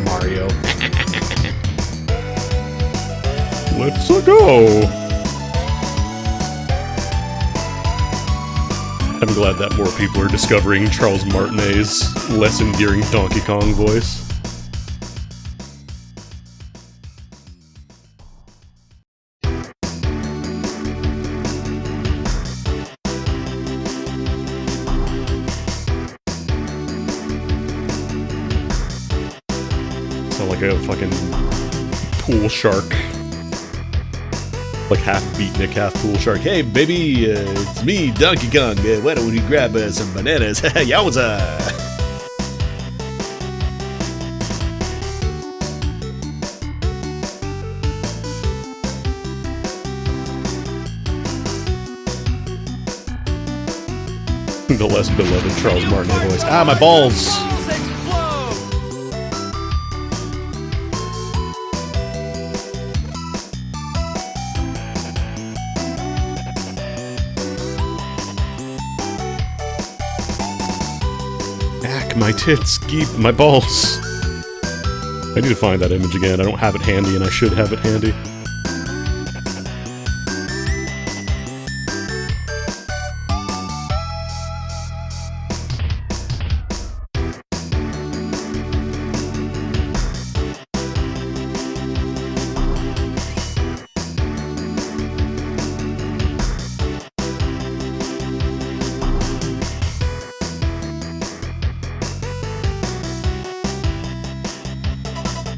Mario. Let's go! I'm glad that more people are discovering Charles Martinet's less endearing Donkey Kong voice. Sound like a fucking pool shark. Like half beatnik, half pool shark. Hey baby, it's me, Donkey Kong. Why don't we grab some bananas? Yowza! The less beloved Charles Martinet voice. Ah, my balls! My tits, geep, my balls. I need to find that image again. I don't have it handy, and I should have it handy.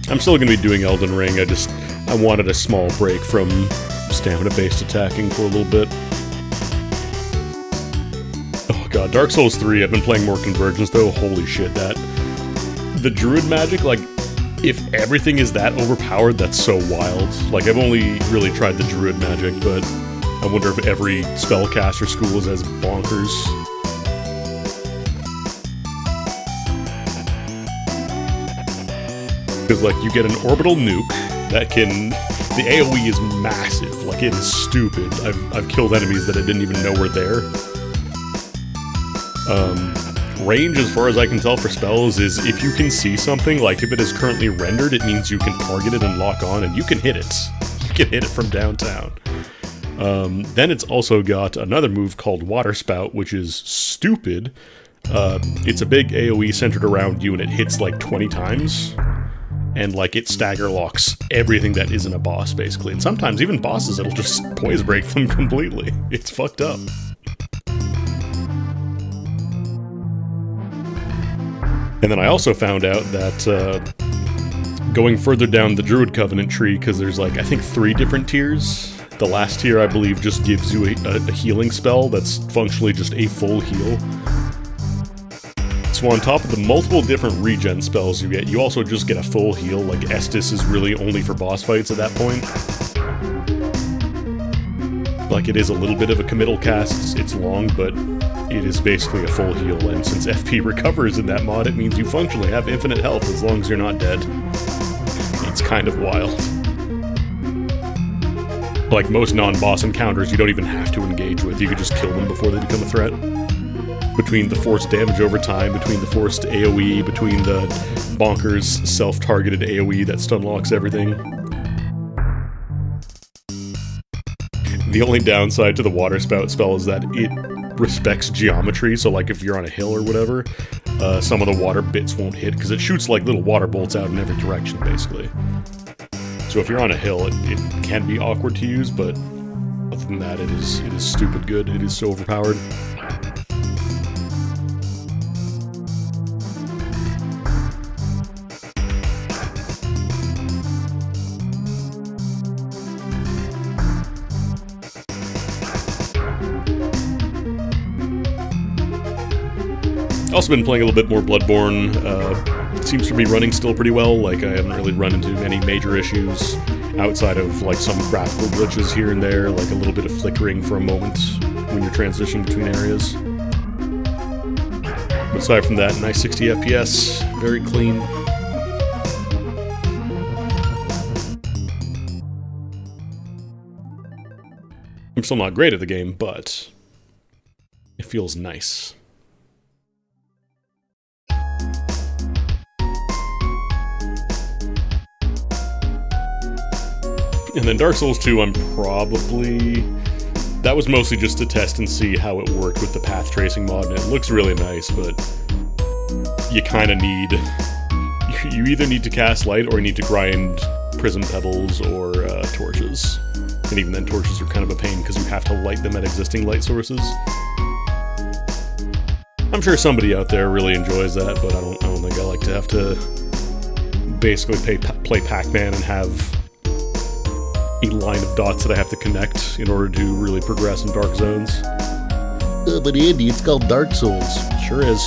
I'm still going to be doing Elden Ring, I wanted a small break from stamina-based attacking for a little bit. Oh god, Dark Souls 3, I've been playing more Convergence though, holy shit, the Druid magic, like, if everything is that overpowered, that's so wild. Like, I've only really tried the Druid magic, but I wonder if every spellcaster school is as bonkers. Because, like, you get an orbital nuke that can... The AoE is massive. Like, it is stupid. I've killed enemies that I didn't even know were there. Range, as far as I can tell for spells, is if you can see something, like if it is currently rendered, it means you can target it and lock on, and you can hit it. You can hit it from downtown. Then it's also got another move called Water Spout, which is stupid. It's a big AoE centered around you, and it hits like 20 times. And, like, it stagger locks everything that isn't a boss, basically. And sometimes, even bosses, it'll just poise break them completely. It's fucked up. And then I also found out that, going further down the Druid Covenant tree, because there's, like, I think 3 different tiers. The last tier, I believe, just gives you a healing spell that's functionally just a full heal. So on top of the multiple different regen spells you get, you also just get a full heal. Like, Estus is really only for boss fights at that point. Like, it is a little bit of a committal cast, it's long, but it is basically a full heal, and since FP recovers in that mod, it means you functionally have infinite health as long as you're not dead. It's kind of wild. Like most non-boss encounters, you don't even have to engage with, you could just kill them before they become a threat. Between the forced damage over time, between the forced AoE, between the bonkers self-targeted AoE that stunlocks everything. The only downside to the Water Spout spell is that it respects geometry, so like if you're on a hill or whatever, some of the water bits won't hit, because it shoots like little water bolts out in every direction, basically. So if you're on a hill, it can be awkward to use, but other than that, it is stupid good. It is so overpowered. Also been playing a little bit more Bloodborne. It seems to be running still pretty well. Like, I haven't really run into any major issues outside of like some graphical glitches here and there, like a little bit of flickering for a moment when you're transitioning between areas. But aside from that, nice 60 FPS, very clean. I'm still not great at the game, but it feels nice. And then Dark Souls 2, I'm probably... That was mostly just to test and see how it worked with the path tracing mod, and it looks really nice, but you kind of need... You either need to cast light or you need to grind prism pebbles or torches. And even then, torches are kind of a pain because you have to light them at existing light sources. I'm sure somebody out there really enjoys that, but I don't think I like to have to basically play Pac-Man and have a line of dots that I have to connect in order to really progress in Dark Zones. But Andy, it's called Dark Souls. Sure is.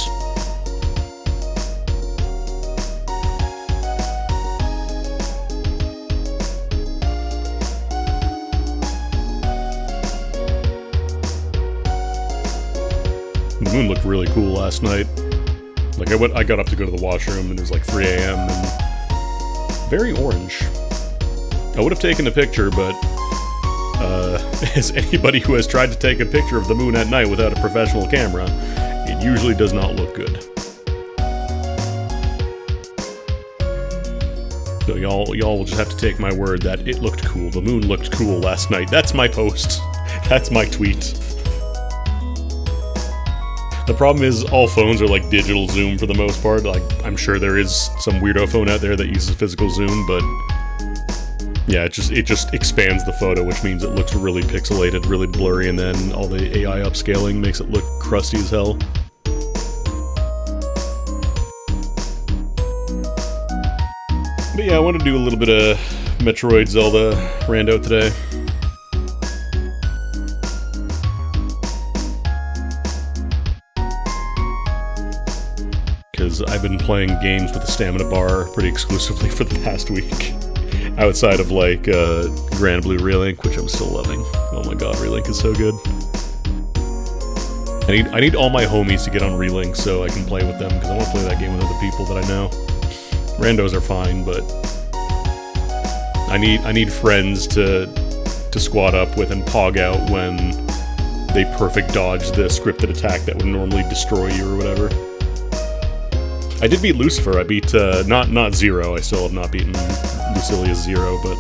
The moon looked really cool last night. Like, I got up to go to the washroom, and it was like 3 a.m., and very orange. I would have taken a picture, but as anybody who has tried to take a picture of the moon at night without a professional camera, it usually does not look good. So y'all will just have to take my word that it looked cool. The moon looked cool last night. That's my post. That's my tweet. The problem is all phones are like digital zoom for the most part. Like, I'm sure there is some weirdo phone out there that uses physical zoom, but yeah, it just expands the photo, which means it looks really pixelated, really blurry, and then all the AI upscaling makes it look crusty as hell. But yeah, I want to do a little bit of Metroid Zelda rando today. Because I've been playing games with a stamina bar pretty exclusively for the past week. Outside of, like, Grand Blue Relink, which I'm still loving. Oh my god, Relink is so good. I need all my homies to get on Relink so I can play with them, because I want to play that game with other people that I know. Randos are fine, but I need friends to squad up with and pog out when they perfect dodge the scripted attack that would normally destroy you or whatever. I did beat Lucifer. I beat, not Zero. I still have not beaten Lucilius Zero, but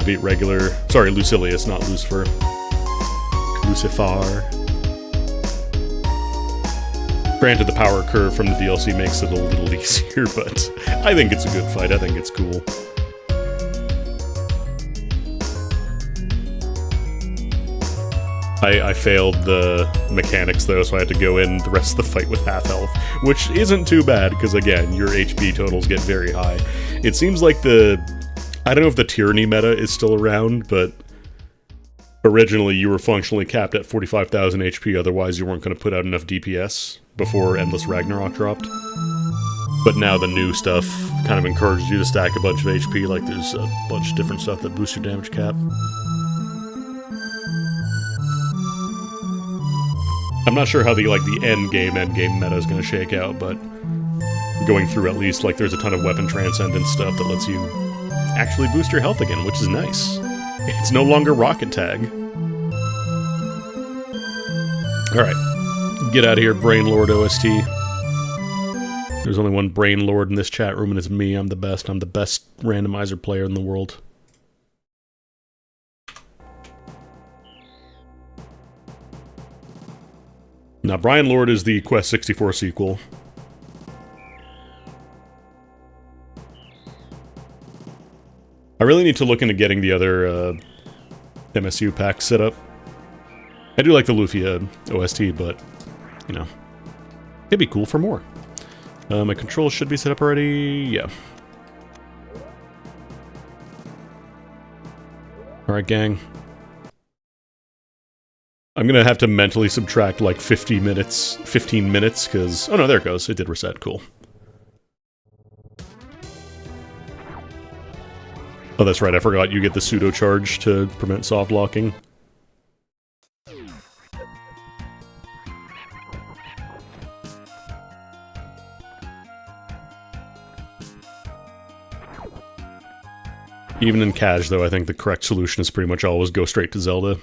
I beat Lucilius, not Lucifer. Lucifer. Granted, the power curve from the DLC makes it a little easier, but I think it's a good fight. I think it's cool. I failed the mechanics though, so I had to go in the rest of the fight with half health, which isn't too bad, because again, your HP totals get very high. It seems like I don't know if the Tyranny meta is still around, but originally you were functionally capped at 45,000 HP, otherwise you weren't going to put out enough DPS before Endless Ragnarok dropped. But now the new stuff kind of encourages you to stack a bunch of HP, like there's a bunch of different stuff that boosts your damage cap. I'm not sure how the end game meta is going to shake out, but going through at least, like, there's a ton of weapon transcendence stuff that lets you actually boost your health again, which is nice. It's no longer Rocket Tag. Alright, get out of here, Brain Lord OST. There's only one Brain Lord in this chat room, and it's me. I'm the best. I'm the best randomizer player in the world. Now, Brian Lord is the Quest 64 sequel. I really need to look into getting the other MSU pack set up. I do like the Lufia OST, but, you know, it'd be cool for more. My controls should be set up already. Yeah. Alright, gang. I'm gonna have to mentally subtract like 15 minutes, because... Oh no, there it goes. It did reset. Cool. Oh, that's right. I forgot you get the pseudo charge to prevent soft locking. Even in Cash, though, I think the correct solution is pretty much always go straight to Zelda.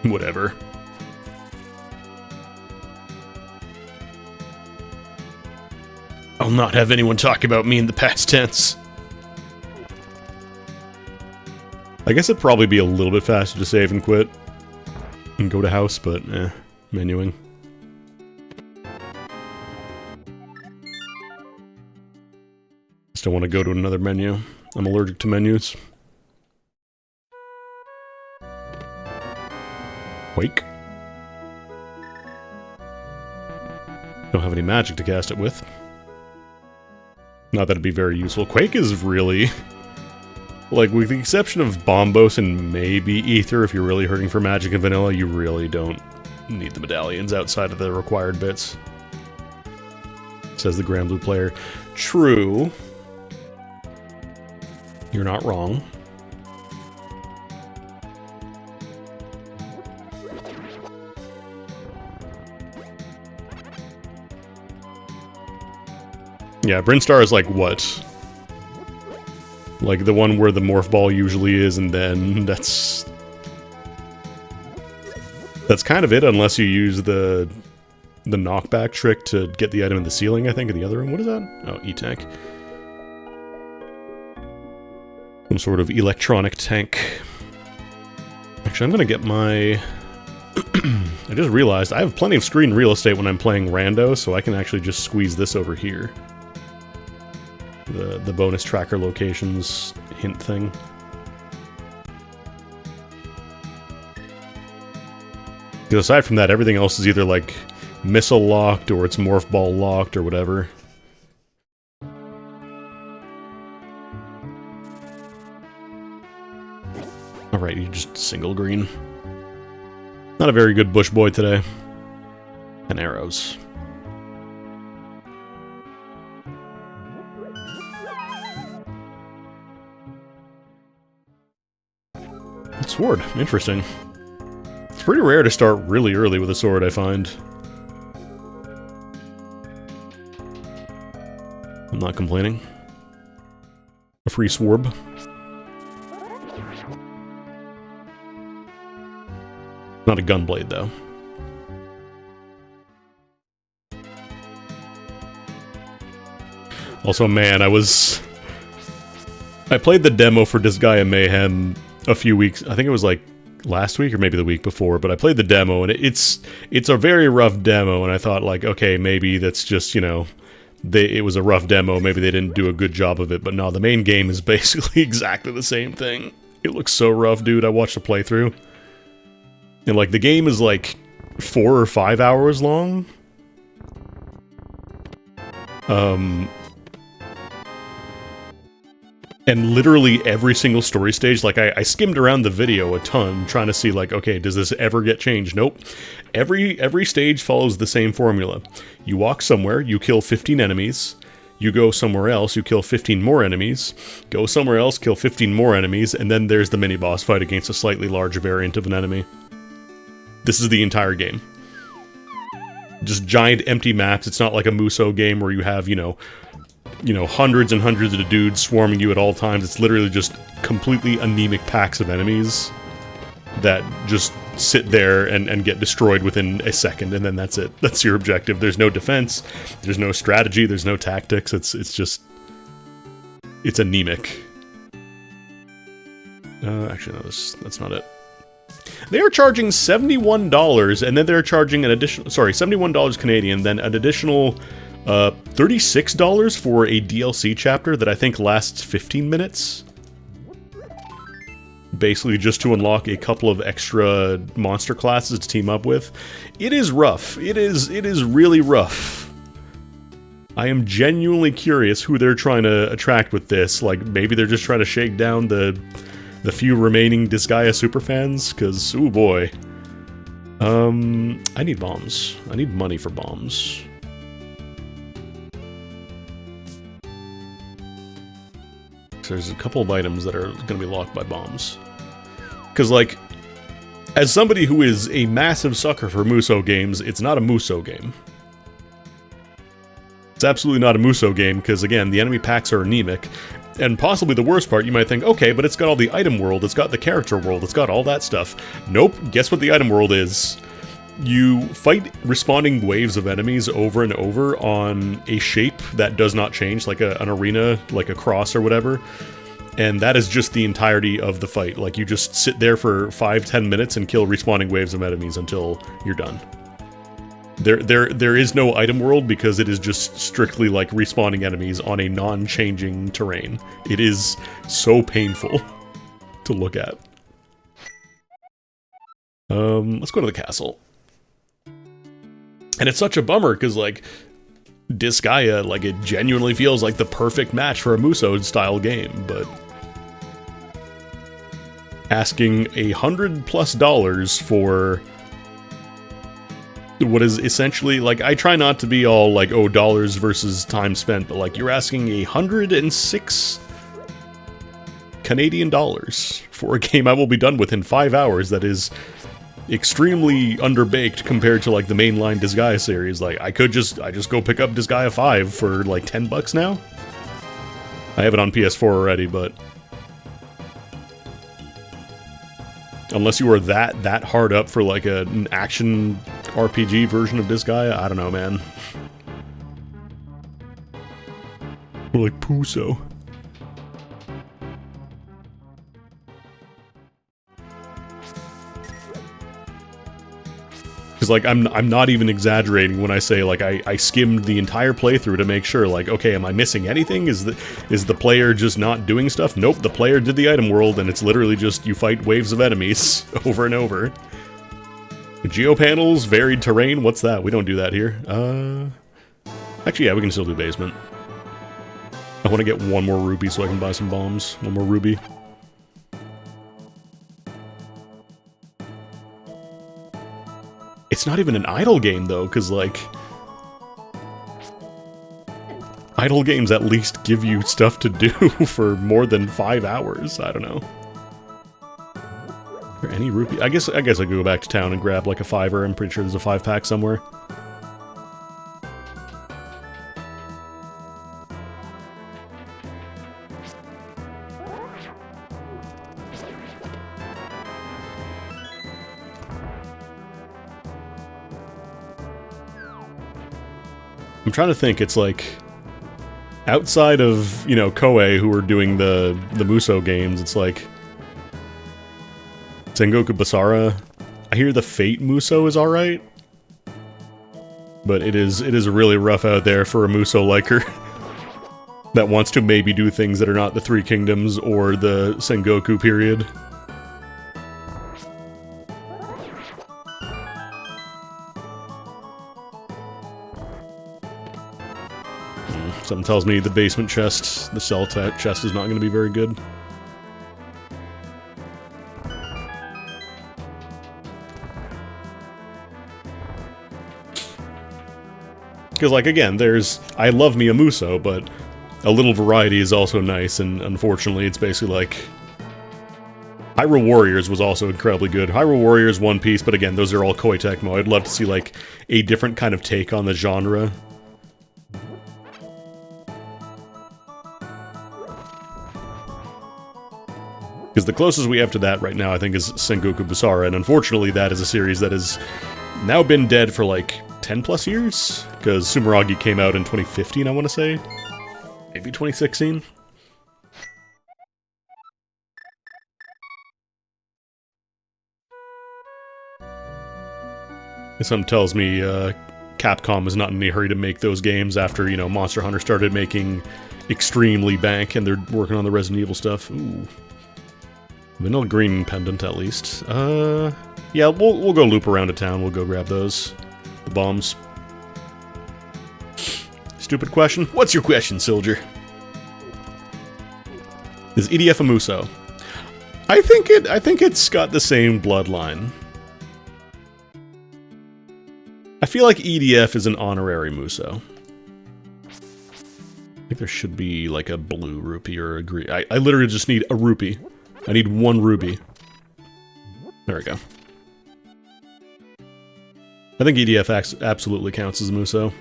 Whatever. I'll not have anyone talk about me in the past tense. I guess it'd probably be a little bit faster to save and quit and go to house, but menuing. Just don't want to go to another menu. I'm allergic to menus. Quake. Don't have any magic to cast it with. Not that it'd be very useful. Quake is really... like, with the exception of Bombos and maybe Ether, if you're really hurting for magic in vanilla, you really don't need the medallions outside of the required bits. Says the Grand Blue player. True. You're not wrong. Yeah, Brinstar is like what? Like the one where the morph ball usually is, and then that's kind of it, unless you use the knockback trick to get the item in the ceiling, I think, in the other room. What is that? Oh, E-Tank. Some sort of electronic tank. Actually, I'm gonna get my... I just realized I have plenty of screen real estate when I'm playing Rando, so I can actually just squeeze this over here. The bonus tracker locations hint thing. Because aside from that, everything else is either like missile locked or it's morph ball locked or whatever. Alright, you just single green. Not a very good bush boy today. And arrows. Sword. Interesting. It's pretty rare to start really early with a sword, I find. I'm not complaining. A free swarb. Not a gunblade, though. Also, man, I played the demo for Disgaea Mayhem a few weeks, I think it was like last week or maybe the week before, but I played the demo, and it's a very rough demo, and I thought, like, okay, maybe that's just, you know, it was a rough demo, maybe they didn't do a good job of it, but no, the main game is basically exactly the same thing. It looks so rough, dude. I watched a playthrough, and, like, the game is, like, 4 or 5 hours long. And literally every single story stage, like, I skimmed around the video a ton, trying to see, like, okay, does this ever get changed? Nope. Every stage follows the same formula. You walk somewhere, you kill 15 enemies, you go somewhere else, you kill 15 more enemies, go somewhere else, kill 15 more enemies, and then there's the mini-boss fight against a slightly larger variant of an enemy. This is the entire game. Just giant empty maps. It's not like a Musou game where you have, you know, hundreds and hundreds of dudes swarming you at all times. It's literally just completely anemic packs of enemies that just sit there and get destroyed within a second, and then that's it. That's your objective. There's no defense, there's no strategy, there's no tactics. It's anemic. Actually, no, that's not it. They are charging $71, and then they're charging an additional... Sorry, $71 Canadian, then an additional... $36 for a DLC chapter that I think lasts 15 minutes. Basically just to unlock a couple of extra monster classes to team up with. It is rough. It is really rough. I am genuinely curious who they're trying to attract with this. Like, maybe they're just trying to shake down the few remaining Disgaea superfans, because, ooh boy. I need bombs. I need money for bombs. There's a couple of items that are going to be locked by bombs. Because, like, as somebody who is a massive sucker for Musou games, it's not a Musou game. It's absolutely not a Musou game, because, again, the enemy packs are anemic. And possibly the worst part, you might think, okay, but it's got all the item world, it's got the character world, it's got all that stuff. Nope, guess what the item world is? You fight responding waves of enemies over and over on a shape that does not change, like an arena, like a cross or whatever. And that is just the entirety of the fight. Like, you just sit there for 5-10 minutes and kill respawning waves of enemies until you're done. There is no item world because it is just strictly like respawning enemies on a non-changing terrain. It is so painful to look at. Let's go to the castle. And it's such a bummer because, like, Disgaea, like, it genuinely feels like the perfect match for a Musou-style game, but asking $100+ for what is essentially, like, I try not to be all, like, oh, dollars versus time spent, but, like, you're asking 106 Canadian dollars for a game I will be done with in 5 hours that is extremely underbaked compared to, like, the mainline Disgaea series. Like, I just go pick up Disgaea 5 for, like, $10 now? I have it on PS4 already, but unless you are that hard up for, like, an action RPG version of Disgaea, I don't know, man. Or like Puso. Because, like, I'm not even exaggerating when I say, like, I skimmed the entire playthrough to make sure, like, okay, am I missing anything? Is the player just not doing stuff? Nope, the player did the item world, and it's literally just you fight waves of enemies over and over. Geopanels, varied terrain, what's that? We don't do that here. Actually, yeah, we can still do basement. I want to get one more rupee so I can buy some bombs. One more ruby. It's not even an idle game, though, because, like, idle games at least give you stuff to do for more than 5 hours. I don't know. Are there any rupee? I guess I could go back to town and grab, like, a 5-er. I'm pretty sure there's a 5-pack somewhere. I'm trying to think, it's like, outside of, you know, Koei, who are doing the Musou games, it's like Sengoku Basara. I hear the Fate Musou is alright, but it is really rough out there for a Musou liker that wants to maybe do things that are not the Three Kingdoms or the Sengoku period. Something tells me the basement chest, the cell chest, is not going to be very good. Because, like, again, I love me a Musou, but a little variety is also nice, and unfortunately it's basically like Hyrule Warriors was also incredibly good. Hyrule Warriors, One Piece, but again, those are all Koei Tecmo. I'd love to see, like, a different kind of take on the genre. Because the closest we have to that right now, I think, is Sengoku Basara, and unfortunately that is a series that has now been dead for like 10+ years, because Sumeragi came out in 2015, I want to say. Maybe 2016? Something tells me Capcom is not in any hurry to make those games after, you know, Monster Hunter started making extremely bank, and they're working on the Resident Evil stuff. Ooh. Vanilla green pendant, at least. Yeah, we'll go loop around to town. We'll go grab those. The bombs. Stupid question. What's your question, soldier? Is EDF a Musou? I think it's got the same bloodline. I feel like EDF is an honorary Musou. I think there should be like a blue rupee or a green. I literally just need a rupee. I need one ruby. There we go. I think EDF absolutely counts as a Musou.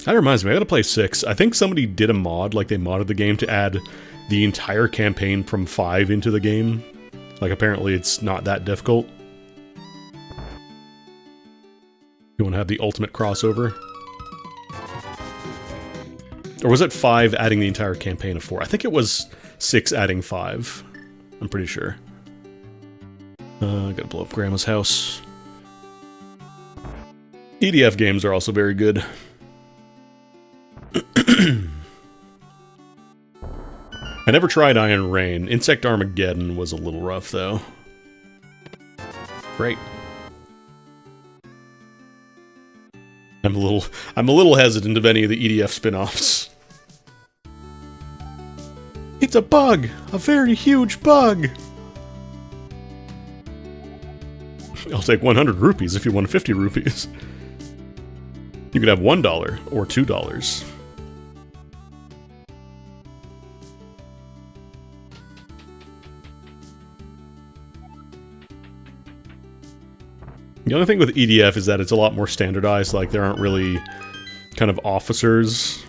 That reminds me, I gotta play 6. I think somebody did a mod, like they modded the game to add the entire campaign from 5 into the game. Like, apparently it's not that difficult. You wanna have the ultimate crossover? Or was it 5 adding the entire campaign of 4? I think it was 6 adding 5. I'm pretty sure. Gotta blow up Grandma's house. EDF games are also very good. I never tried Iron Rain. Insect Armageddon was a little rough, though. Great. I'm a little hesitant of any of the EDF spin-offs. It's a bug! A very huge bug! I'll take 100 rupees if you want 50 rupees. You could have $1 or $2. The only thing with EDF is that it's a lot more standardized, like there aren't really kind of officers.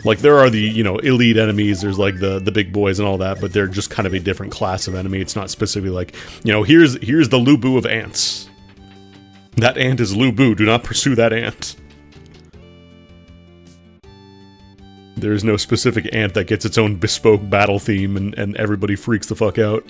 Like there are the, you know, elite enemies, there's like the big boys and all that, but they're just kind of a different class of enemy. It's not specifically like, you know, here's the Lubu of ants. That ant is Lubu, do not pursue that ant. There's no specific ant that gets its own bespoke battle theme and everybody freaks the fuck out.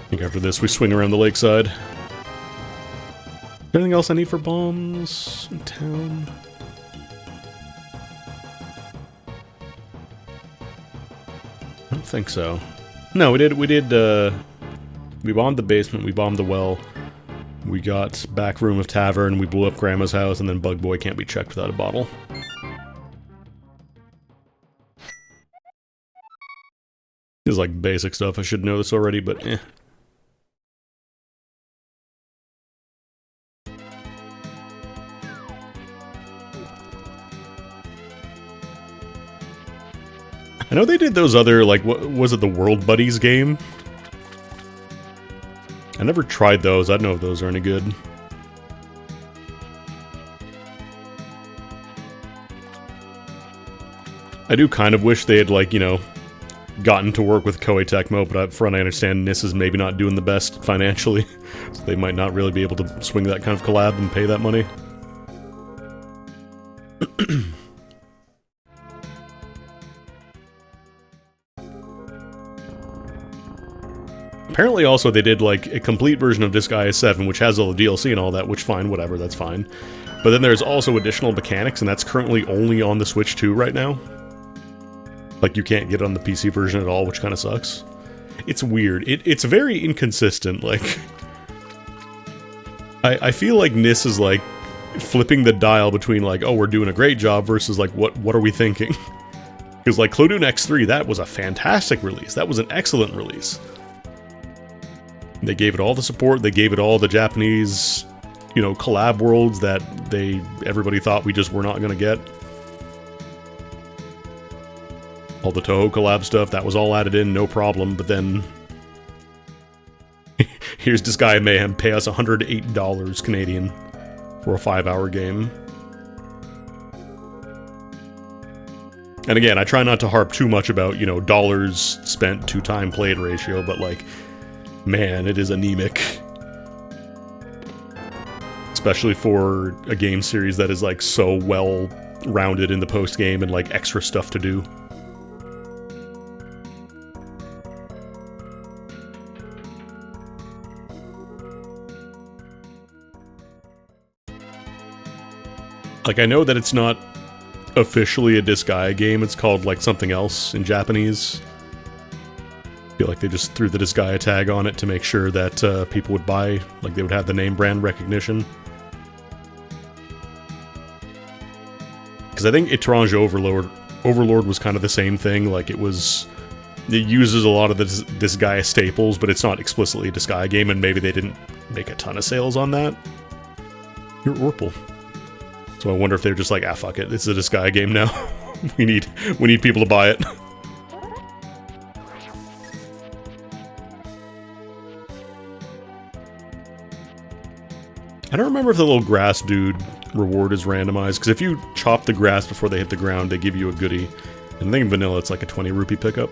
I think after this we swing around the lakeside. Anything else I need for bombs in town? I don't think so. No, we bombed the basement, we bombed the well, we got back room of tavern, we blew up Grandma's house, and then Bug Boy can't be checked without a bottle. This is like basic stuff, I should know this already, but eh. I know they did those other, like, what was it, the World Buddies game? I never tried those. I don't know if those are any good. I do kind of wish they had, like, you know, gotten to work with Koei Tecmo, but up front I understand NIS is maybe not doing the best financially, so they might not really be able to swing that kind of collab and pay that money. Apparently also they did like a complete version of Disgaea 7, which has all the DLC and all that, which fine, whatever, that's fine. But then there's also additional mechanics, and that's currently only on the Switch 2 right now. Like, you can't get it on the PC version at all, which kind of sucks. It's weird. It's very inconsistent, like... I feel like NIS is, like, flipping the dial between, like, oh, we're doing a great job, versus, like, what are we thinking? Because, like, Clodoon X3, that was a fantastic release. That was an excellent release. They gave it all the support, they gave it all the Japanese, you know, collab worlds that everybody thought we just were not gonna get. All the Toho collab stuff, that was all added in, no problem, but then... here's Disgaea Mayhem, pay us $108 Canadian for a 5-hour game. And again, I try not to harp too much about, you know, dollars spent to time played ratio, but like... man, it is anemic. Especially for a game series that is, like, so well-rounded in the post-game and, like, extra stuff to do. Like, I know that it's not officially a Disgaea game, it's called, like, something else in Japanese. I feel like they just threw the Disgaea tag on it to make sure that people would buy, like they would have the name brand recognition. Because I think Étrange Overlord was kind of the same thing, like it uses a lot of the Disgaea staples, but it's not explicitly a Disgaea game, and maybe they didn't make a ton of sales on that. You're Orpal. So I wonder if they're just like, ah, fuck it, it's a Disgaea game now. we need people to buy it. I don't remember if the little grass dude reward is randomized, because if you chop the grass before they hit the ground, they give you a goodie. And I think in vanilla it's like a 20 rupee pickup.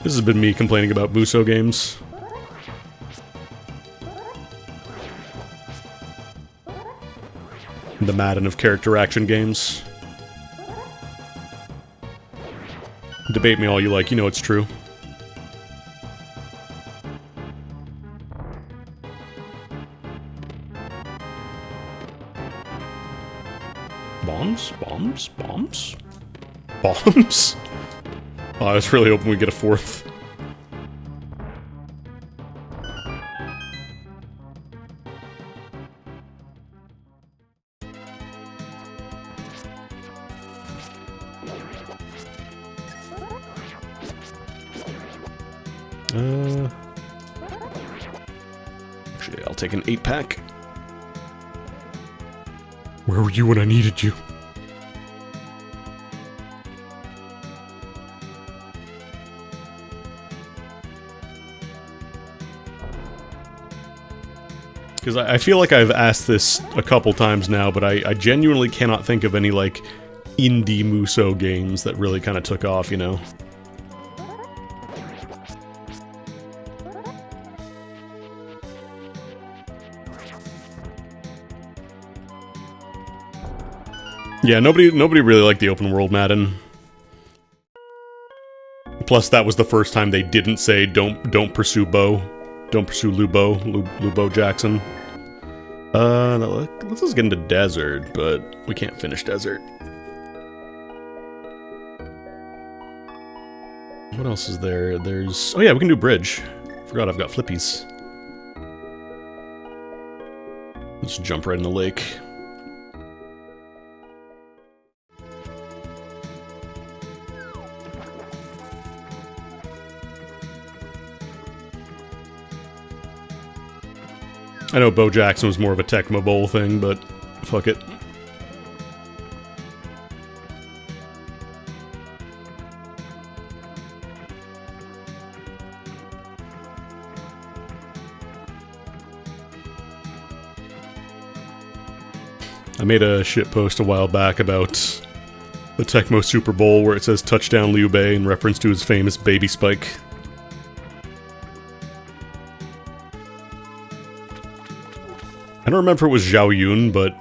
This has been me complaining about Musou games. The Madden of character action games. Debate me all you like, you know it's true. Bombs? Bombs? Bombs? Bombs? Oh, I was really hoping we'd get a fourth. Actually, I'll take an 8-pack. Where were you when I needed you? Because I feel like I've asked this a couple times now, but I genuinely cannot think of any, like, indie Musou games that really kind of took off, you know? Yeah, nobody really liked the open world Madden. Plus, that was the first time they didn't say don't pursue Bo. Don't pursue Lubo Jackson. Let's just get into Desert, but we can't finish Desert. What else is there? There's... Oh yeah, we can do Bridge. Forgot I've got flippies. Let's jump right in the lake. I know Bo Jackson was more of a Tecmo Bowl thing, but fuck it. I made a shitpost a while back about the Tecmo Super Bowl where it says touchdown Liu Bei in reference to his famous baby spike. I don't remember if it was Zhao Yun, but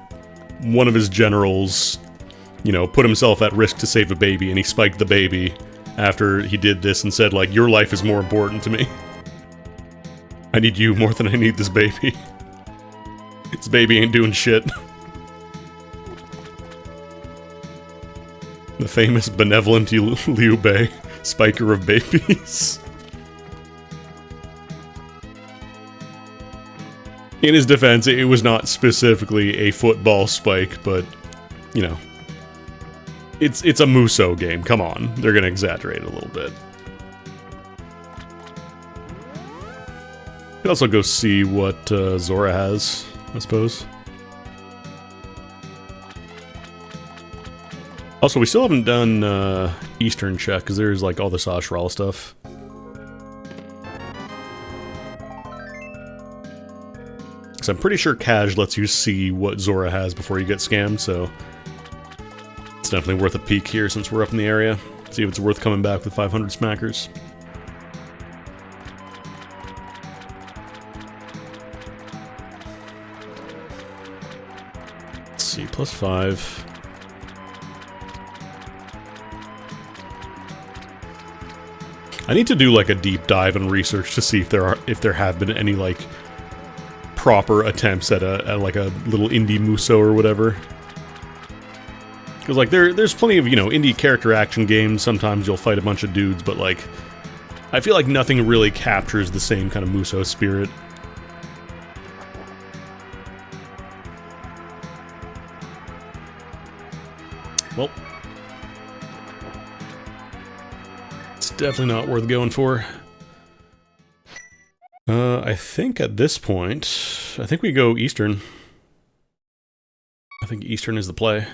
one of his generals, you know, put himself at risk to save a baby, and he spiked the baby after he did this and said, like, your life is more important to me. I need you more than I need this baby. This baby ain't doing shit. The famous benevolent Liu Bei, spiker of babies. In his defense, it was not specifically a football spike, but, you know, it's a Musou game. Come on, they're gonna exaggerate it a little bit. Could also go see what Zora has, I suppose. Also, we still haven't done Eastern check, because there's like all the Sashral stuff. I'm pretty sure Cash lets you see what Zora has before you get scammed, so it's definitely worth a peek here since we're up in the area. See if it's worth coming back with 500 smackers. Let's see, +5. I need to do like a deep dive and research to see if there have been any like proper attempts at like a little indie Musou or whatever. Because like there's plenty of, you know, indie character action games. Sometimes you'll fight a bunch of dudes, but like I feel like nothing really captures the same kind of Musou spirit. Well, it's definitely not worth going for. I think at this point, I think we go Eastern. I think Eastern is the play.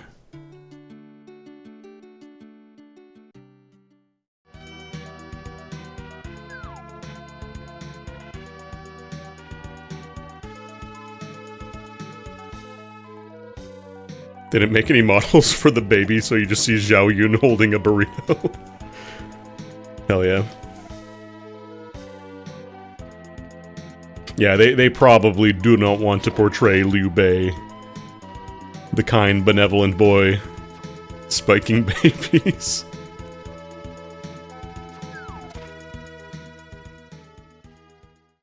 They didn't make any models for the baby, so you just see Zhao Yun holding a burrito. Hell yeah. Yeah, they probably do not want to portray Liu Bei, the kind, benevolent boy, spiking babies.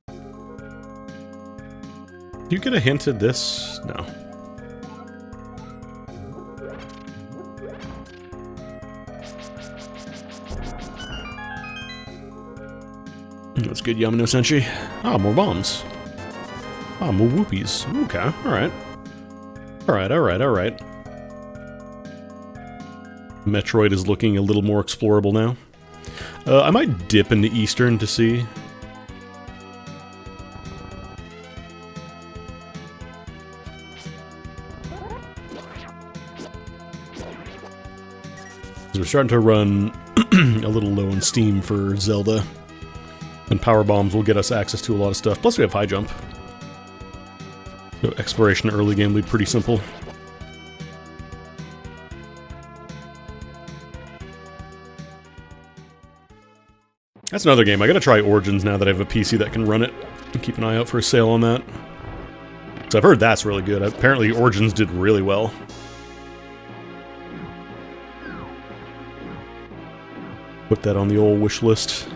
Do you get a hint at this? No. That's good, Yamano Senshi. Ah, more bombs. Ah, more whoopies. Okay, alright. Alright. Metroid is looking a little more explorable now. I might dip into Eastern to see. We're starting to run a little low on steam for Zelda. And power bombs will get us access to a lot of stuff. Plus we have high jump. So exploration early game will be pretty simple. That's another game. I gotta try Origins now that I have a PC that can run it. Keep an eye out for a sale on that. So I've heard that's really good. Apparently Origins did really well. Put that on the old wish list.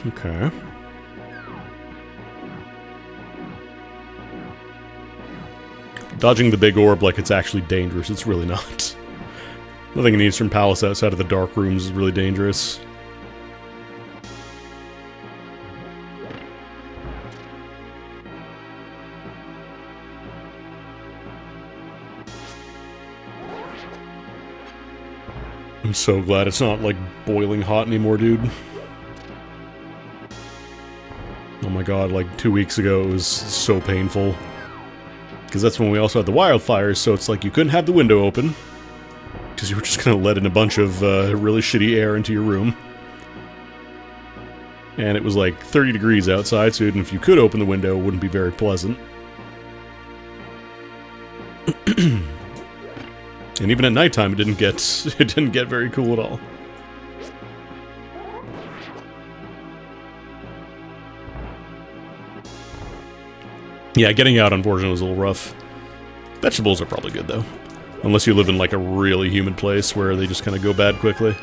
Okay. Dodging the big orb like it's actually dangerous, it's really not. Nothing in the Eastern Palace outside of the dark rooms is really dangerous. I'm so glad it's not, like, boiling hot anymore, dude. Oh my god, like 2 weeks ago it was so painful. Because that's when we also had the wildfires, so it's like you couldn't have the window open. Because you were just gonna let in a bunch of really shitty air into your room. And it was like 30 degrees outside, so even if you could open the window, it wouldn't be very pleasant. And even at nighttime, it didn't get very cool at all. Yeah, getting out, unfortunately, was a little rough. Vegetables are probably good, though. Unless you live in, like, a really humid place where they just kind of go bad quickly.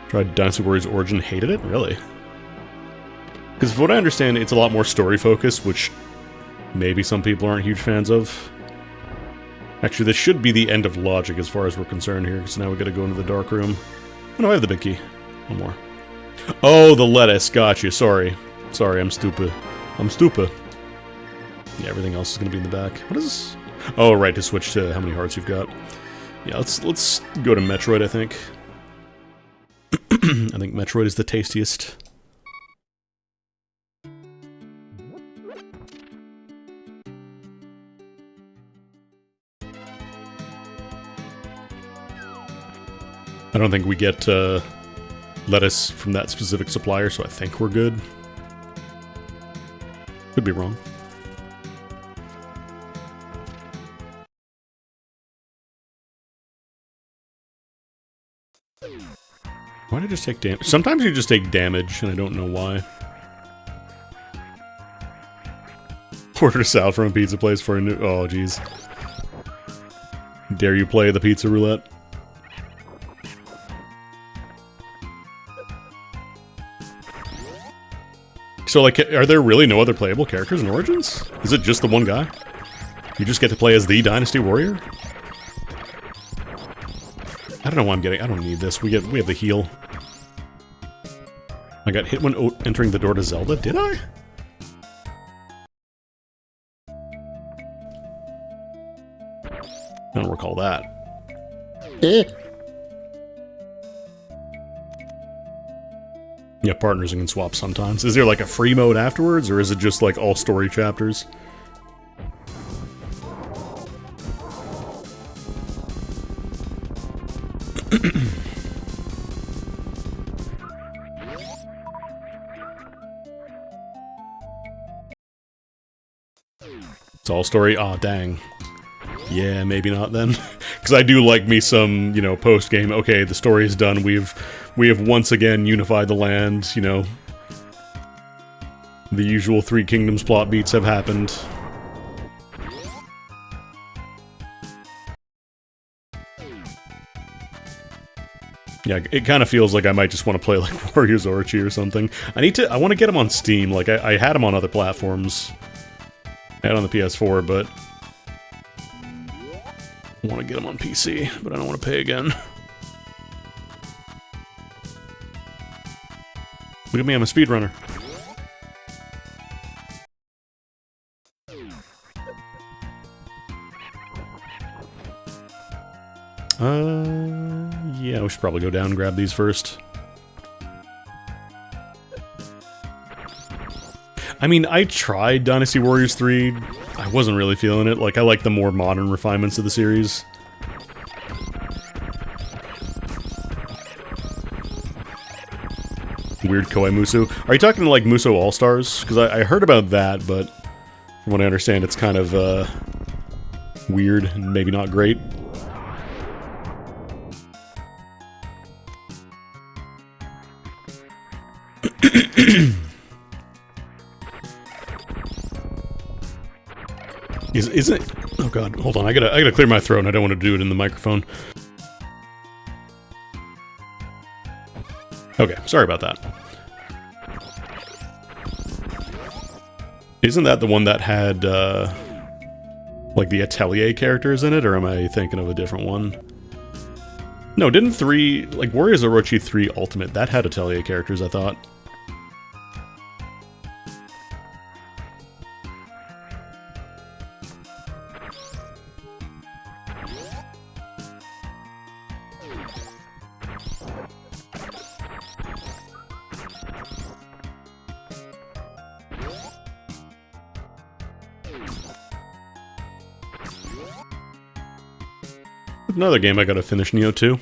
Tried Dynasty Warriors Origin, hated it? Really? Because from what I understand, it's a lot more story-focused, which maybe some people aren't huge fans of. Actually, this should be the end of logic as far as we're concerned here, because now we gotta go into the dark room. Oh no, I have the big key. One more. Oh, the lettuce. Gotcha. Sorry. Sorry, I'm stupid. Yeah, everything else is gonna be in the back. What is this? Oh, right, to switch to how many hearts you've got. Yeah, let's go to Metroid, I think. I think Metroid is the tastiest. I don't think we get lettuce from that specific supplier, so I think we're good. Could be wrong. Why did I just take damage? Sometimes you just take damage, and I don't know why. Order salad from a pizza place for a new... Oh, jeez. Dare you play the pizza roulette? So, like, are there really no other playable characters in Origins? Is it just the one guy? You just get to play as the Dynasty Warrior? I don't know why I'm getting... I don't need this. We have the heal. I got hit when entering the door to Zelda? Did I? I don't recall that. Yeah, partners can swap sometimes. Is there like a free mode afterwards, or is it just like all story chapters? It's all story? Aw, dang. Yeah, maybe not then. Because I do like me some, you know, post-game, okay, the story is done, we have once again unified the land, you know. The usual Three Kingdoms plot beats have happened. Yeah, it kind of feels like I might just want to play like Warriors Orochi or something. I want to get him on Steam. Like, I had him on other platforms. I had on the PS4, but I want to get him on PC, but I don't want to pay again. Look at me, I'm a speedrunner. Yeah, we should probably go down and grab these first. I mean, I tried Dynasty Warriors 3. I wasn't really feeling it. Like, I like the more modern refinements of the series. Weird Koei Musou. Are you talking like Musou All-Stars? Because I heard about that, but from what I understand, it's kind of, weird and maybe not great. Is it? Oh god, hold on. I gotta clear my throat. And I don't want to do it in the microphone. Okay, sorry about that. Isn't that the one that had like the Atelier characters in it, or am I thinking of a different one? No, didn't 3 like Warriors Orochi 3 Ultimate that had Atelier characters? I thought. Another game I gotta finish, Nioh 2.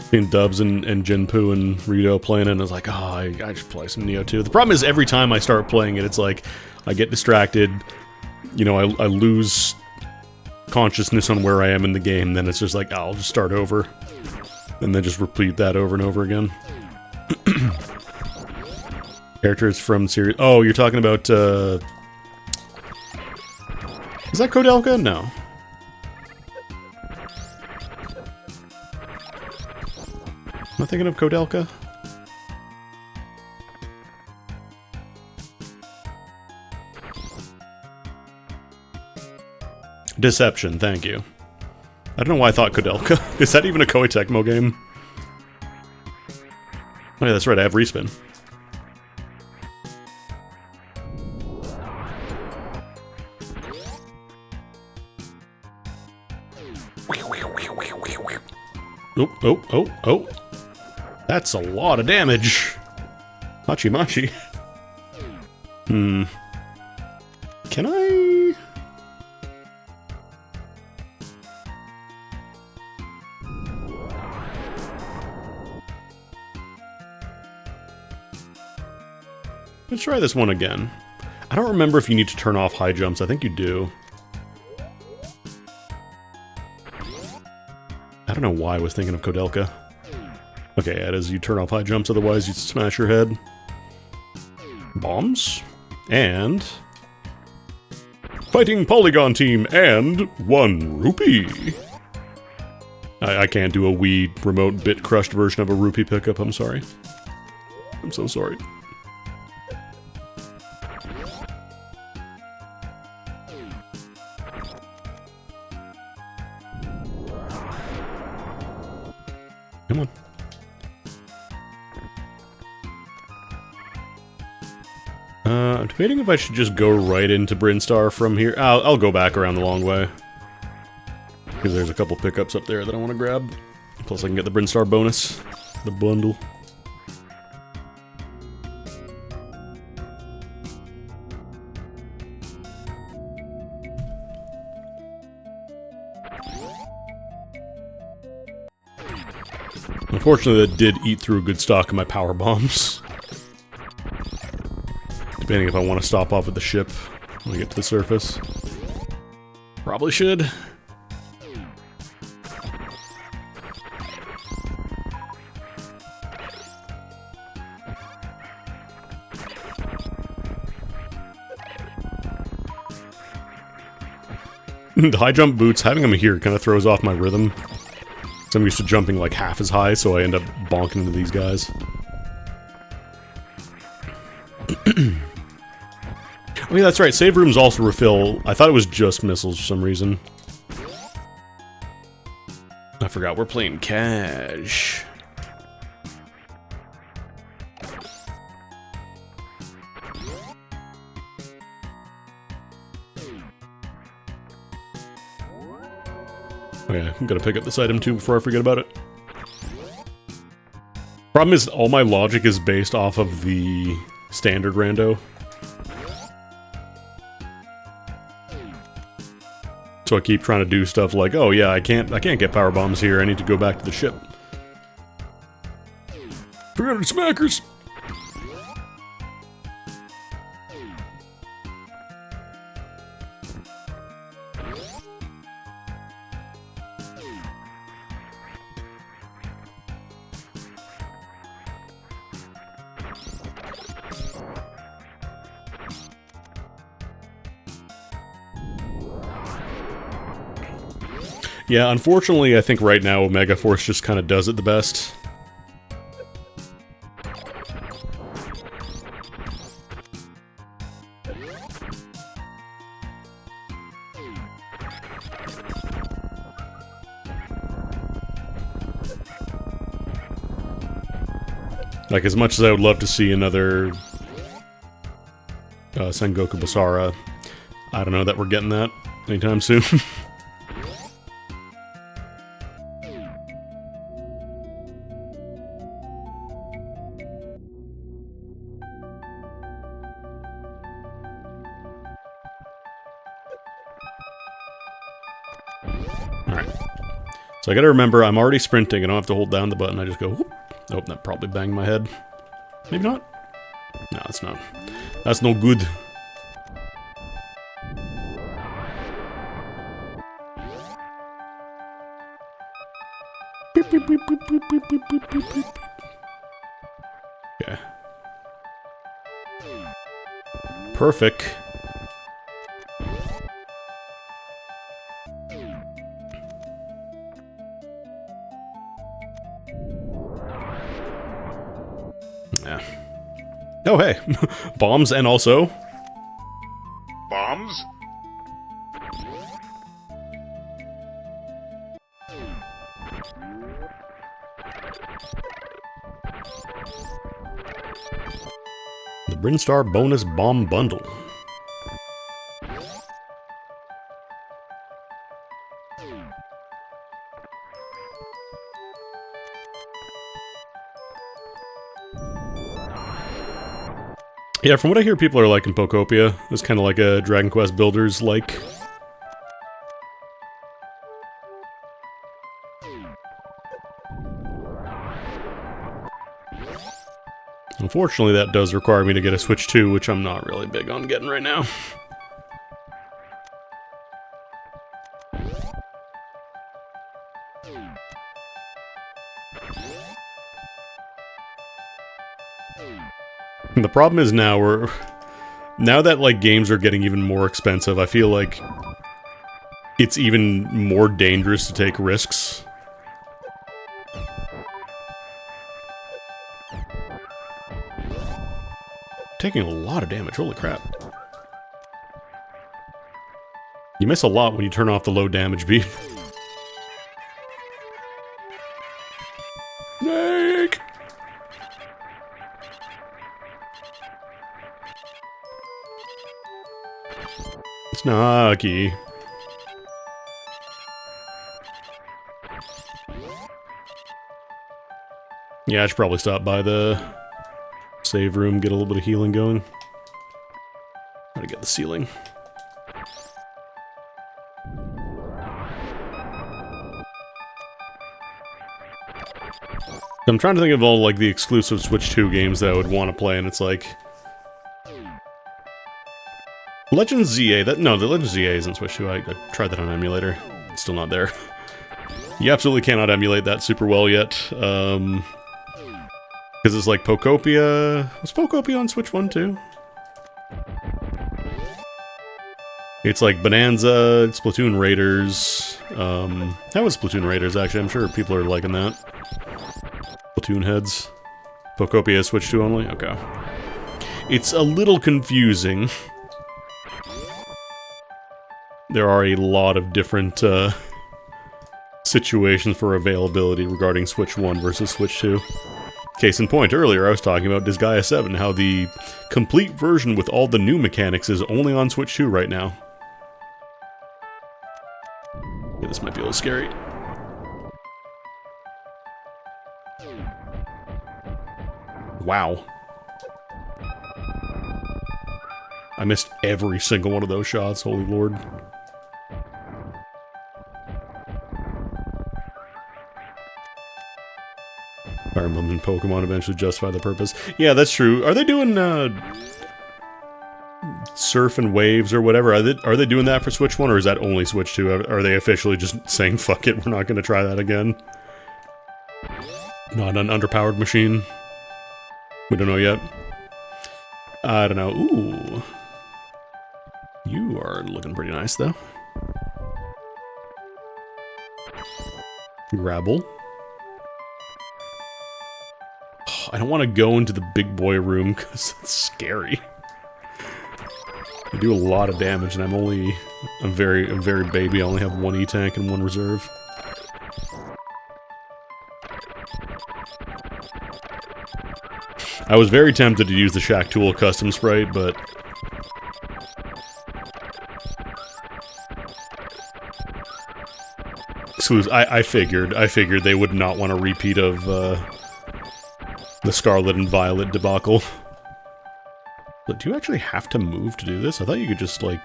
Seeing Dubs and Jinpu and Rito playing it, and I was like, oh, I should play some Nioh 2. The problem is, every time I start playing it, it's like, I get distracted, you know, I lose consciousness on where I am in the game, then it's just like, oh, I'll just start over. And then just repeat that over and over again. Characters from series... Oh, you're talking about, Is that Koudelka? No. Am I thinking of Koudelka? Deception, thank you. I don't know why I thought Koudelka. Is that even a Koei Tecmo game? Oh yeah, that's right, I have Respin. Oh, oh, oh, oh. That's a lot of damage. Hachimachi. Can I... Let's try this one again. I don't remember if you need to turn off high jumps. I think you do. I don't know why I was thinking of Koudelka. Okay, it is. You turn off high jumps, otherwise you smash your head. Bombs. And... Fighting Polygon Team and 1 rupee. I can't do a Wii remote bit crushed version of a rupee pickup, I'm sorry. I'm so sorry. Come on. I'm debating if I should just go right into Brinstar from here. I'll go back around the long way. Because there's a couple pickups up there that I want to grab. Plus I can get the Brinstar bonus. The bundle. Unfortunately, that did eat through a good stock of my power bombs. Depending if I want to stop off at the ship. when we get to the surface. Probably should. The high jump boots, having them here kind of throws off my rhythm. So I'm used to jumping like half as high, so I end up bonking into these guys. Oh yeah, that's right, save rooms also refill. I thought it was just missiles for some reason. I forgot we're playing cash. Okay, I'm gonna pick up this item too before I forget about it. Problem is, all my logic is based off of the standard rando. So I keep trying to do stuff like, oh yeah, I can't get power bombs here, I need to go back to the ship. 300 smackers! Yeah, unfortunately, I think right now Omega Force just kind of does it the best. Like, as much as I would love to see another Sengoku Basara, I don't know that we're getting that anytime soon. So I gotta remember, I'm already sprinting, I don't have to hold down the button, I just go whoop. Oh, that probably banged my head. Maybe not? No, that's not. That's no good. Beep, beep, beep, beep, beep, beep, beep, beep, beep, beep. Okay. Perfect. Yeah. Oh, hey. Bombs and also... Bombs? The Brinstar Bonus Bomb Bundle. Yeah, from what I hear, people are liking Pokopia. It's kind of like a Dragon Quest Builders like. Unfortunately, that does require me to get a Switch 2, which I'm not really big on getting right now. The problem is now that like games are getting even more expensive, I feel like it's even more dangerous to take risks. Taking a lot of damage, holy crap. You miss a lot when you turn off the low damage beam. Snake! Snarky. Yeah, I should probably stop by the save room, get a little bit of healing going. Try to get the ceiling. I'm trying to think of all like the exclusive Switch 2 games that I would want to play, and it's like... Legends ZA, no, the Legends ZA isn't Switch 2. I tried that on emulator. It's still not there. You absolutely cannot emulate that super well yet. Because it's like Pokopia. Was Pokopia on Switch 1 too? It's like Bonanza, Splatoon Raiders. That was Splatoon Raiders, actually. I'm sure people are liking that. Splatoon heads. Pokopia Switch 2 only? Okay. It's a little confusing. There are a lot of different situations for availability regarding Switch 1 versus Switch 2. Case in point, earlier I was talking about Disgaea 7, how the complete version with all the new mechanics is only on Switch 2 right now. Yeah, this might be a little scary. Wow. I missed every single one of those shots, holy lord. Fire Emblem and Pokemon eventually justify the purpose. Yeah, that's true. Are they doing, Surf and Waves or whatever? Are they doing that for Switch 1, or is that only Switch 2? Are they officially just saying, fuck it, we're not gonna try that again? Not an underpowered machine? We don't know yet. I don't know. Ooh. You are looking pretty nice, though. Grabble. I don't want to go into the big boy room because it's scary. I do a lot of damage, and I'm very baby. I only have one E-Tank and one reserve. I was very tempted to use the Shacktool custom sprite, but I figured they would not want a repeat of the Scarlet and Violet debacle. But do you actually have to move to do this? I thought you could just, like...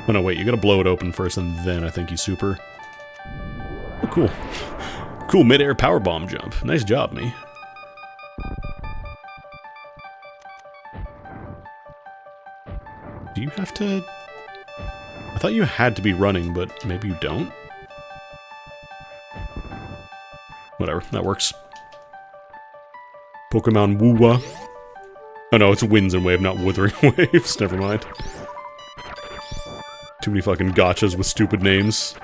Oh no, wait, you gotta blow it open first, and then I think you super. Oh, cool. Cool mid-air powerbomb jump. Nice job, me. Do you have to... I thought you had to be running, but maybe you don't? Whatever, that works. Pokemon Woowa. Oh no, it's Winds and Wave, not Wuthering Waves. Never mind. Too many fucking gotchas with stupid names.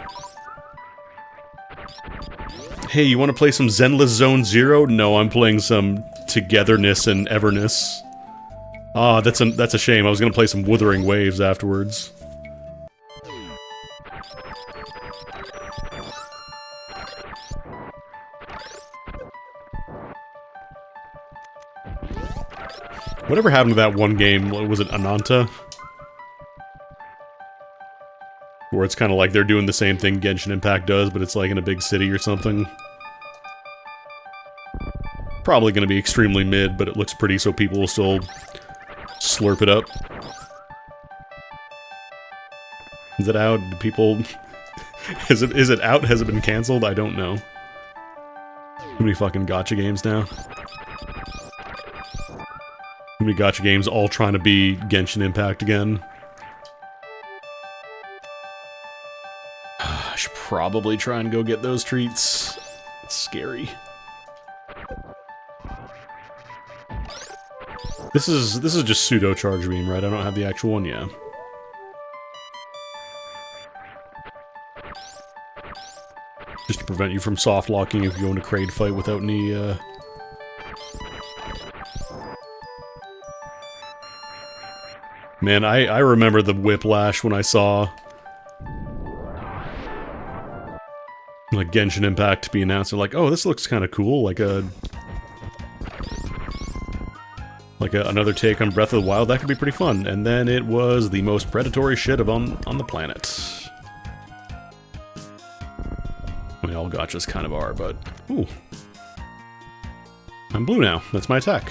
Hey, you want to play some Zenless Zone Zero? No, I'm playing some Togetherness and Everness. Ah, that's a shame. I was gonna play some Wuthering Waves afterwards. Whatever happened to that one game, was it Ananta? Where it's kind of like they're doing the same thing Genshin Impact does, but it's like in a big city or something. Probably going to be extremely mid, but it looks pretty, so people will still slurp it up. Is it out? Do people... is it out? Has it been cancelled? I don't know. Too many fucking gacha games now. Too many gacha games all trying to be Genshin Impact again. I should probably try and go get those treats. It's scary. This is just pseudo charge beam, right? I don't have the actual one yet. Just to prevent you from soft locking if you go into Kraid fight without any Man, I remember the whiplash when I saw like Genshin Impact be announced. And like, oh, this looks kind of cool, like another take on Breath of the Wild. That could be pretty fun. And then it was the most predatory shit on the planet. I mean, all gachas kind of are, but ooh, I'm blue now. That's my attack.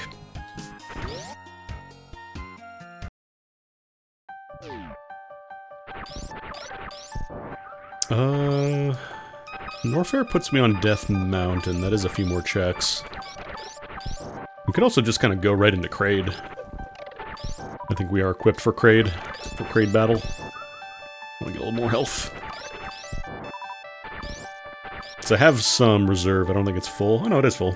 Norfair puts me on Death Mountain. That is a few more checks. We could also just kind of go right into Kraid. I think we are equipped for Kraid. for Kraid battle. I want to get a little more health. So I have some reserve. I don't think it's full. Oh no, it is full.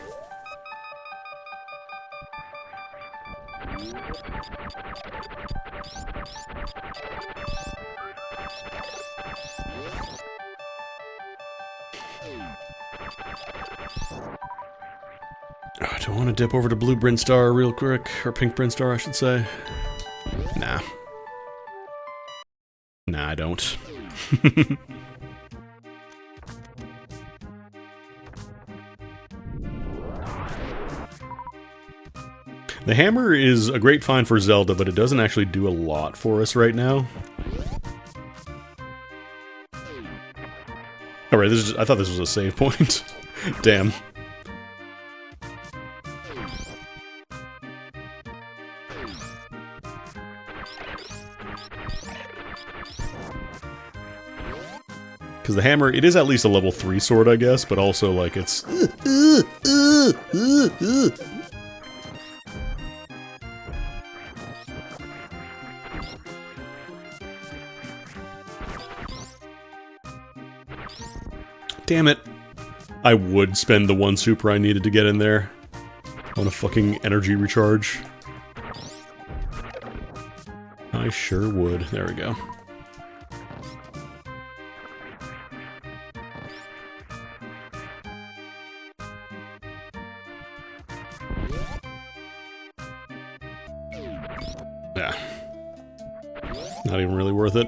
Do I want to dip over to Blue Brinstar real quick? Or Pink Brinstar, I should say. Nah. Nah, I don't. The hammer is a great find for Zelda, but it doesn't actually do a lot for us right now. Alright, this is I thought this was a save point. Damn. Because the hammer, it is at least a level 3 sword, I guess, but also, like, it's... Damn it. I would spend the 1 super I needed to get in there on a fucking energy recharge. I sure would. There we go. Yeah. Not even really worth it.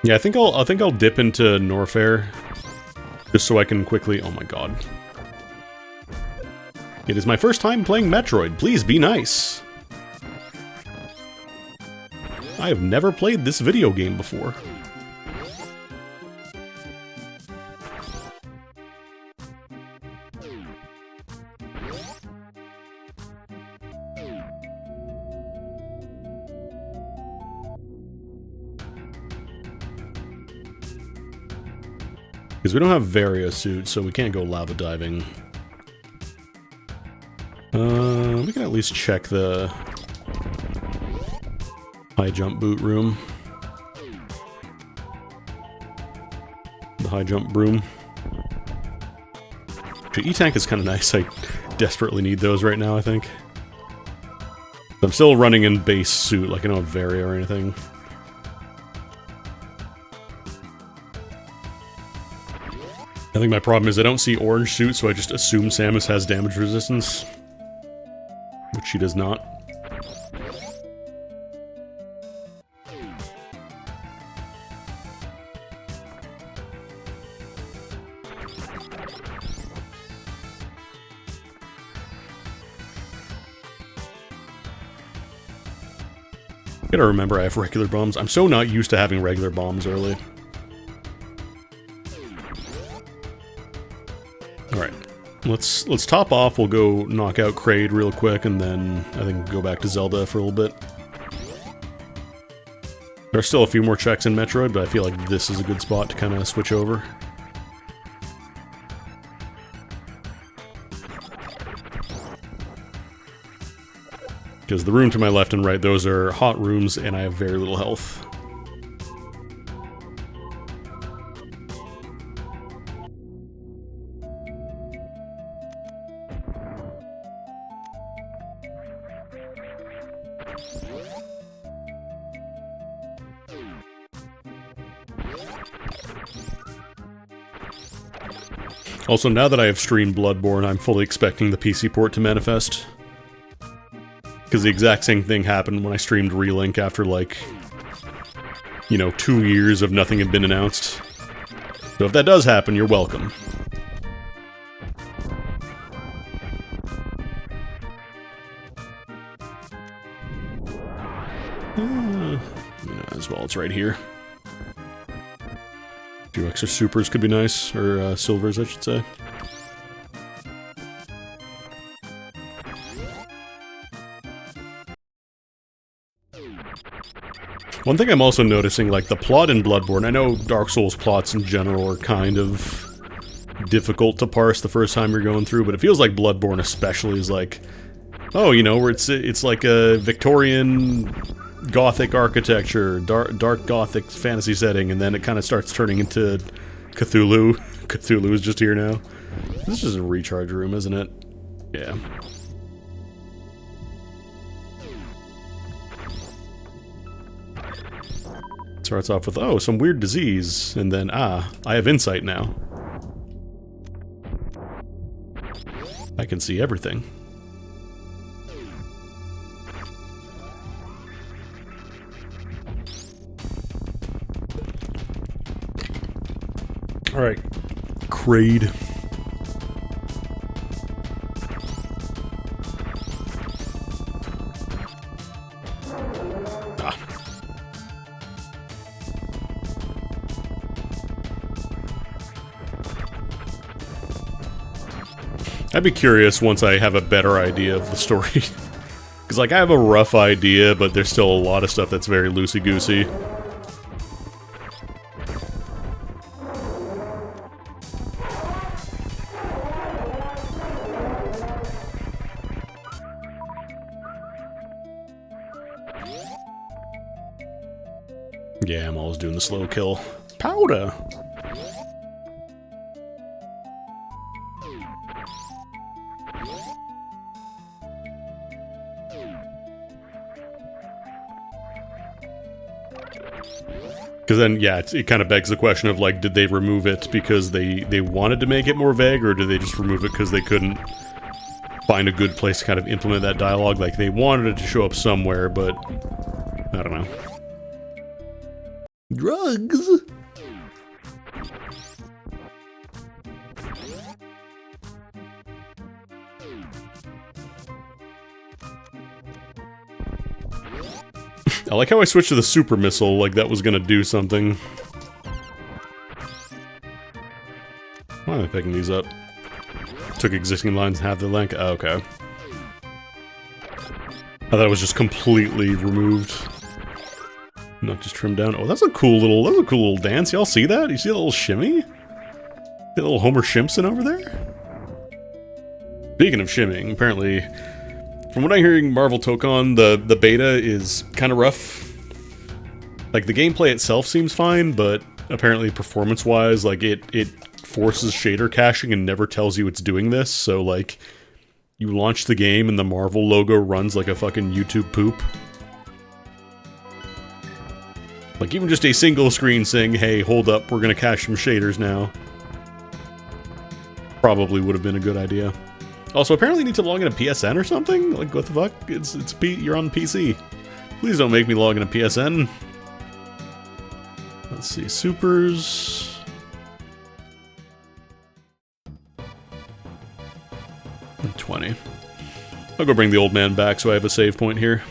Yeah, I think I'll dip into Norfair just so I can quickly. Oh my god! It is my first time playing Metroid. Please be nice. I have never played this video game before. Because we don't have Varia suit, so we can't go lava diving. We can at least check the high jump boot room. The high jump broom. Actually, E-Tank is kind of nice. I desperately need those right now, I think. I'm still running in base suit, like I don't have Varia or anything. I think my problem is I don't see orange suit, so I just assume Samus has damage resistance. Which she does not. Gotta remember I have regular bombs. I'm so not used to having regular bombs early. Alright, let's top off, we'll go knock out Kraid real quick, and then I think go back to Zelda for a little bit. There's still a few more checks in Metroid, but I feel like this is a good spot to kind of switch over. Because the room to my left and right, those are hot rooms, and I have very little health. Also, now that I have streamed Bloodborne, I'm fully expecting the PC port to manifest. Because the exact same thing happened when I streamed Relink after, like, you know, 2 years of nothing had been announced. So if that does happen, you're welcome. As well, it's right here. A few extra supers could be nice, or silvers, I should say. One thing I'm also noticing, like, the plot in Bloodborne, I know Dark Souls plots in general are kind of difficult to parse the first time you're going through, but it feels like Bloodborne especially is like, oh, you know, where it's like a Victorian Gothic architecture, dark Gothic fantasy setting, and then it kind of starts turning into Cthulhu. Cthulhu is just here now. This is a recharge room, isn't it? Yeah. Starts off with, oh, some weird disease, and then, ah, I have insight now. I can see everything. Alright. Kraid. I'd be curious once I have a better idea of the story. Because, like, I have a rough idea, but there's still a lot of stuff that's very loosey-goosey. Yeah, I'm always doing the slow kill. Powder! Because then, yeah, it kind of begs the question of, like, did they remove it because they wanted to make it more vague, or did they just remove it because they couldn't find a good place to kind of implement that dialogue? Like, they wanted it to show up somewhere, but I don't know. Drugs? I like how I switched to the super missile, like that was gonna do something. Why am I picking these up? Took existing lines and half the length? Oh, okay. I thought it was just completely removed. Not just trimmed down. Oh, that's a cool little dance. Y'all see that? You see that little shimmy? The little Homer Simpson over there? Speaking of shimmying, apparently, from what I'm hearing, Marvel Tokon, the beta is kind of rough. Like, the gameplay itself seems fine, but apparently performance-wise, like, it forces shader caching and never tells you it's doing this, so, like, you launch the game and the Marvel logo runs like a fucking YouTube poop. Like, even just a single screen saying, hey, hold up, we're gonna cache some shaders now. Probably would have been a good idea. Also, apparently you need to log in a PSN or something? Like, what the fuck? You're on PC. Please don't make me log in a PSN. Let's see, supers... and 20. I'll go bring the old man back so I have a save point here.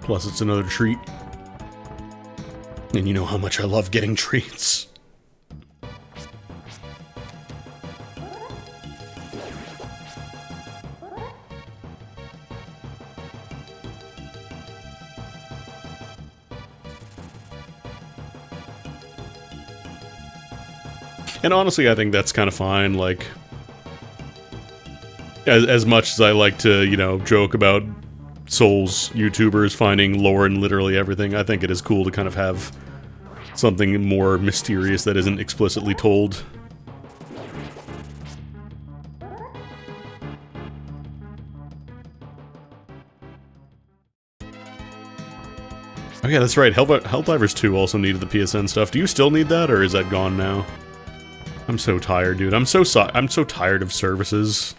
Plus, it's another treat. And you know how much I love getting treats. And honestly, I think that's kind of fine, like... As much as I like to, you know, joke about Souls YouTubers finding lore in literally everything, I think it is cool to kind of have something more mysterious that isn't explicitly told. Oh yeah, that's right, Helldivers 2 also needed the PSN stuff. Do you still need that, or is that gone now? I'm so tired, dude. I'm so tired of services.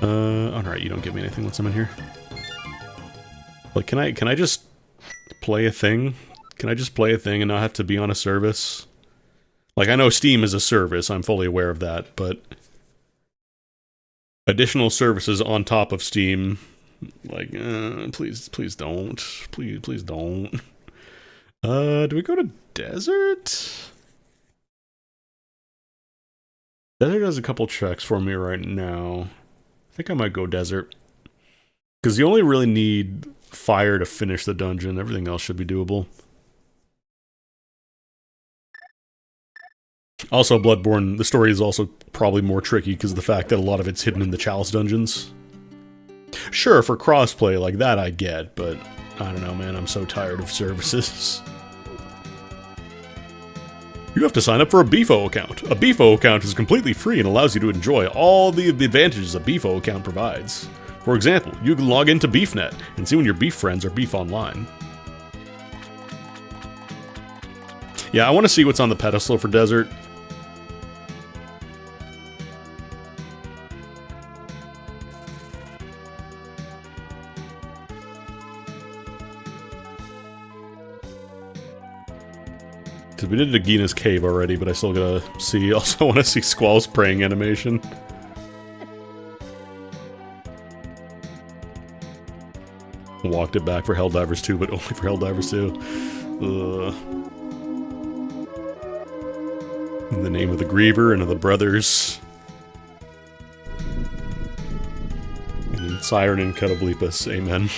Alright, you don't give me anything once I'm in here. Like, can I just play a thing? Can I just play a thing and not have to be on a service? Like, I know Steam is a service, I'm fully aware of that, but... additional services on top of Steam... like, please don't. Please don't. Do we go to Desert? Desert has a couple checks for me right now. I think I might go Desert. Because you only really need fire to finish the dungeon. Everything else should be doable. Also, Bloodborne, the story is also probably more tricky because of the fact that a lot of it's hidden in the Chalice dungeons. Sure, for crossplay like that I get, but I don't know, man, I'm so tired of services. You have to sign up for a Beefo account. A Beefo account is completely free and allows you to enjoy all the advantages a Beefo account provides. For example, you can log into BeefNet and see when your beef friends are beef online. Yeah, I want to see what's on the pedestal for Desert. Because we did Nagina's Cave already, but I still gotta see. Also want to see Squall's praying animation. Walked it back for Helldivers 2, but only for Helldivers 2. In the name of the Griever and of the brothers. And Siren and Cuddlebeepus, amen.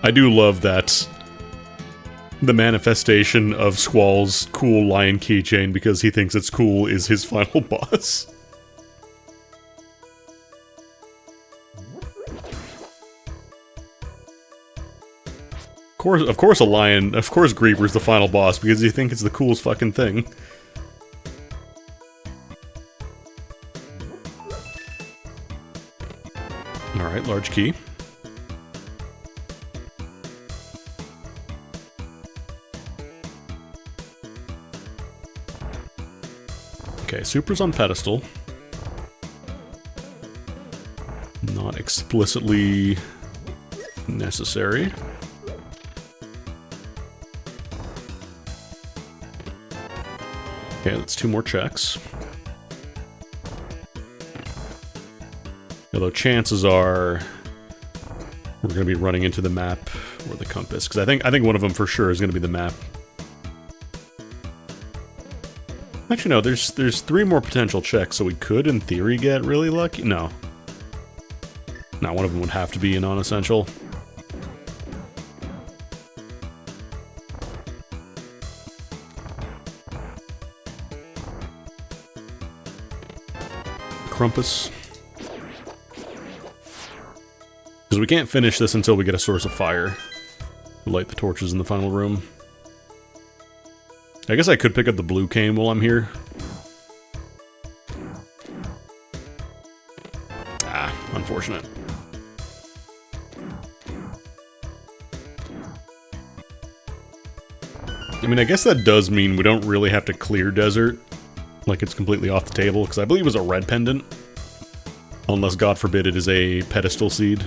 I do love that the manifestation of Squall's cool lion keychain because he thinks it's cool is his final boss. Of course Griever's the final boss because you think it's the coolest fucking thing. Alright, large key. Okay, Supra's on pedestal. Not explicitly necessary. Okay, that's 2 more checks. Although chances are we're going to be running into the map or the compass, because I think one of them for sure is going to be the map. Actually, no, there's 3 more potential checks, so we could, in theory, get really lucky. No. No, one of them would have to be a non-essential. Crumpus. Because we can't finish this until we get a source of fire. Light the torches in the final room. I guess I could pick up the blue cane while I'm here. Ah, unfortunate. I mean, I guess that does mean we don't really have to clear Desert. Like it's completely off the table, because I believe it was a red pendant. Unless, God forbid, it is a pedestal seed.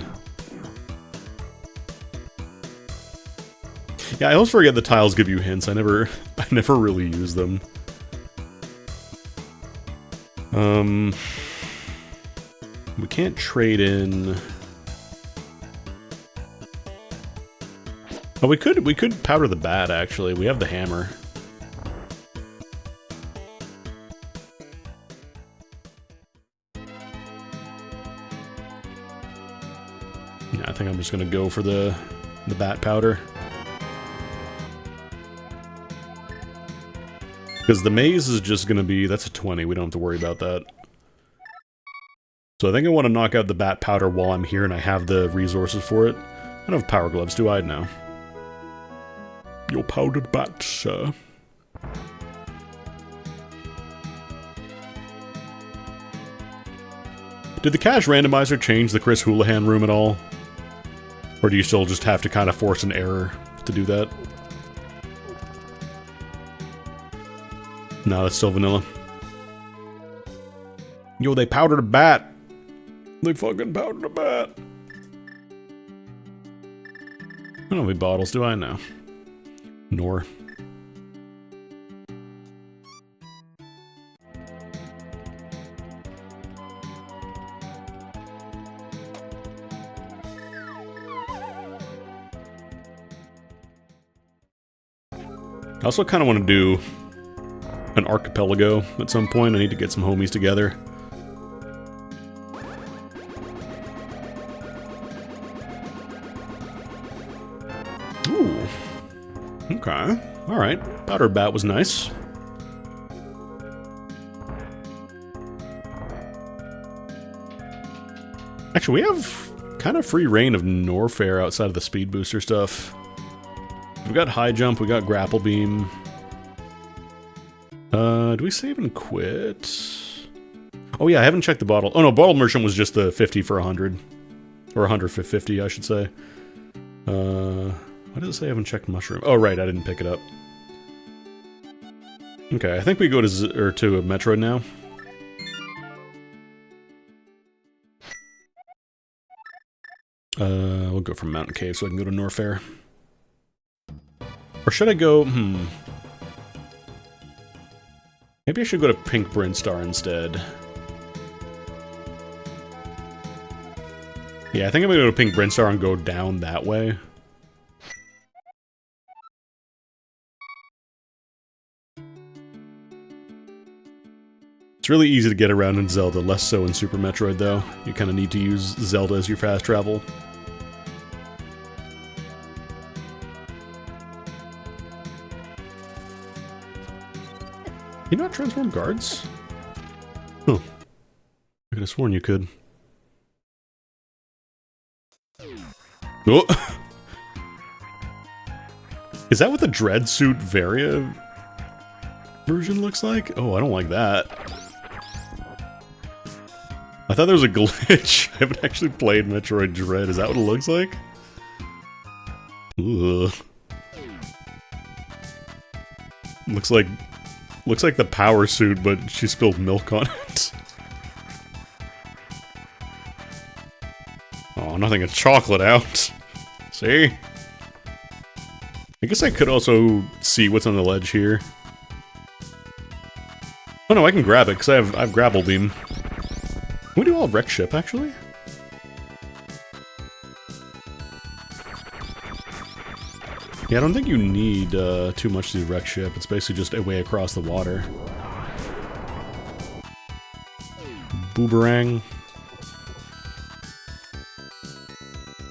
Yeah, I always forget the tiles give you hints. I never really use them. We can't trade in. Oh, we could powder the bat, actually. We have the hammer. Yeah, I think I'm just gonna go for the bat powder. Because the maze is just gonna be, that's a 20, we don't have to worry about that. So I think I want to knock out the bat powder while I'm here and I have the resources for it. I don't have power gloves, do I? No. Your powdered bat, sir. Did the cache randomizer change the Chris Houlihan room at all? Or do you still just have to kind of force an error to do that? No, that's still vanilla. Yo, they powdered a bat. They fucking powdered a bat. I don't have any bottles, do I? No. Nor. I also kind of want to do an archipelago at some point. I need to get some homies together. Okay. Alright. Powder Bat was nice. Actually, we have kind of free reign of Norfair outside of the speed booster stuff. We've got high jump, we got grapple beam. Do we save and quit? Oh yeah, I haven't checked the bottle. Oh no, bottle merchant was just the 50 for 100. Or 100 for 50, I should say. Why does it say I haven't checked mushroom? Oh right, I didn't pick it up. Okay, I think we go to to a Metroid now. We'll go from Mountain Cave so I can go to Norfair. Or should I go, maybe I should go to Pink Brinstar instead. Yeah, I think I'm gonna go to Pink Brinstar and go down that way. It's really easy to get around in Zelda, less so in Super Metroid though. You kind of need to use Zelda as your fast travel. Can you not transform guards? Oh. I could have sworn you could. Oh! Is that what the Dread Suit Varia version looks like? Oh, I don't like that. I thought there was a glitch. I haven't actually played Metroid Dread. Is that what it looks like? Ugh. Looks like the power suit, but she spilled milk on it. Oh, nothing but chocolate out. See? I guess I could also see what's on the ledge here. Oh no, I can grab it, because I have grapple beam. Can we do all wreck ship, actually? Yeah, I don't think you need too much to do wreck ship. It's basically just a way across the water. Boomerang.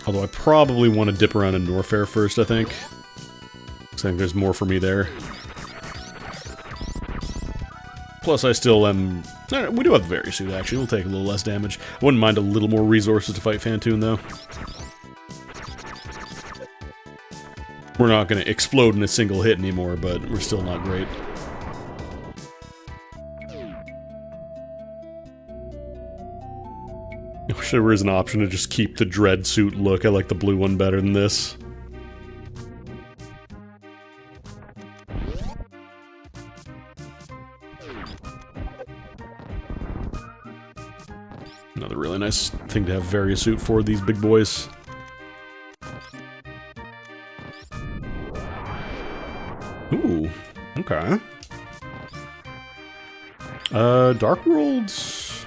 Although I probably want to dip around in Norfair first, I think. Because I think there's more for me there. Plus, I still am... we do have the Varisuit, actually. We'll take a little less damage. I wouldn't mind a little more resources to fight Phantoon, though. We're not going to explode in a single hit anymore, but we're still not great. I wish there was an option to just keep the Dread Suit look. I like the blue one better than this. Another really nice thing to have Varisuit for these big boys. Ooh, okay. Dark Worlds.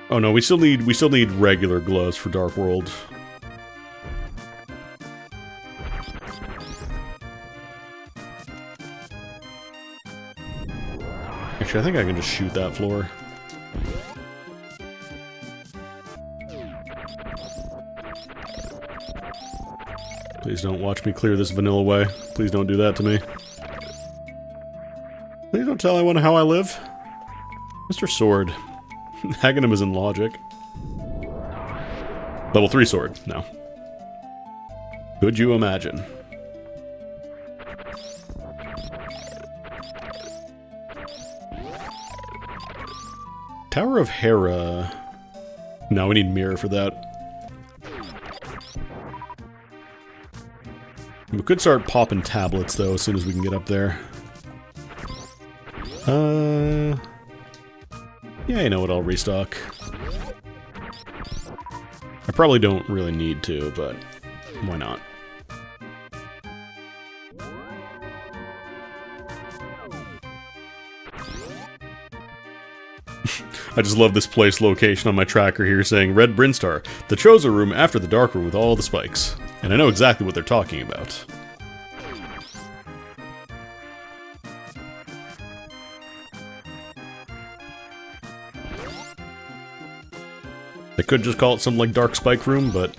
Oh no, we still need regular gloves for Dark World. Actually, I think I can just shoot that floor. Please don't watch me clear this vanilla way. Please don't do that to me. Please don't tell anyone how I live. Mr. Sword. Aghanim is in logic. Level 3 sword, no. Could you imagine? Tower of Hera. No, we need mirror for that. We could start popping tablets, though, as soon as we can get up there. Yeah, you know what, I'll restock. I probably don't really need to, but why not? I just love this place location on my tracker here saying Red Brinstar, the Chozo room after the dark room with all the spikes. And I know exactly what they're talking about. They could just call it something like Dark Spike Room, but...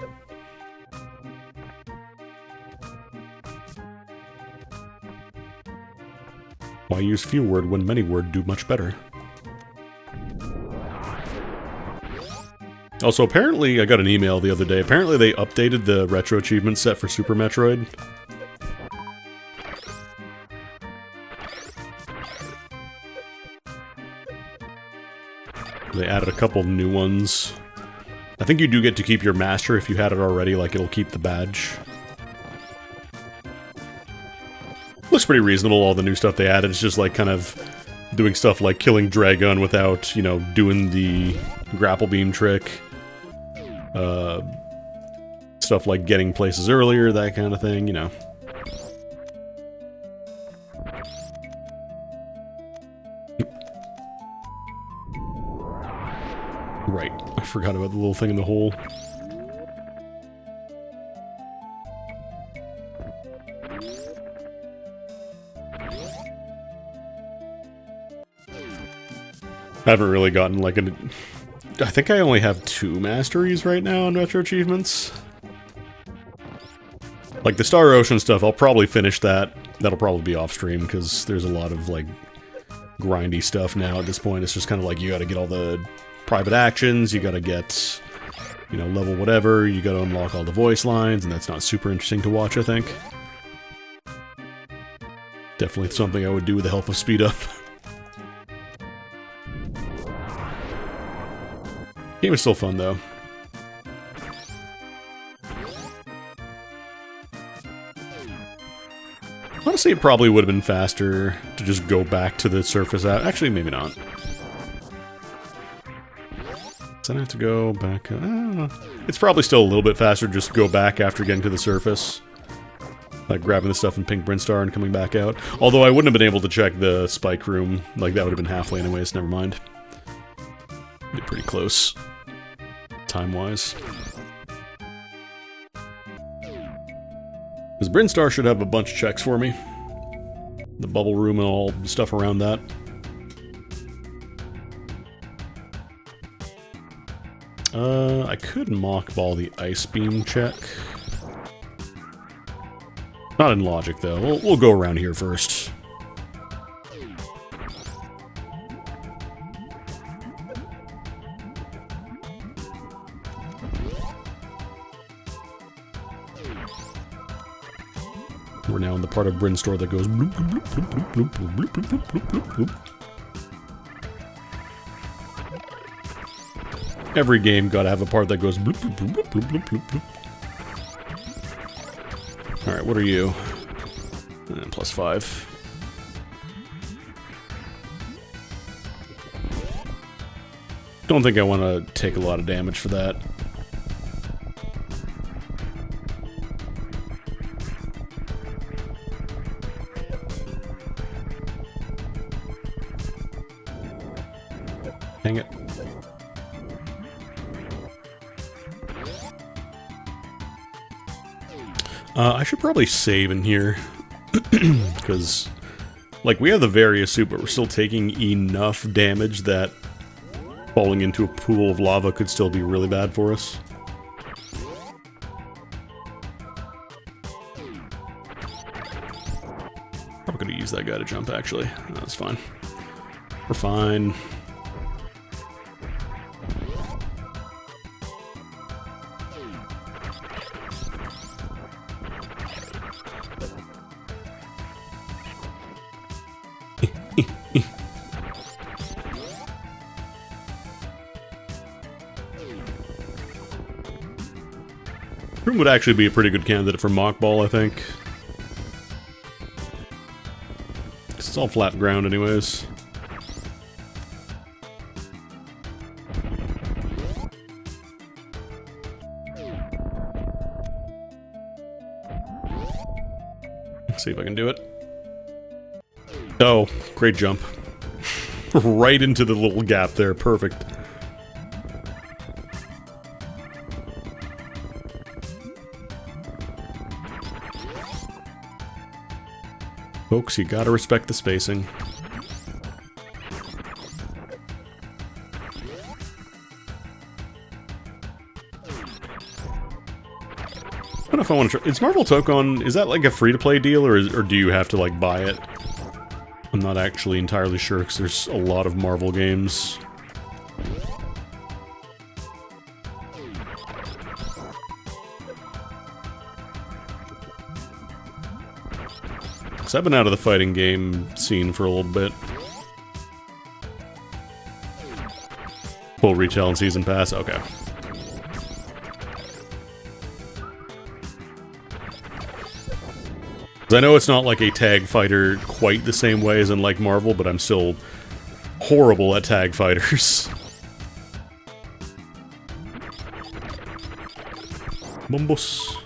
Why use few word when many word do much better? Also, apparently, I got an email the other day. Apparently, they updated the retro achievement set for Super Metroid. They added a couple new ones. I think you do get to keep your master if you had it already, like it'll keep the badge. Looks pretty reasonable, all the new stuff they added. It's just like kind of doing stuff like killing Dragon without, you know, doing the grapple beam trick. Stuff like getting places earlier, that kind of thing, you know. Right, I forgot about the little thing in the hole. I haven't really gotten like an... I think I only have 2 masteries right now on Retro Achievements. Like the Star Ocean stuff, I'll probably finish that. That'll probably be off stream because there's a lot of like grindy stuff now at this point. It's just kind of like you gotta get all the private actions, you gotta get, you know, level whatever, you gotta unlock all the voice lines, and that's not super interesting to watch, I think. Definitely something I would do with the help of Speed Up. Game is still fun, though. Honestly, it probably would have been faster to just go back to the surface out. Actually, maybe not. Does I have to go back? I don't know. It's probably still a little bit faster to just go back after getting to the surface. Like grabbing the stuff in Pink Brinstar and coming back out. Although I wouldn't have been able to check the spike room. Like, that would have been halfway anyways, never mind. Be pretty close. Time-wise. Because Brinstar should have a bunch of checks for me. The bubble room and all the stuff around that. I could mockball the ice beam check. Not in logic, though. We'll go around here first. We're now in the part of Brinstar that goes bloop, bloop, bloop, bloop, bloop, bloop, bloop, bloop, bloop, bloop, bloop. Every game gotta have a part that goes bloop, bloop, bloop, bloop, bloop, bloop, bloop. Alright, what are you? +5. Don't think I want to take a lot of damage for that. Dang it. I should probably save in here. Because, like, we have the various suit, but we're still taking enough damage that falling into a pool of lava could still be really bad for us. Probably gonna use that guy to jump, actually. That's fine. We're fine. Room would actually be a pretty good candidate for mockball, I think. It's all flat ground anyways. Let's see if I can do it. Oh, great jump. Right into the little gap there, perfect. Folks, you gotta respect the spacing. I don't know if I want to try. Is Marvel Tokon, is that like a free-to-play deal, or do you have to, like, buy it? I'm not actually entirely sure because there's a lot of Marvel games. Because I've been out of the fighting game scene for a little bit. Full retail and season pass, okay. I know it's not like a tag fighter quite the same way as in like Marvel, but I'm still horrible at tag fighters. Mumbus.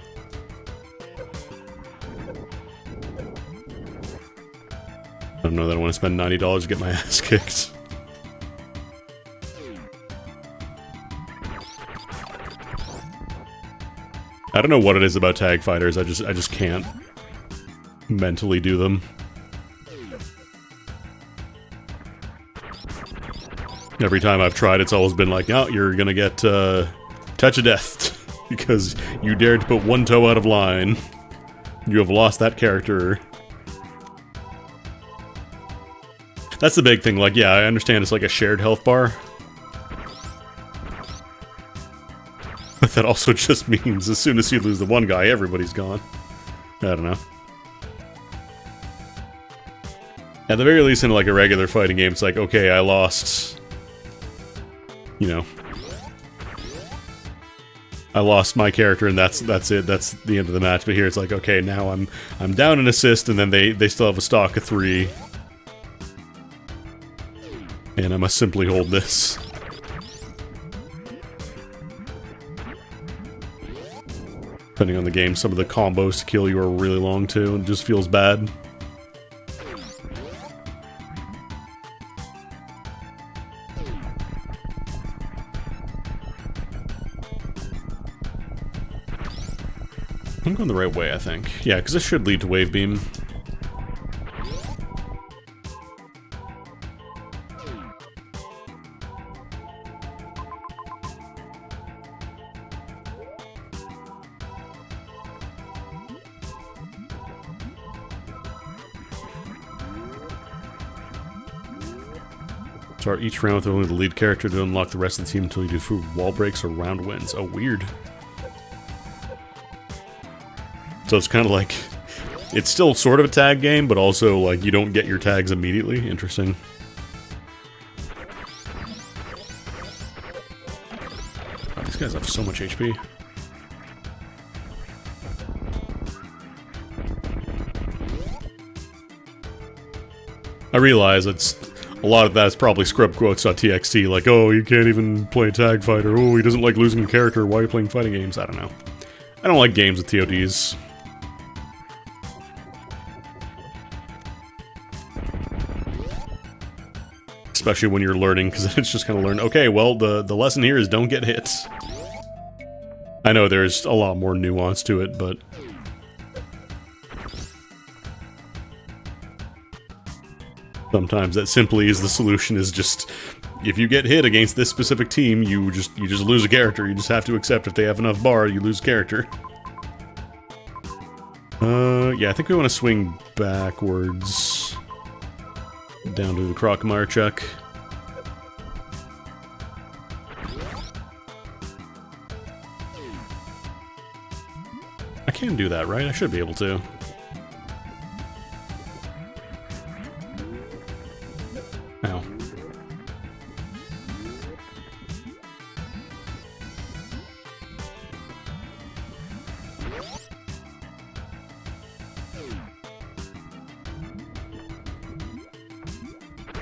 I don't know that I want to spend $90 to get my ass kicked. I don't know what it is about tag fighters, I just can't mentally do them. Every time I've tried, it's always been like, oh, you're gonna get touch of death because you dared to put one toe out of line. You have lost that character. That's the big thing, like, yeah, I understand it's like a shared health bar. But that also just means as soon as you lose the one guy, everybody's gone. I don't know. At the very least, in like a regular fighting game, it's like, okay, I lost, you know, I lost my character, and that's it. That's the end of the match. But here, it's like, okay, now I'm down an assist, and then they still have a stock of 3, and I must simply hold this. Depending on the game, some of the combos to kill you are really long too, and it just feels bad. I'm going the right way, I think. Yeah, because this should lead to Wave Beam. Start each round with only the lead character to unlock the rest of the team until you do food wall breaks or round wins. Oh, weird. So it's kind of like, it's still sort of a tag game, but also like you don't get your tags immediately. Interesting. Oh, these guys have so much HP. I realize it's a lot of that's probably scrub quotes.txt, like, oh, you can't even play tag fighter, oh, he doesn't like losing a character, why are you playing fighting games? I don't know. I don't like games with TODs. Especially when you're learning, because it's just kind of learn, okay, well, the lesson here is don't get hit. I know there's a lot more nuance to it, but sometimes that simply is the solution, is just, if you get hit against this specific team, you just lose a character. You just have to accept if they have enough bar, you lose a character. Yeah, I think we want to swing backwards down to the Crocomire Chuck. I can do that, right? I should be able to. Ow.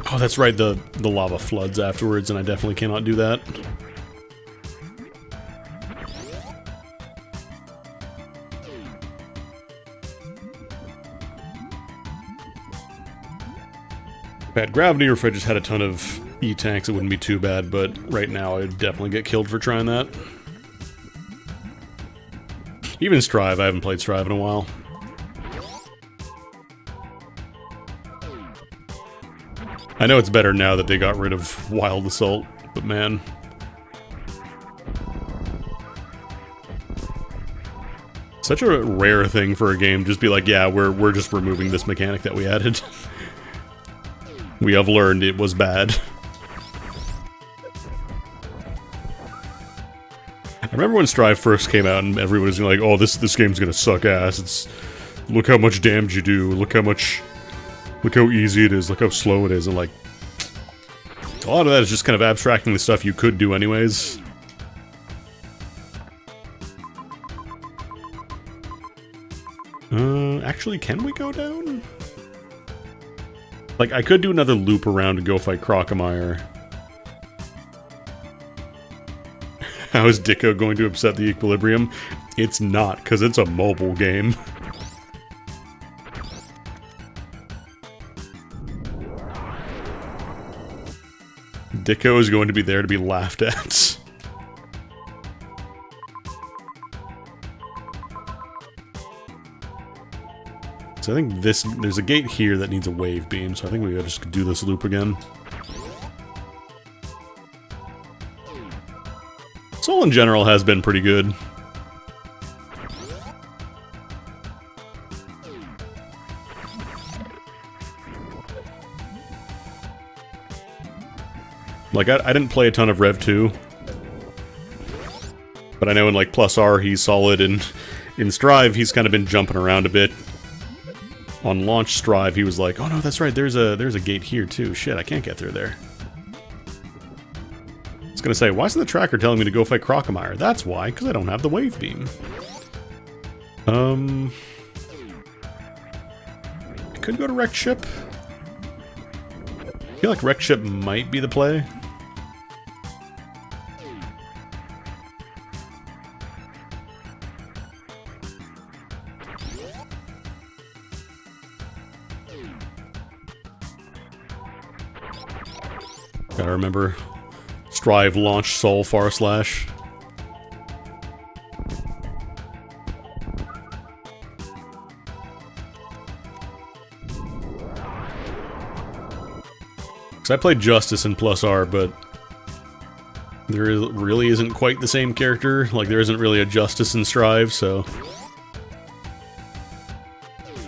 Oh, that's right, the lava floods afterwards, and I definitely cannot do that. Bad gravity, or if I just had a ton of E-tanks, it wouldn't be too bad, but right now I'd definitely get killed for trying that. Even Strive, I haven't played Strive in a while. I know it's better now that they got rid of Wild Assault, but man. Such a rare thing for a game, just be like, yeah, we're just removing this mechanic that we added. We have learned it was bad. I remember when Strive first came out and everyone was like, oh, this game's gonna suck ass. It's... Look how much damage you do, look how easy it is, look how slow it is, and like... A lot of that is just kind of abstracting the stuff you could do anyways. Actually, can we go down? Like, I could do another loop around and go fight Crocomire. How is Dicko going to upset the equilibrium? It's not, because it's a mobile game. Dicko is going to be there to be laughed at. So I think there's a gate here that needs a wave beam, so I think we gotta just do this loop again. Soul in general has been pretty good. Like, I didn't play a ton of Rev 2. But I know in, like, Plus R he's solid, and in Strive he's kind of been jumping around a bit. On launch Strive, he was like, oh no, that's right, there's a gate here too. Shit, I can't get through there. I was gonna say, why isn't the tracker telling me to go fight Crocomire? That's why, because I don't have the wave beam. I could go to Wrecked Ship. I feel like Wrecked Ship might be the play. Gotta remember, Strive launch Soul Far Slash. Because I played Justice in Plus R, but there really isn't quite the same character. Like, there isn't really a Justice in Strive, so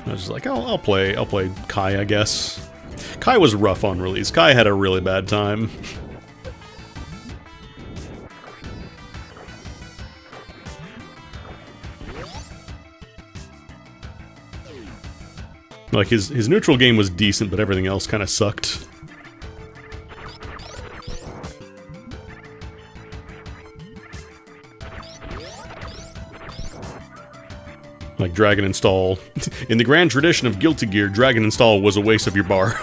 I was just like, I'll play Kai, I guess. Kai was rough on release. Kai had a really bad time. Like, his neutral game was decent, but everything else kind of sucked. Like Dragon Install. In the grand tradition of Guilty Gear, Dragon Install was a waste of your bar.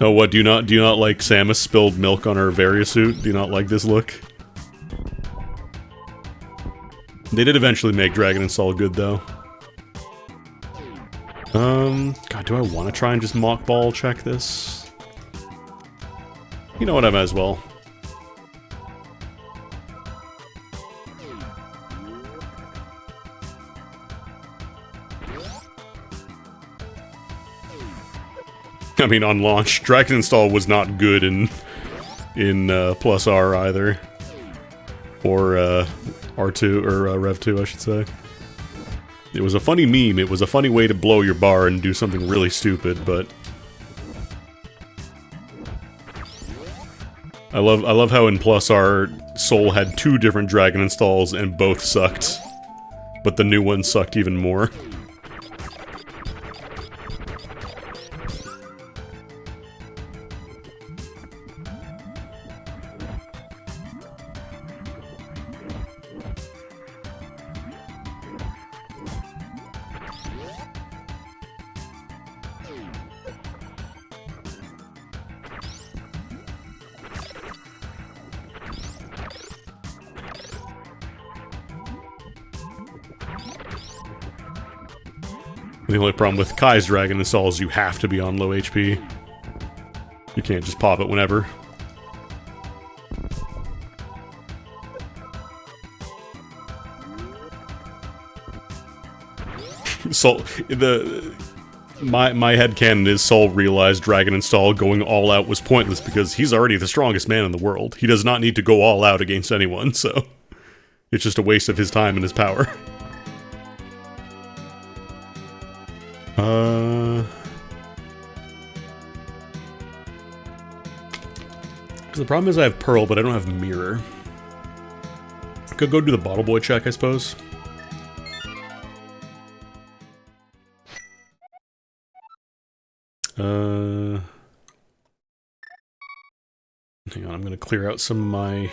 Oh, what, do you not like Samus spilled milk on her Varia suit? Do you not like this look? They did eventually make Dragon Install good, though. God, do I want to try and just mock ball check this? You know what, I might as well. I mean, on launch, Dragon Install was not good in Plus R either, or R2 or Rev 2, I should say. It was a funny meme. It was a funny way to blow your bar and do something really stupid, but I love how in Plus R Soul had 2 different Dragon Installs and both sucked, but the new one sucked even more. The only problem with Kai's Dragon Install is you have to be on low HP. You can't just pop it whenever. Soul, my headcanon is Soul realized Dragon Install going all out was pointless because he's already the strongest man in the world. He does not need to go all out against anyone, so it's just a waste of his time and his power. Because the problem is I have Pearl, but I don't have Mirror. Could go do the Bottle Boy check, I suppose. Hang on, I'm gonna clear out some of my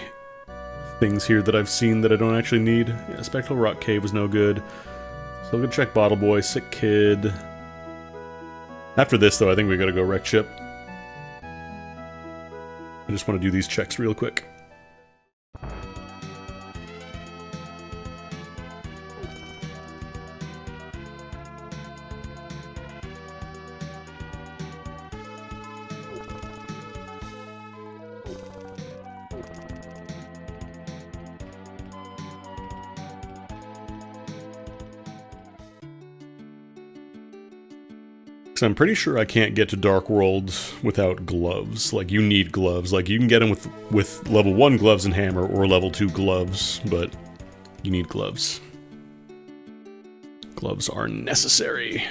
things here that I've seen that I don't actually need. Yeah, Spectral Rock Cave was no good. So I'm gonna check Bottle Boy, Sick Kid. After this, though, I think we gotta go Wreck Chip. I just want to do these checks real quick. I'm pretty sure I can't get to Dark World without gloves. Like, you need gloves. Like, you can get them with level 1 gloves and hammer, or level 2 gloves, but you need gloves. Gloves are necessary.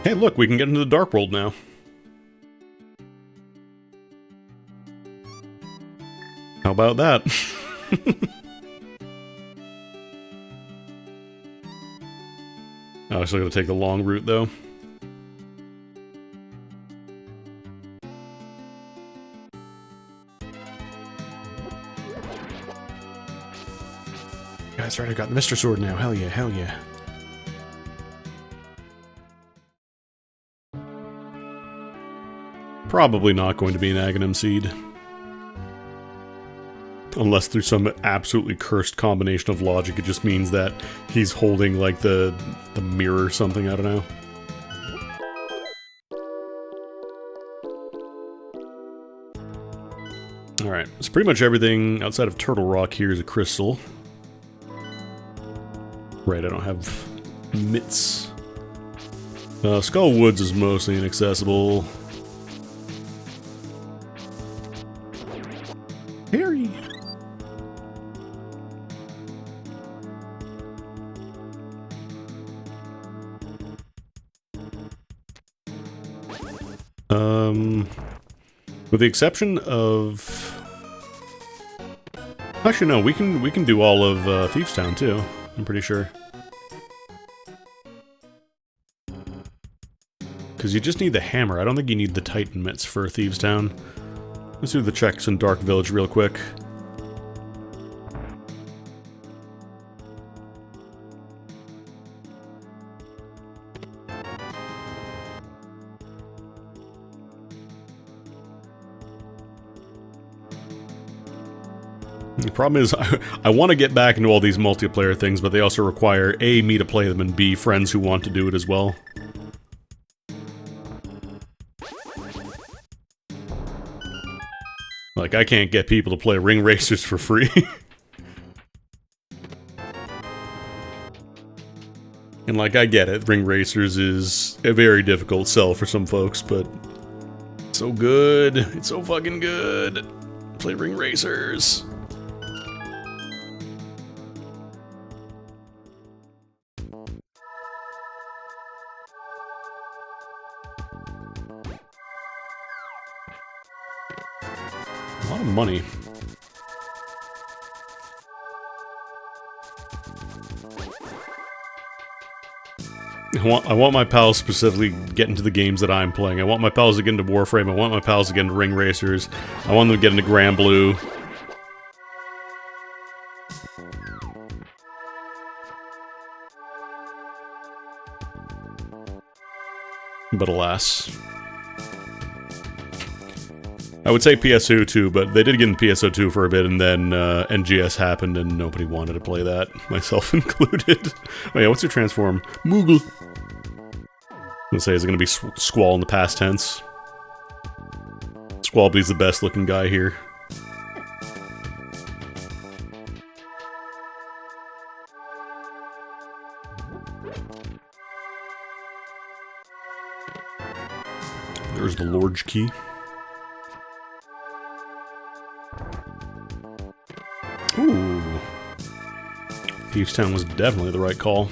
Hey, look, we can get into the Dark World now. How about that? I'm still gonna take the long route, though. That's right, I got the Mr. Sword now. Hell yeah, hell yeah. Probably not going to be an Aghanim Seed. Unless through some absolutely cursed combination of logic, it just means that he's holding, like, the mirror or something, I don't know. Alright, so pretty much everything outside of Turtle Rock here is a crystal. Right, I don't have mitts. Skull Woods is mostly inaccessible. Harry! With the exception of... Actually, no, we can do all of Thieves Town too, I'm pretty sure. Because you just need the hammer, I don't think you need the Titan mitts for Thieves Town. Let's do the checks in Dark Village real quick. The problem is, I want to get back into all these multiplayer things, but they also require A, me to play them, and B, friends who want to do it as well. Like, I can't get people to play Ring Racers for free. And like, I get it, Ring Racers is a very difficult sell for some folks, but... it's so good. It's so fucking good. Play Ring Racers. A lot of money. I want my pals specifically get into the games that I'm playing. I want my pals to get into Warframe. I want my pals to get into Ring Racers. I want them to get into Grand Blue. But alas. I would say PSO 2, but they did get in PSO 2 for a bit, and then NGS happened, and nobody wanted to play that, myself included. Oh yeah, what's your transform? Moogle. I'm gonna say, is it gonna be Squall in the past tense? Squallby's the best looking guy here. There's the Lord's key. Ooh. Thieves Town was definitely the right call.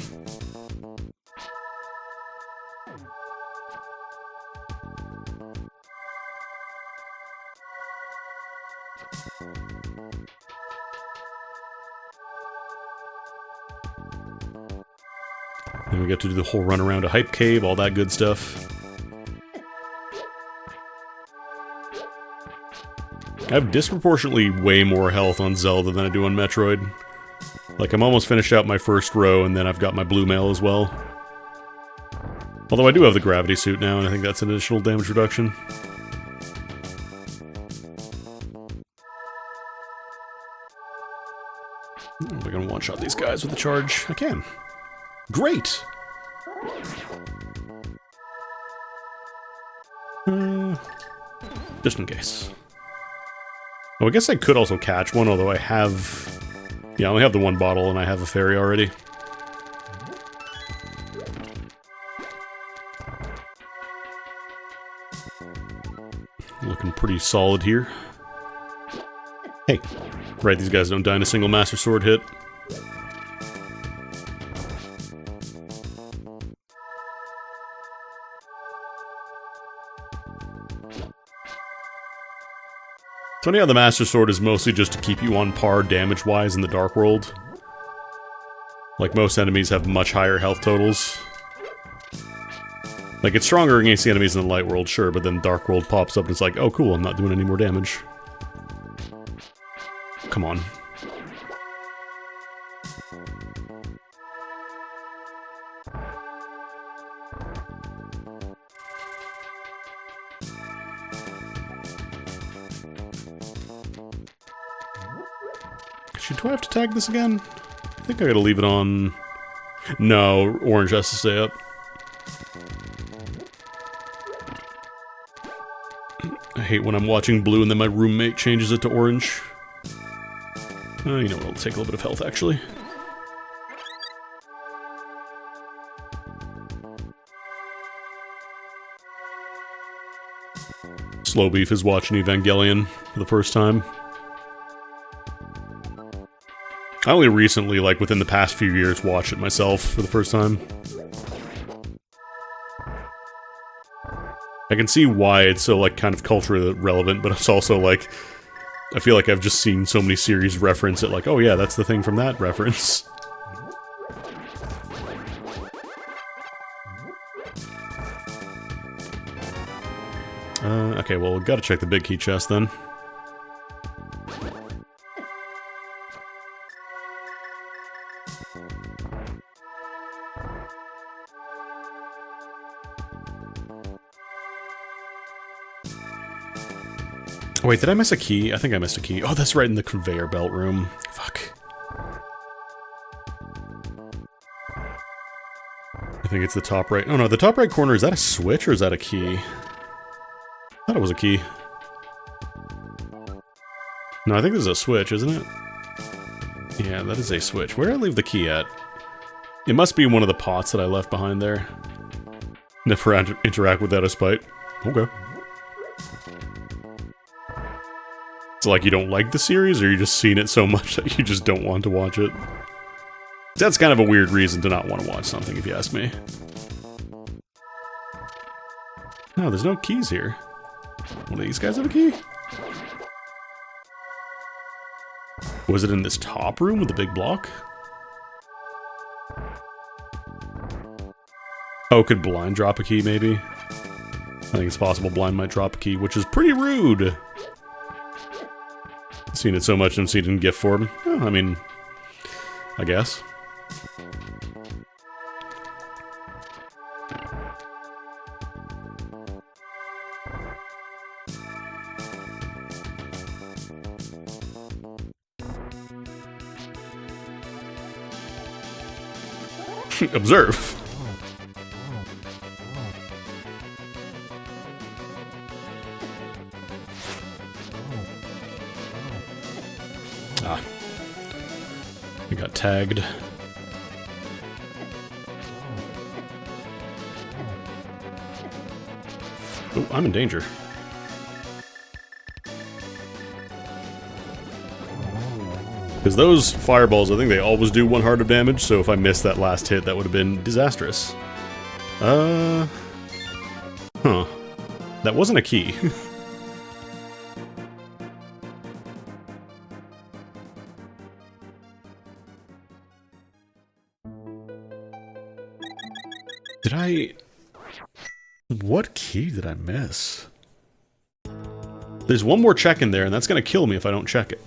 Then we get to do the whole run around a hype cave, all that good stuff. I have disproportionately way more health on Zelda than I do on Metroid. Like, I'm almost finished out my first row, and then I've got my blue mail as well. Although I do have the gravity suit now, and I think that's an additional damage reduction. Am I gonna one-shot these guys with the charge? I can. Great! Just in case. Oh, I guess I could also catch one, although I have... Yeah, I only have the one bottle, and I have a fairy already. Looking pretty solid here. Hey. Right, these guys don't die in a single Master Sword hit. It's funny how the Master Sword is mostly just to keep you on par damage-wise in the Dark World. Like, most enemies have much higher health totals. Like, it's stronger against the enemies in the Light World, sure, but then Dark World pops up and it's like, oh cool, I'm not doing any more damage. Come on. Do I have to tag this again? I think I gotta leave it on... No, orange has to stay up. I hate when I'm watching blue and then my roommate changes it to orange. You know what, I'll take a little bit of health, actually. Slow Beef is watching Evangelion for the first time. I only recently, like within the past few years, watched it myself for the first time. I can see why it's so, like, kind of culturally relevant, but it's also, like, I feel like I've just seen so many series reference it, like, oh yeah, that's the thing from that reference. Okay, well, gotta check the big key chest then. Oh, wait, did I miss a key? I think I missed a key. Oh, that's right in the conveyor belt room. Fuck. I think it's the top right. Oh no, the top right corner, is that a switch or is that a key? I thought it was a key. No, I think this is a switch, isn't it? Yeah, that is a switch. Where did I leave the key at? It must be one of the pots that I left behind there. Never interact with that as spite. Okay. It's like you don't like the series, or you just seen it so much that you just don't want to watch it? That's kind of a weird reason to not want to watch something, if you ask me. No, there's no keys here. One of these guys have a key? Was it in this top room with the big block? Oh, could Blind drop a key, maybe? I think it's possible Blind might drop a key, which is pretty rude. Seen it so much and seen it in gift form. Oh, I mean, I guess. Observe. Ah. We got tagged. Oh, I'm in danger. Because those fireballs, I think they always do 1 heart of damage, so if I missed that last hit, that would have been disastrous. Huh. That wasn't a key. Did I... What key did I miss? There's one more check in there, and that's gonna kill me if I don't check it.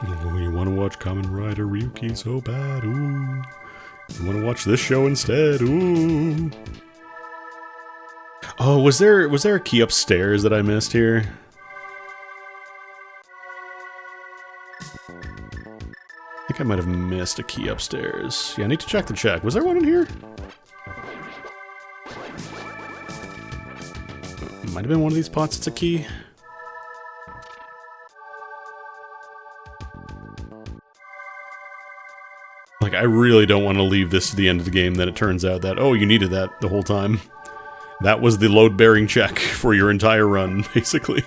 Oh, you want to watch Kamen Rider Ryuki so bad, ooh. You want to watch this show instead, ooh. Oh, was there a key upstairs that I missed here? I think I might have missed a key upstairs. Yeah, I need to check the check. Was there one in here? Might have been one of these pots that's a key. Like, I really don't want to leave this to the end of the game, then it turns out that, oh, you needed that the whole time. That was the load-bearing check for your entire run, basically.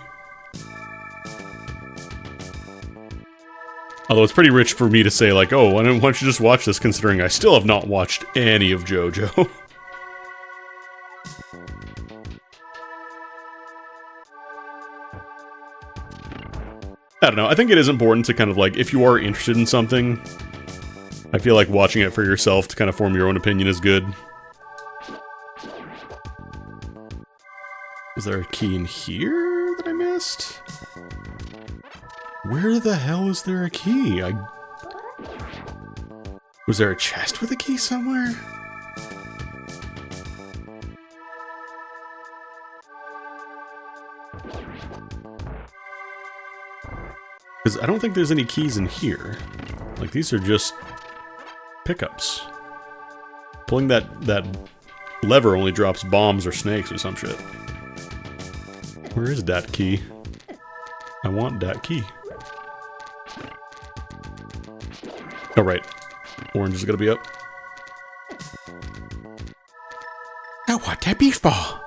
Although it's pretty rich for me to say, like, oh, why don't you just watch this, considering I still have not watched any of JoJo. I don't know, I think it is important to kind of, like, if you are interested in something, I feel like watching it for yourself to kind of form your own opinion is good. Is there a key in here that I missed? Where the hell is there a key? Was there a chest with a key somewhere? Because I don't think there's any keys in here. Like, these are just pickups. Pulling that lever only drops bombs or snakes or some shit. Where is that key? I want that key. Oh, right. Orange is gonna be up. I want that beef ball!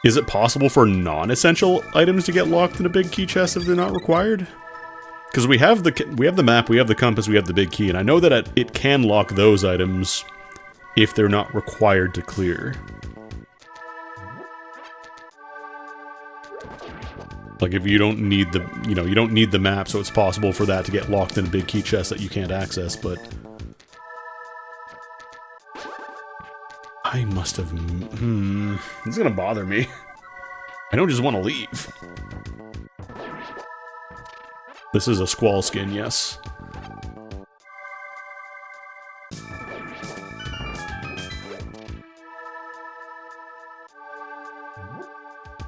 Is it possible for non-essential items to get locked in a big key chest if they're not required? Because we have the map, we have the compass, we have the big key, and I know that it can lock those items if they're not required to clear. Like, if you don't need the, you know, you don't need the map, so it's possible for that to get locked in a big key chest that you can't access, but... I must have... This is gonna bother me. I don't just want to leave. This is a Squall skin, yes.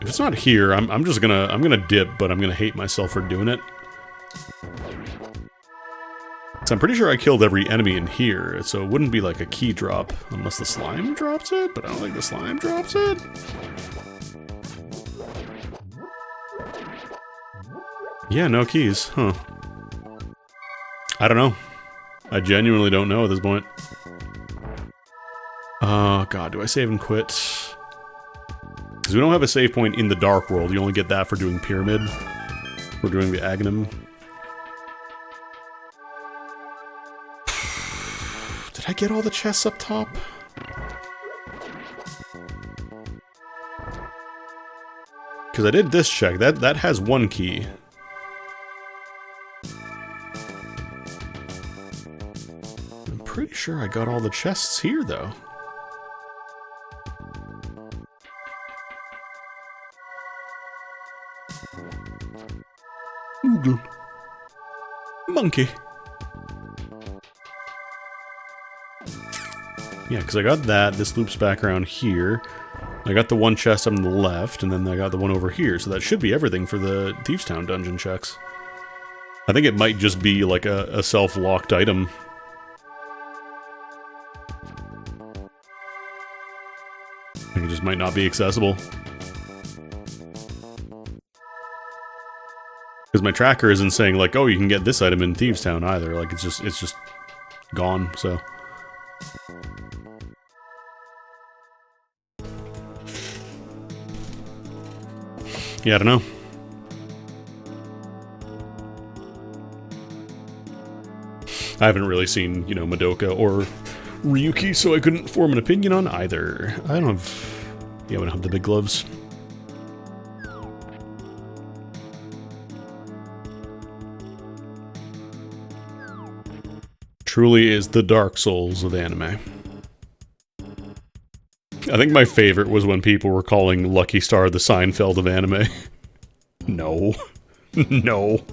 If it's not here, I'm gonna dip, but I'm gonna hate myself for doing it. So I'm pretty sure I killed every enemy in here, so it wouldn't be like a key drop, unless the slime drops it, but I don't think the slime drops it. Yeah, no keys, huh. I don't know. I genuinely don't know at this point. Oh god, do I save and quit? Because we don't have a save point in the Dark World, you only get that for doing Pyramid. We're doing the Aghanim. Did I get all the chests up top? Because I did this check, that has one key. I'm pretty sure I got all the chests here, though. Oogle. Monkey. Yeah, because I got that. This loops back around here. I got the one chest on the left, and then I got the one over here. So that should be everything for the Thieves' Town dungeon checks. I think it might just be like a self-locked item. I think it just might not be accessible. Because my tracker isn't saying, like, oh, you can get this item in Thieves Town either. Like, it's just gone, so. Yeah, I don't know. I haven't really seen, you know, Madoka or Ryuki, so I couldn't form an opinion on either. I don't have... Yeah, I don't have the big gloves. Truly is the Dark Souls of anime. I think my favorite was when people were calling Lucky Star the Seinfeld of anime. No. No.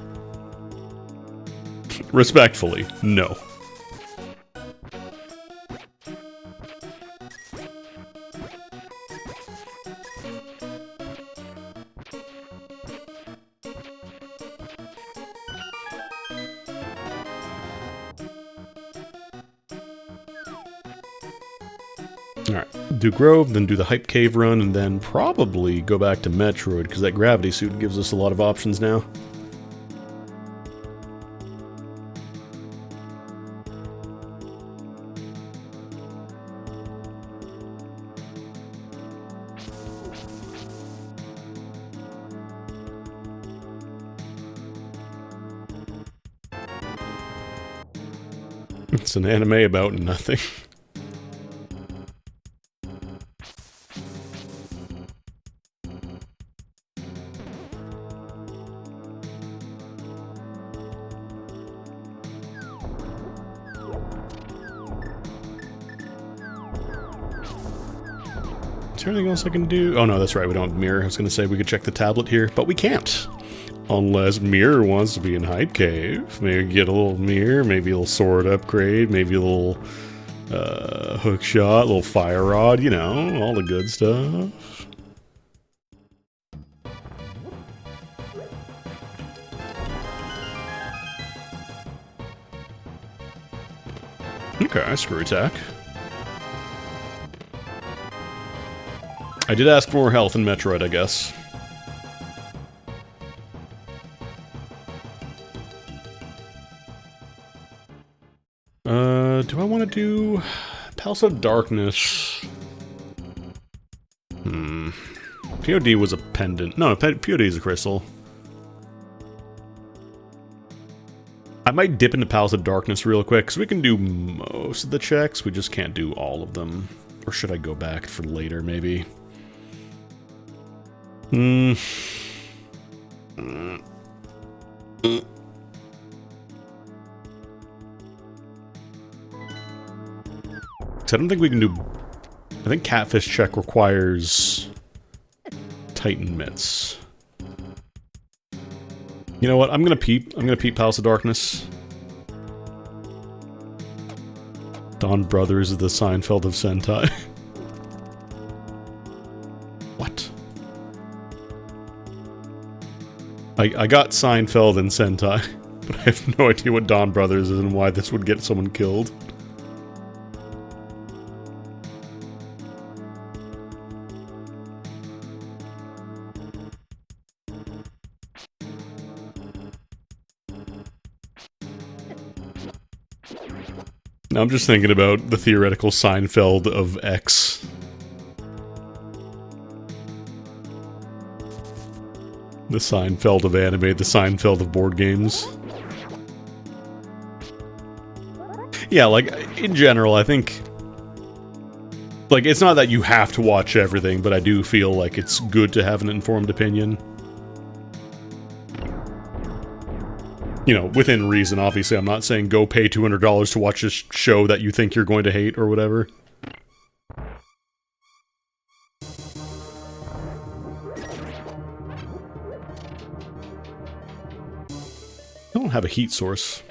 Respectfully, no. Alright, do Grove, then do the Hype Cave run, and then probably go back to Metroid, because that gravity suit gives us a lot of options now. It's an anime about nothing. Is there anything else I can do? Oh no, that's right, we don't have Mirror. I was going to say we could check the tablet here, but we can't. Unless Mirror wants to be in Hype Cave. Maybe get a little Mirror, maybe a little sword upgrade, maybe a little hook shot, a little fire rod, you know, all the good stuff. Okay, screw attack. I did ask for more health in Metroid, I guess. Do I want to do Palace of Darkness? POD was a pendant. No, POD is a crystal. I might dip into Palace of Darkness real quick, because we can do most of the checks, we just can't do all of them. Or should I go back for later, maybe? I don't think we can do... I think Catfish check requires... Titan mitts. You know what? I'm gonna peep Palace of Darkness. Dawn Brothers is the Seinfeld of Sentai. What? I got Seinfeld and Sentai, but I have no idea what Dawn Brothers is and why this would get someone killed. Now I'm just thinking about the theoretical Seinfeld of X. The Seinfeld of anime, the Seinfeld of board games. Yeah, like, in general, I think... Like, it's not that you have to watch everything, but I do feel like it's good to have an informed opinion. You know, within reason, obviously. I'm not saying go pay $200 to watch this show that you think you're going to hate or whatever. I don't have a heat source.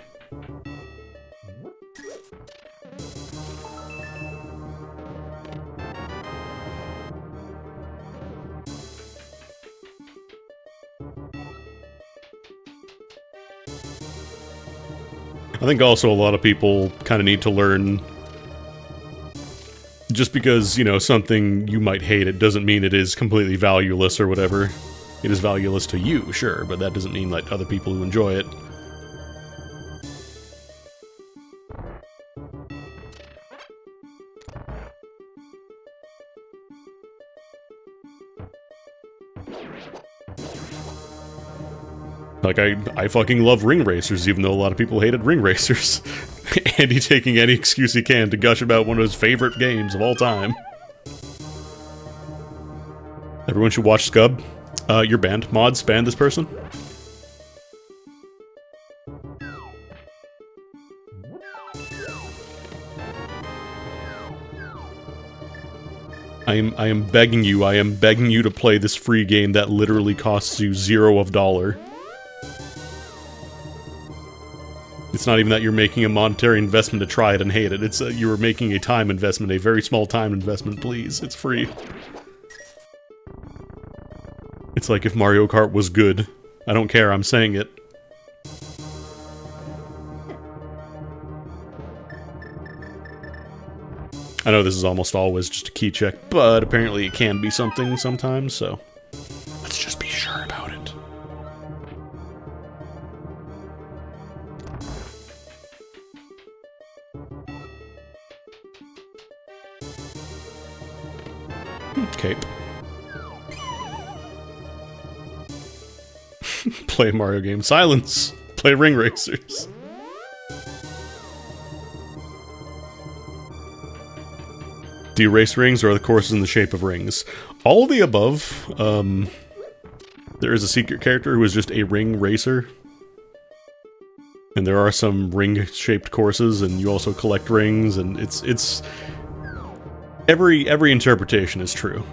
I think also a lot of people kind of need to learn, just because, you know, something you might hate, it doesn't mean it is completely valueless or whatever. It is valueless to you, sure, but that doesn't mean that other people who enjoy it. Like, I fucking love ring racers, even though a lot of people hated ring racers. Andy taking any excuse he can to gush about one of his favorite games of all time. Everyone should watch Scub. You're banned. Mods, ban this person. I am begging you to play this free game that literally costs you $0. It's not even that you're making a monetary investment to try it and hate it. It's you are making a time investment, a very small time investment, please. It's free. It's like if Mario Kart was good. I don't care, I'm saying it. I know this is almost always just a key check, but apparently it can be something sometimes, so let's just be sure about it. Cape. Play a Mario game. Silence! Play Ring Racers. Do you race rings or are the courses in the shape of rings? All of the above. There is a secret character who is just a ring racer. And there are some ring-shaped courses, and you also collect rings, and it's... Every interpretation is true.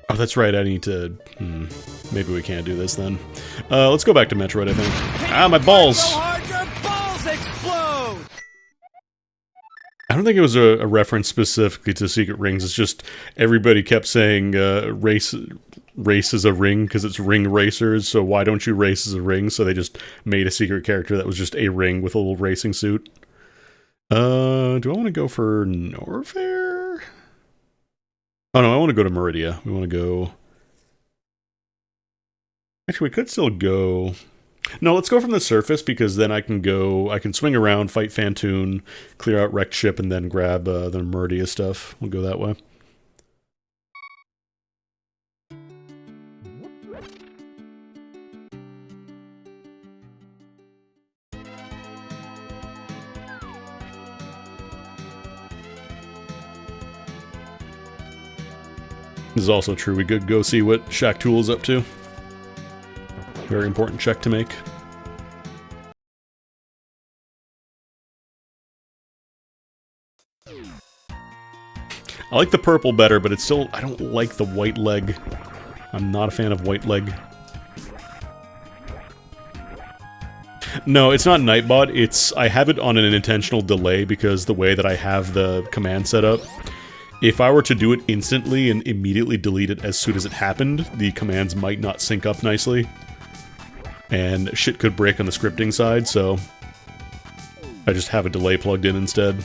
Oh, that's right, I need to... maybe we can't do this then. Let's go back to Metroid, I think. Ah, my balls! So hard your balls explode! I don't think it was a reference specifically to Secret Rings, it's just everybody kept saying race is a ring because it's ring racers, so why don't you race as a ring? So they just made a secret character that was just a ring with a little racing suit. Do I want to go for Norfair? Oh no, I want to go to Meridia. We want to go... Actually, we could still go... No, let's go from the surface, because then I can swing around, fight Phantoon, clear out Wrecked Ship, and then grab the Meridia stuff. We'll go that way. This is also true. We could go see what Shacktool is up to. Very important check to make. I like the purple better, but it's still... I don't like the white leg. I'm not a fan of white leg. No, it's not Nightbot. It's... I have it on an intentional delay because the way that I have the command set up. If I were to do it instantly and immediately delete it as soon as it happened, the commands might not sync up nicely. And shit could break on the scripting side, so I just have a delay plugged in instead.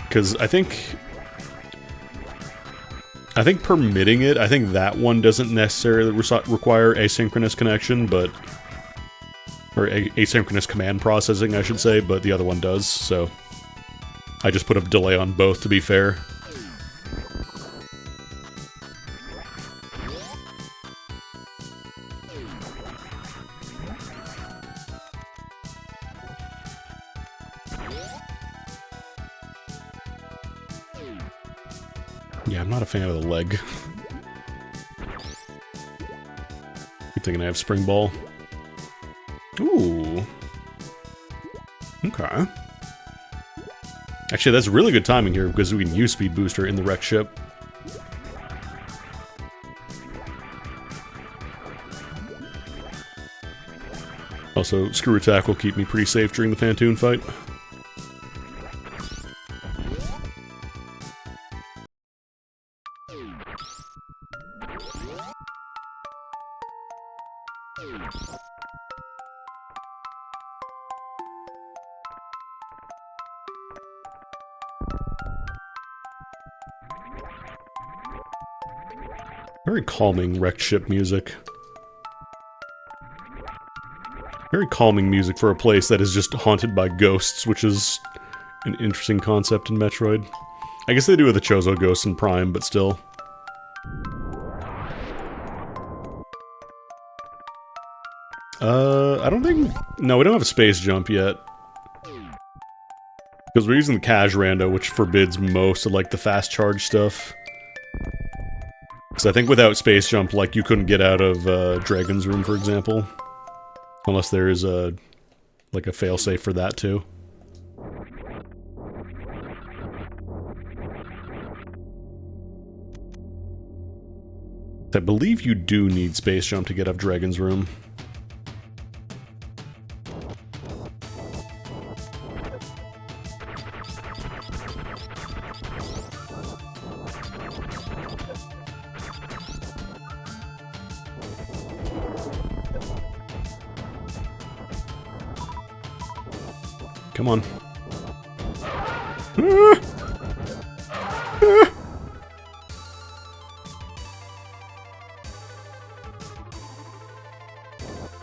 Because I think permitting it, I think that one doesn't necessarily require asynchronous connection, but... Or asynchronous command processing, I should say, but the other one does, so... I just put a delay on both, to be fair. Yeah, I'm not a fan of the leg. Keep thinking I have Spring Ball. Ooh. Okay. Actually, that's really good timing here, because we can use Speed Booster in the Wrecked Ship. Also, Screw Attack will keep me pretty safe during the Phantoon fight. Very calming wrecked ship music. Very calming music for a place that is just haunted by ghosts, which is an interesting concept in Metroid. I guess they do with the Chozo ghosts in Prime, but still. I don't think... No, we don't have a space jump yet. Because we're using the Cash Rando, which forbids most of, like, the fast charge stuff. Because I think without space jump, like, you couldn't get out of Dragon's Room, for example. Unless there is a, like, a failsafe for that, too. I believe you do need space jump to get up Dragon's Room. Come on.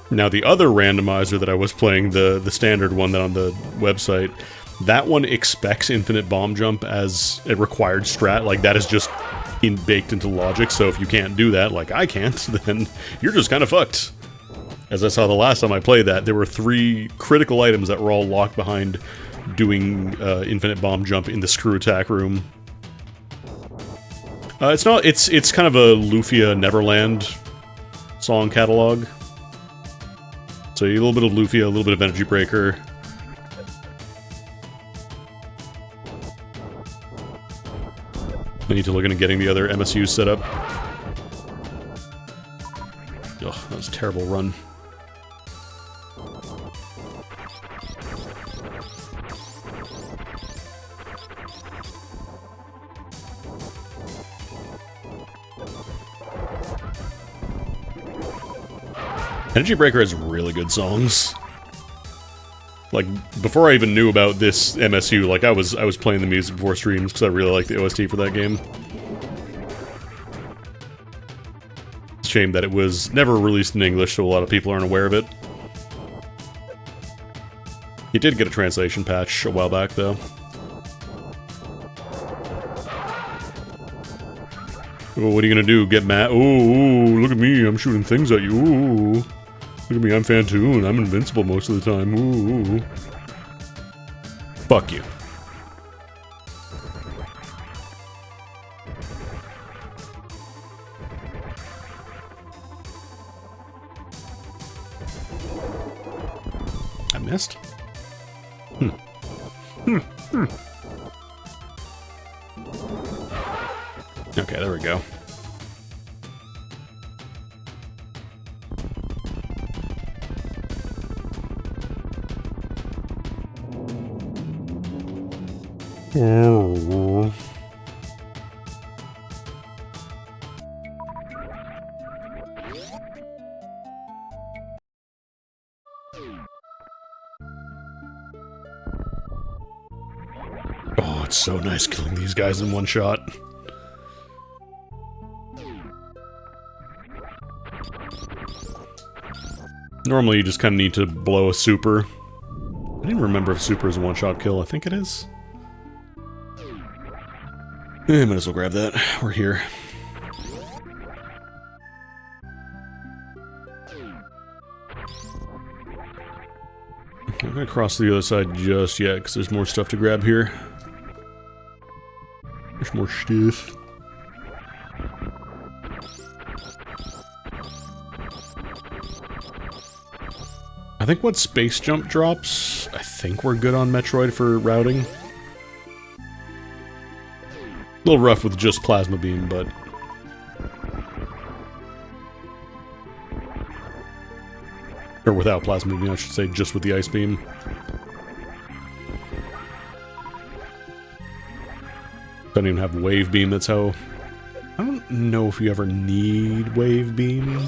Now the other randomizer that I was playing, the standard one that on the website, that one expects infinite bomb jump as a required strat. Like, that is just baked into logic, so if you can't do that, like I can't, then you're just kind of fucked. As I saw the last time I played that, there were 3 critical items that were all locked behind doing infinite bomb jump in the Screw Attack room. It's kind of a Lufia Neverland song catalog. So a little bit of Lufia, a little bit of Energy Breaker. I need to look into getting the other MSUs set up. Ugh, that was a terrible run. Energy Breaker has really good songs. Like, before I even knew about this MSU, like, I was playing the music before streams because I really like the OST for that game. It's a shame that it was never released in English, so a lot of people aren't aware of it. It did get a translation patch a while back, though. Oh, what are you gonna do? Get mad? Oh, look at me, I'm shooting things at you. Ooh. Look at me, I'm Phantoon. I'm invincible most of the time. Ooh. Fuck you. I missed? Okay, there we go. Oh. Oh, it's so nice killing these guys in one shot. Normally you just kind of need to blow a super. I didn't remember if super is a one-shot kill. I think it is. Might as well grab that. We're here. I'm gonna cross to the other side just yet, because there's more stuff to grab here. There's more stuff. I think once space jump drops, I think we're good on Metroid for routing. A little rough with just Plasma Beam, but... Or without plasma beam, I should say, just with the ice beam. Don't even have wave beam, that's how... I don't know if you ever need wave beam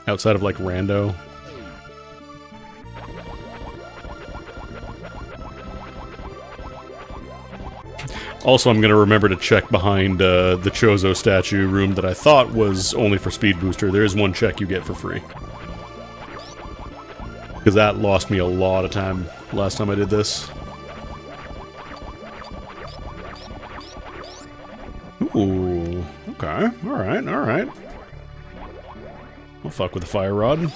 outside of, like, rando. Also, I'm going to remember to check behind the Chozo statue room that I thought was only for Speed Booster. There is one check you get for free. Because that lost me a lot of time last time I did this. Ooh, okay, alright, alright. I'll fuck with the fire rod.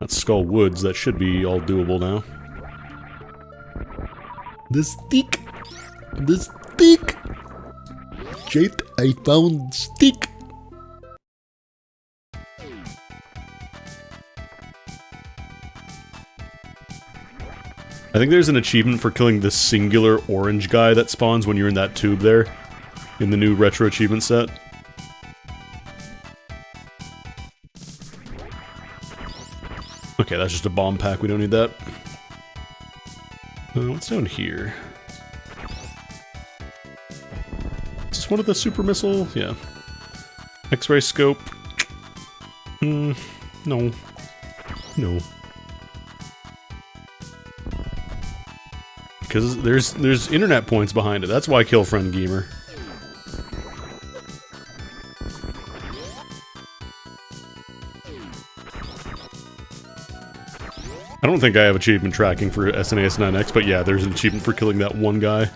That's Skull Woods, that should be all doable now. The stick! The stick! Chat, I found stick! I think there's an achievement for killing the singular orange guy that spawns when you're in that tube there. In the new retro achievement set. Okay, that's just a bomb pack, we don't need that. What's down here? Is this one of the super missile? Yeah. X-ray scope. No. No. Because there's internet points behind it. That's why I kill friend gamer. I don't think I have achievement tracking for SNES 9X, but yeah, there's an achievement for killing that one guy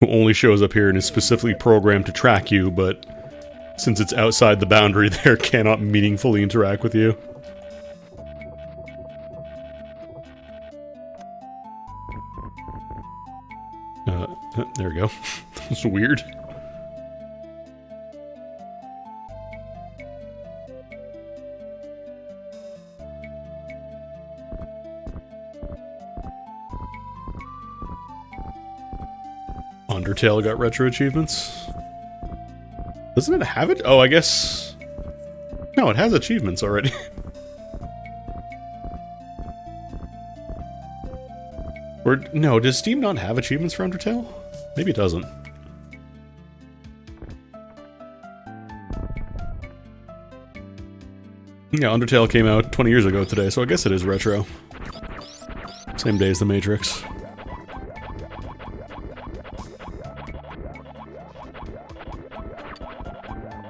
who only shows up here and is specifically programmed to track you, but since it's outside the boundary there, cannot meaningfully interact with you. There we go. That's weird. Undertale got retro achievements. Doesn't it have it? Oh, I guess... No, it has achievements already. Or, no, does Steam not have achievements for Undertale? Maybe it doesn't. Yeah, Undertale came out 20 years ago today, so I guess it is retro. Same day as The Matrix.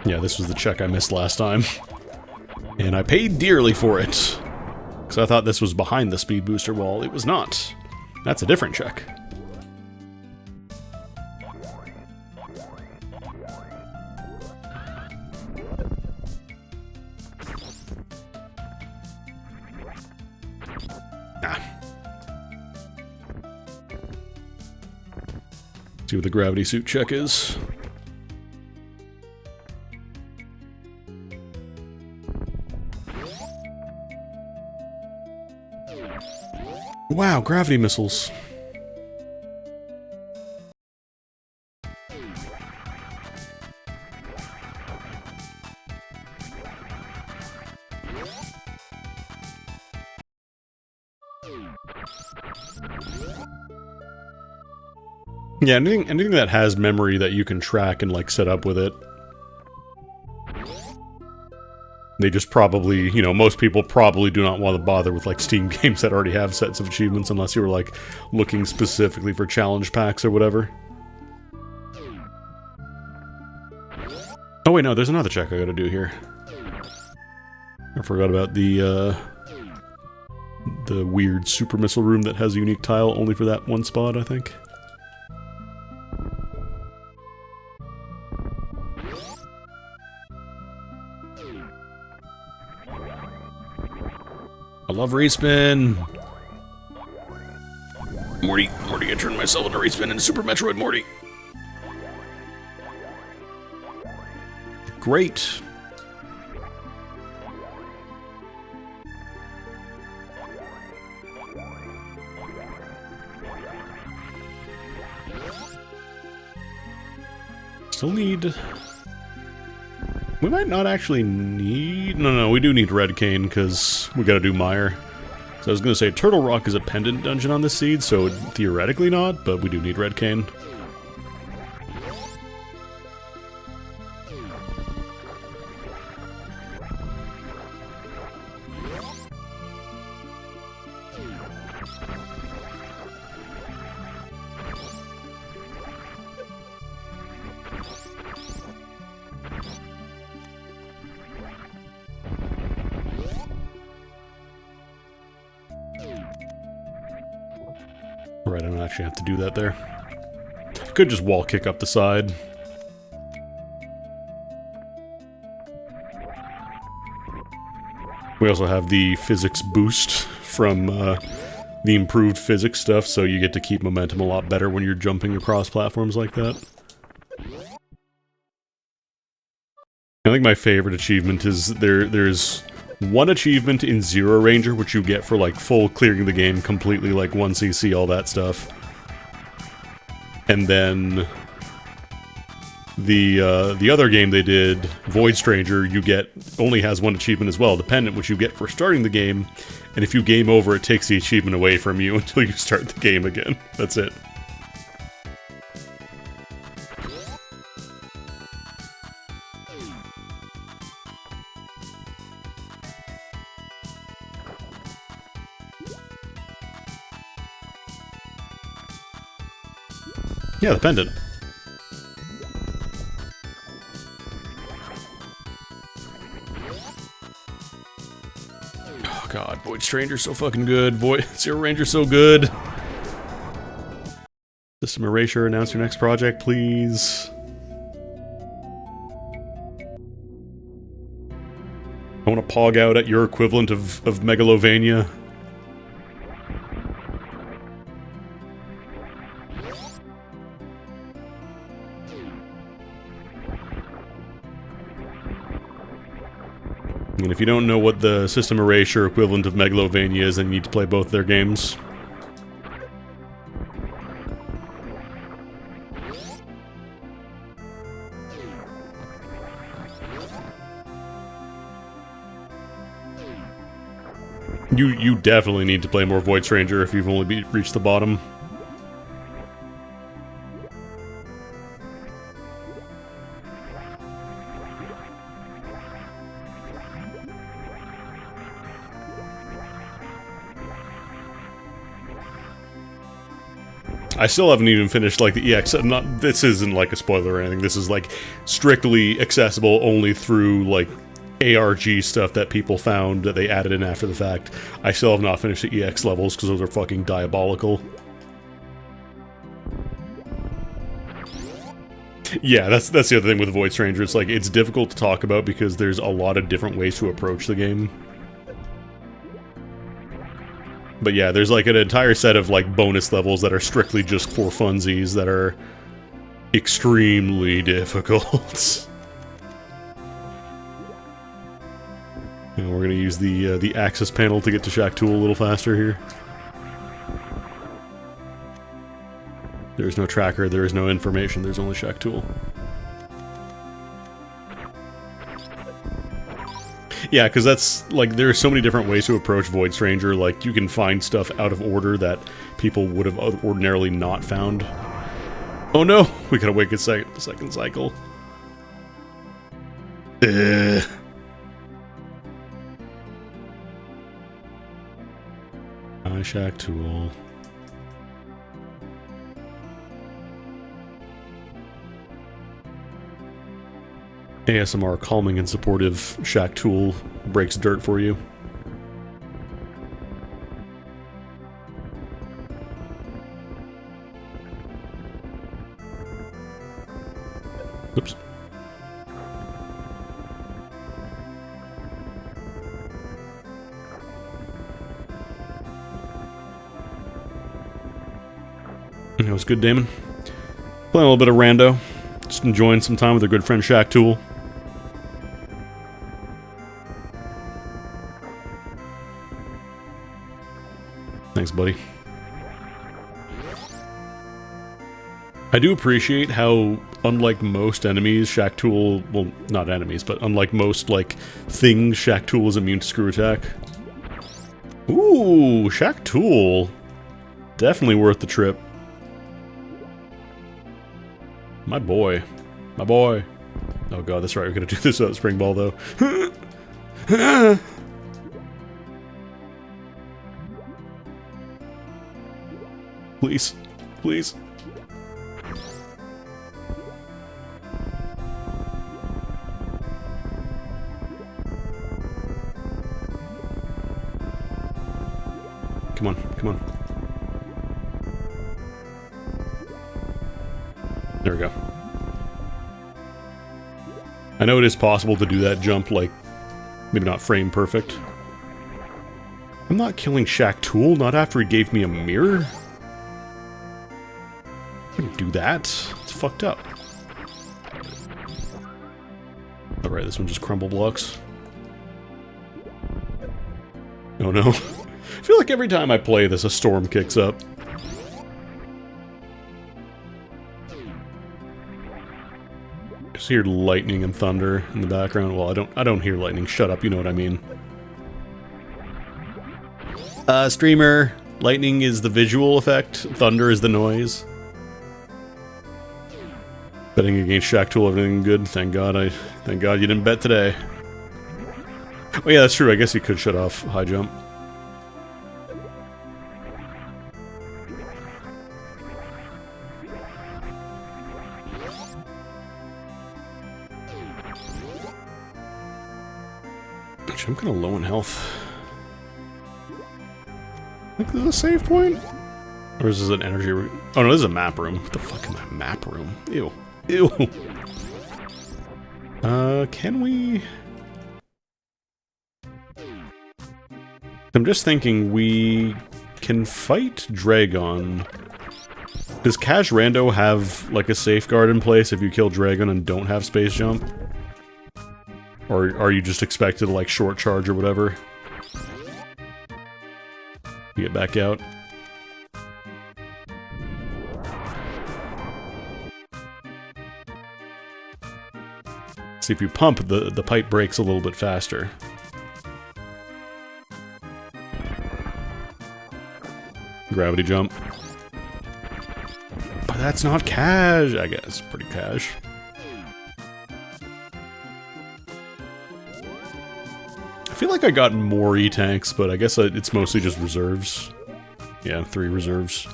Yeah, this was the check I missed last time. And I paid dearly for it. Because I thought this was behind the speed booster wall. It was not. That's a different check. See what the gravity suit check is. Wow, gravity missiles. Yeah, anything that has memory that you can track and, like, set up with it. They just probably, you know, most people probably do not want to bother with, like, Steam games that already have sets of achievements unless you were, like, looking specifically for challenge packs or whatever. Oh wait, no, there's another check I gotta do here. I forgot about the weird super missile room that has a unique tile only for that one spot, I think. I love respin. Morty, I turned myself into respin in Super Metroid Morty. Great. Still need We might not actually need... No, we do need Red Cane, because we gotta do Mire. So I was gonna say, Turtle Rock is a pendant dungeon on this seed, so theoretically not, but we do need Red Cane. Right, I don't actually have to do that there. Could just wall kick up the side. We also have the physics boost from the improved physics stuff, so you get to keep momentum a lot better when you're jumping across platforms like that. I think my favorite achievement is there's one achievement in Zero Ranger, which you get for, like, full clearing the game completely, like, 1cc, all that stuff. And then the other game they did, Void Stranger, you get, only has one achievement as well, the pendant, which you get for starting the game, and if you game over, it takes the achievement away from you until you start the game again. That's it. Yeah, the pendant. Oh god, Void Stranger's so fucking good. Zero Ranger's so good. System Erasure, announce your next project, please. I want to pog out at your equivalent of Megalovania. And if you don't know what the System Erasure equivalent of Megalovania is, then you need to play both their games. You definitely need to play more Void Stranger if you've only reached the bottom. I still haven't even finished, like, the EX. This isn't, like, a spoiler or anything. This is, like, strictly accessible only through, like, ARG stuff that people found that they added in after the fact. I still have not finished the EX levels, because those are fucking diabolical. Yeah, that's the other thing with Void Stranger. It's, like, it's difficult to talk about because there's a lot of different ways to approach the game. But yeah, there's like an entire set of like bonus levels that are strictly just for funsies that are extremely difficult. And we're gonna use the access panel to get to Shack Tool a little faster here. There's no tracker, there is no information, there's only Shack Tool. Yeah, because that's, like, there are so many different ways to approach Void Stranger. Like, you can find stuff out of order that people would have ordinarily not found. Oh no! We gotta wait a second cycle. I Shack Tool. ASMR calming and supportive Shack Tool breaks dirt for you. Oops. That was good, Damon. Playing a little bit of rando. Just enjoying some time with a good friend Shack Tool. Thanks, buddy. I do appreciate how, unlike most enemies, Shacktool, well, not enemies, but unlike most, like, things, Shacktool is immune to screw attack. Ooh, Shacktool. Definitely worth the trip. My boy. My boy. Oh god, that's right, we're gonna do this without Spring Ball, though. Please. Please. Come on, come on. There we go. I know it is possible to do that jump, like, maybe not frame perfect. I'm not killing Shacktool, not after he gave me a mirror. I couldn't do that. It's fucked up. Alright, this one just crumble blocks. Oh no. I feel like every time I play this, a storm kicks up. I just hear lightning and thunder in the background. Well, I don't hear lightning. Shut up, you know what I mean. Streamer, lightning is the visual effect, thunder is the noise. Betting against Shacktool, everything good. Thank God you didn't bet today. Oh yeah, that's true. I guess you could shut off high jump. I'm kind of low in health. I think this is a save point? Or is this an energy room? Oh no, this is a map room. What the fuck am I? Map room? Ew. Ew. Can we... I'm just thinking we can fight Dragon. Does Cash Rando have, like, a safeguard in place if you kill Dragon and don't have space jump? Or are you just expected to, like, short charge or whatever? You get back out. See, if you pump, the pipe breaks a little bit faster. Gravity jump. But that's not cash, I guess. Pretty cash. I feel like I got more E-tanks, but I guess it's mostly just reserves. Yeah, 3 reserves.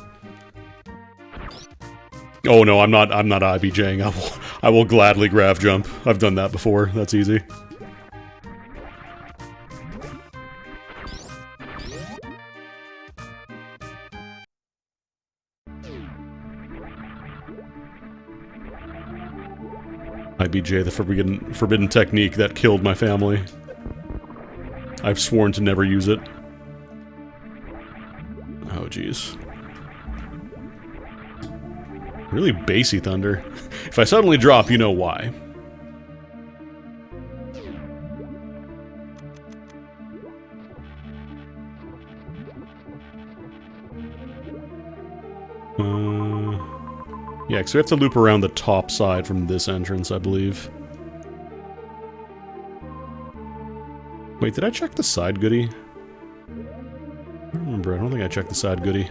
Oh no, I'm not IBJing. I will gladly grav jump. I've done that before. That's easy. IBJ, the forbidden technique that killed my family. I've sworn to never use it. Oh, jeez. Really bassy thunder. If I suddenly drop, you know why. Yeah, because we have to loop around the top side from this entrance, I believe. Wait, did I check the side goodie? I don't remember, I don't think I checked the side goodie.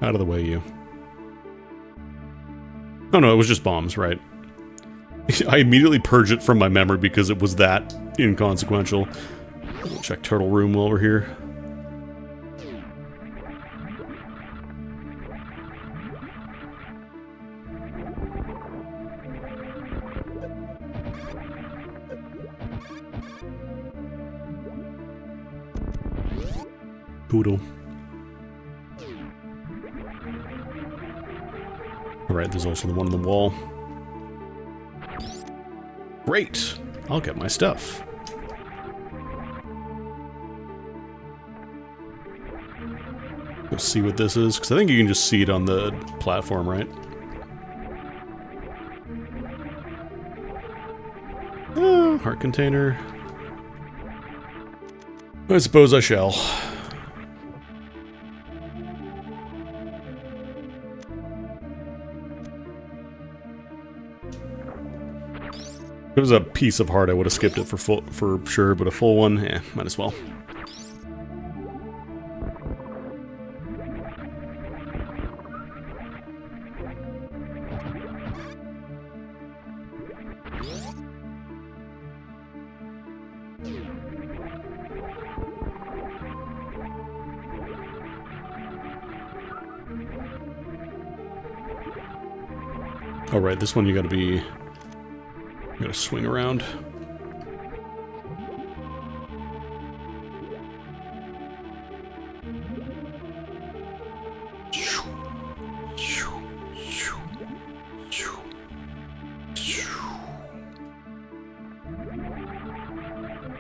Out of the way, you. Oh no, it was just bombs, right? I immediately purged it from my memory because it was that inconsequential. We'll check Turtle Room while we're here. Poodle. Alright, there's also the one on the wall. Great! I'll get my stuff. Go see what this is, because I think you can just see it on the platform, right? Heart container. I suppose I shall. If it was a piece of heart, I would have skipped it for sure, but a full one, eh, might as well. Oh right, this one you gotta swing around.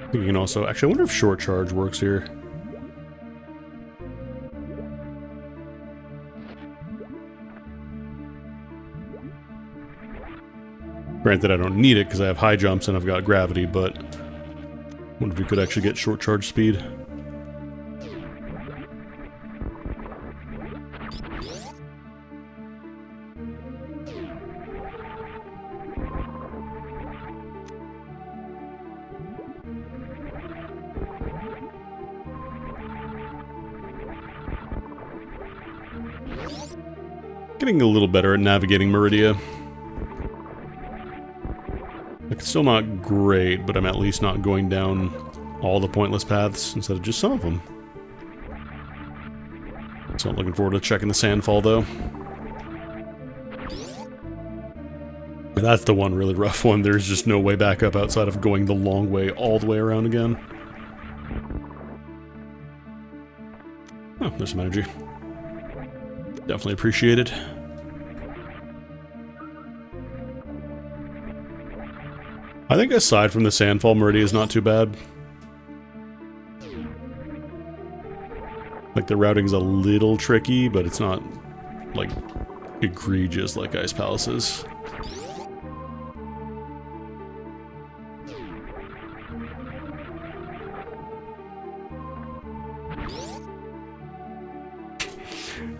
I think you can also... Actually, I wonder if short charge works here. Granted, I don't need it because I have high jumps and I've got gravity, but I wonder if we could actually get short charge speed. Getting a little better at navigating Meridia. Like, it's still not great, but I'm at least not going down all the pointless paths instead of just some of them. So I'm looking forward to checking the Sandfall, though. That's the one really rough one. There's just no way back up outside of going the long way all the way around again. Oh, there's some energy. Definitely appreciate it. I think aside from the Sandfall, Meridia is not too bad. Like, the routing's a little tricky, but it's not, like, egregious like Ice Palace is.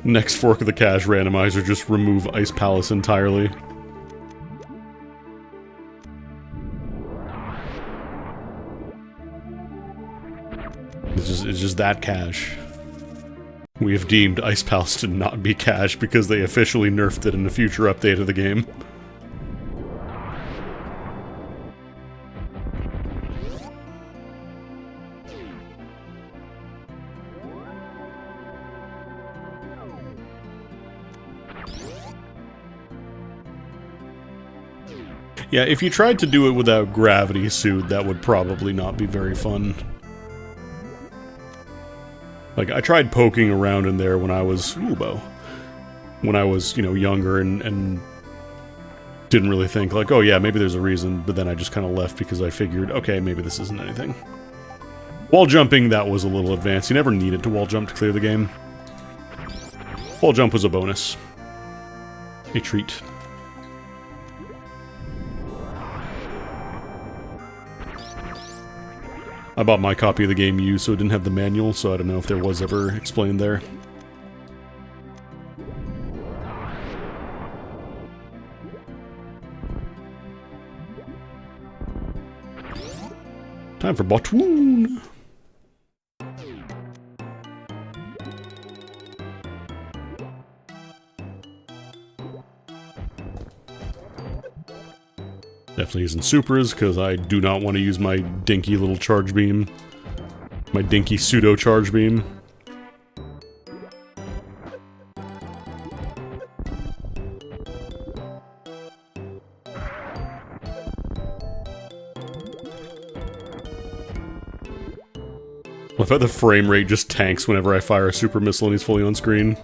Next fork of the cache randomizer, just remove Ice Palace entirely. It's just that cache. We have deemed Ice Palace to not be cache because they officially nerfed it in a future update of the game. Yeah, if you tried to do it without Gravity Suit, that would probably not be very fun. Like, I tried poking around in there when I was... Ooh, bow. When I was, you know, younger and didn't really think, like, oh yeah, maybe there's a reason, but then I just kind of left because I figured, okay, maybe this isn't anything. Wall jumping, that was a little advanced. You never needed to wall jump to clear the game. Wall jump was a bonus. A treat. I bought my copy of the game used, so it didn't have the manual, so I don't know if there was ever explained there. Time for Botwoon! Definitely using supers, because I do not want to use my dinky little charge beam. My dinky pseudo charge beam. I thought the frame rate just tanks whenever I fire a super missile and he's fully on screen.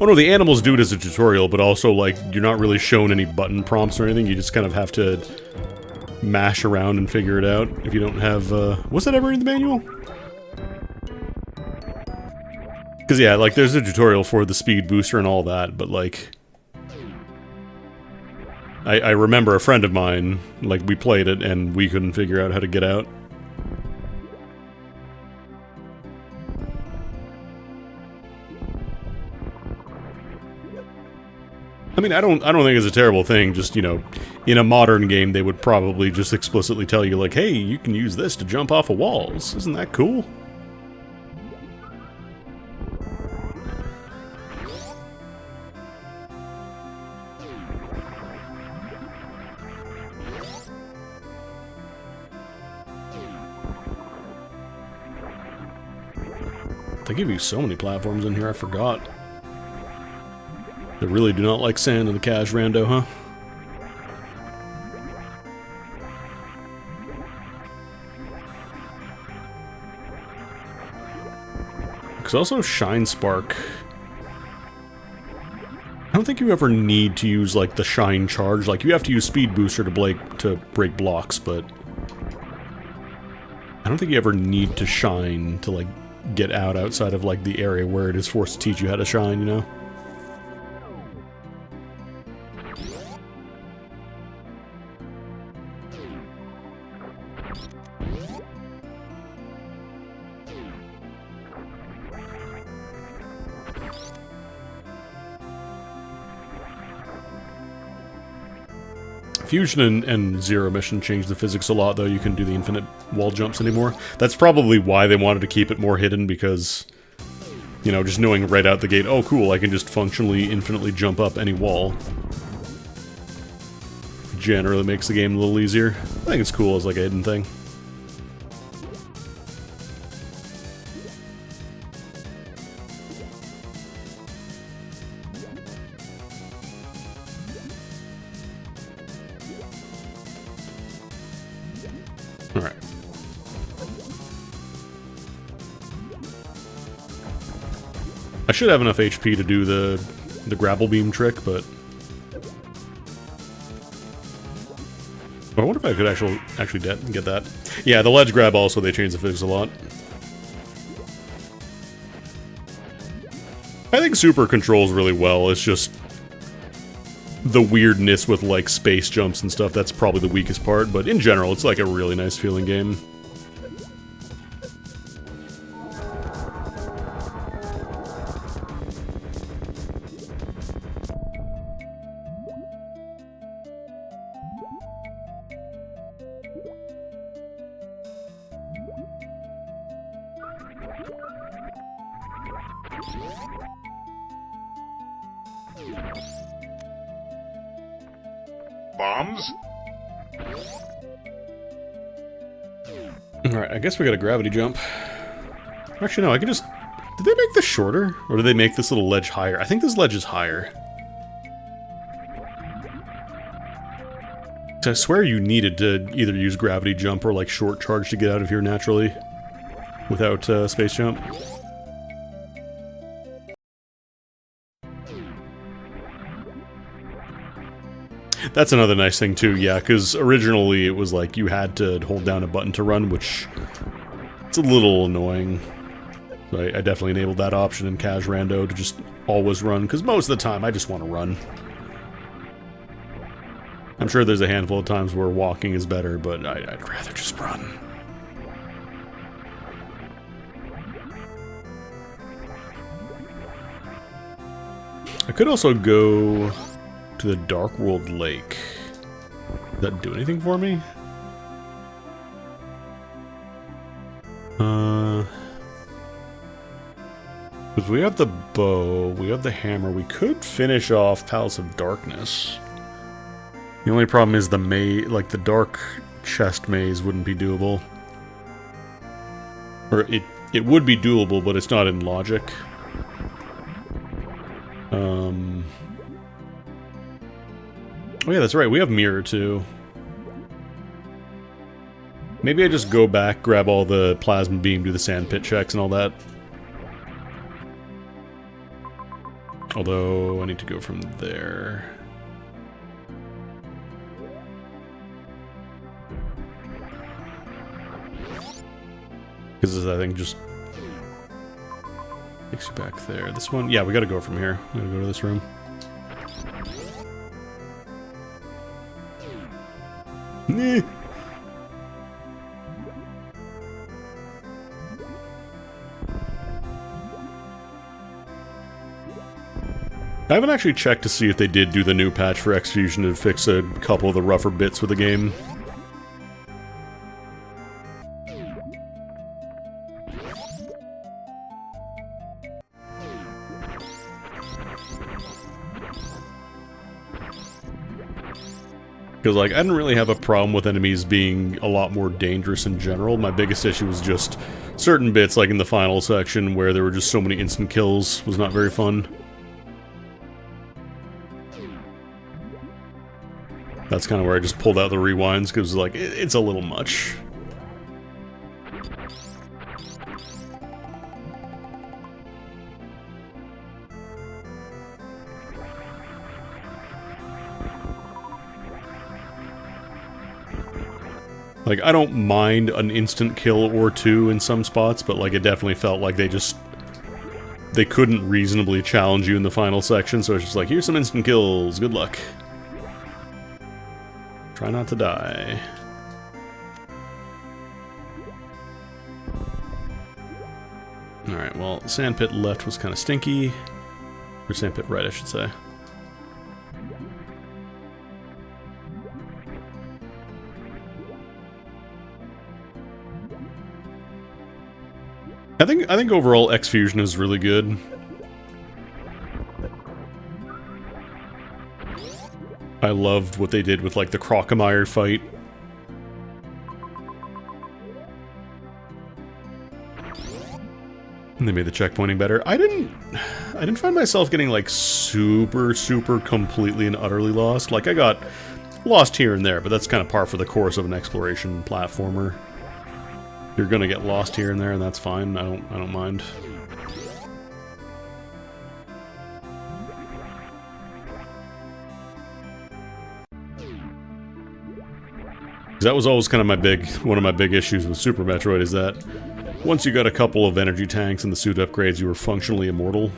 Oh no, the animals do it as a tutorial, but also, like, you're not really shown any button prompts or anything, you just kind of have to mash around and figure it out if you don't have, was that ever in the manual? Because, yeah, like, there's a tutorial for the speed booster and all that, but, like... I remember a friend of mine, like, we played it and we couldn't figure out how to get out. I mean, I don't think it's a terrible thing, just, you know, in a modern game they would probably just explicitly tell you, like, hey, you can use this to jump off of walls. Isn't that cool? They give you so many platforms in here, I forgot. They really do not like sand in the Cash Rando, huh? Because also Shine Spark. I don't think you ever need to use, like, the Shine Charge. Like, you have to use Speed Booster to break blocks, but I don't think you ever need to shine to, like, get out outside of, like, the area where it is forced to teach you how to shine, you know? Fusion and Zero Mission changed the physics a lot, though. You can do the infinite wall jumps anymore. That's probably why they wanted to keep it more hidden, because, you know, just knowing right out the gate, oh cool, I can just functionally infinitely jump up any wall, generally makes the game a little easier. I think it's cool as, like, a hidden thing. Alright. I should have enough HP to do the grapple beam trick, but I wonder if I could actually get that. Yeah, the ledge grab also, they changed the physics a lot. I think Super controls really well. It's just the weirdness with, like, space jumps and stuff, that's probably the weakest part, but in general, it's like a really nice feeling game. Bombs? Alright, I guess we got a gravity jump. Actually, no, I can just... Did they make this shorter? Or did they make this little ledge higher? I think this ledge is higher. So I swear you needed to either use gravity jump or, like, short charge to get out of here naturally. Without space jump. That's another nice thing too, yeah, because originally it was like you had to hold down a button to run, which it's a little annoying. So I definitely enabled that option in Cash Rando to just always run, because most of the time I just want to run. I'm sure there's a handful of times where walking is better, but I'd rather just run. I could also go to the Dark World Lake. Does that do anything for me? Because we have the bow, we have the hammer, we could finish off Palace of Darkness. The only problem is the maze, like the dark chest maze wouldn't be doable. Or it would be doable, but it's not in logic. Oh yeah, that's right, we have Mirror too. Maybe I just go back, grab all the Plasma Beam, do the Sand Pit checks and all that. Although, I need to go from there. Because this, I think, just takes you back there. This one, yeah, we gotta go from here. We gotta go to this room. Eh. I haven't actually checked to see if they did do the new patch for X-Fusion to fix a couple of the rougher bits with the game. Because, like, I didn't really have a problem with enemies being a lot more dangerous in general. My biggest issue was just certain bits, like in the final section, where there were just so many instant kills, was not very fun. That's kind of where I just pulled out the rewinds, because, like, it's a little much. Like, I don't mind an instant kill or two in some spots, but, like, it definitely felt like they couldn't reasonably challenge you in the final section, so it's just like, here's some instant kills, good luck. Try not to die. Alright, well, Sandpit left was kind of stinky. Or Sandpit right, I should say. I think overall X-Fusion is really good. I loved what they did with, like, the Crocomire fight. And they made the checkpointing better. I didn't find myself getting, like, super completely and utterly lost. Like, I got lost here and there, but that's kind of par for the course of an exploration platformer. You're gonna get lost here and there, and that's fine. I don't mind. That was always kind of one of my big issues with Super Metroid, is that once you got a couple of energy tanks and the suit upgrades, you were functionally immortal.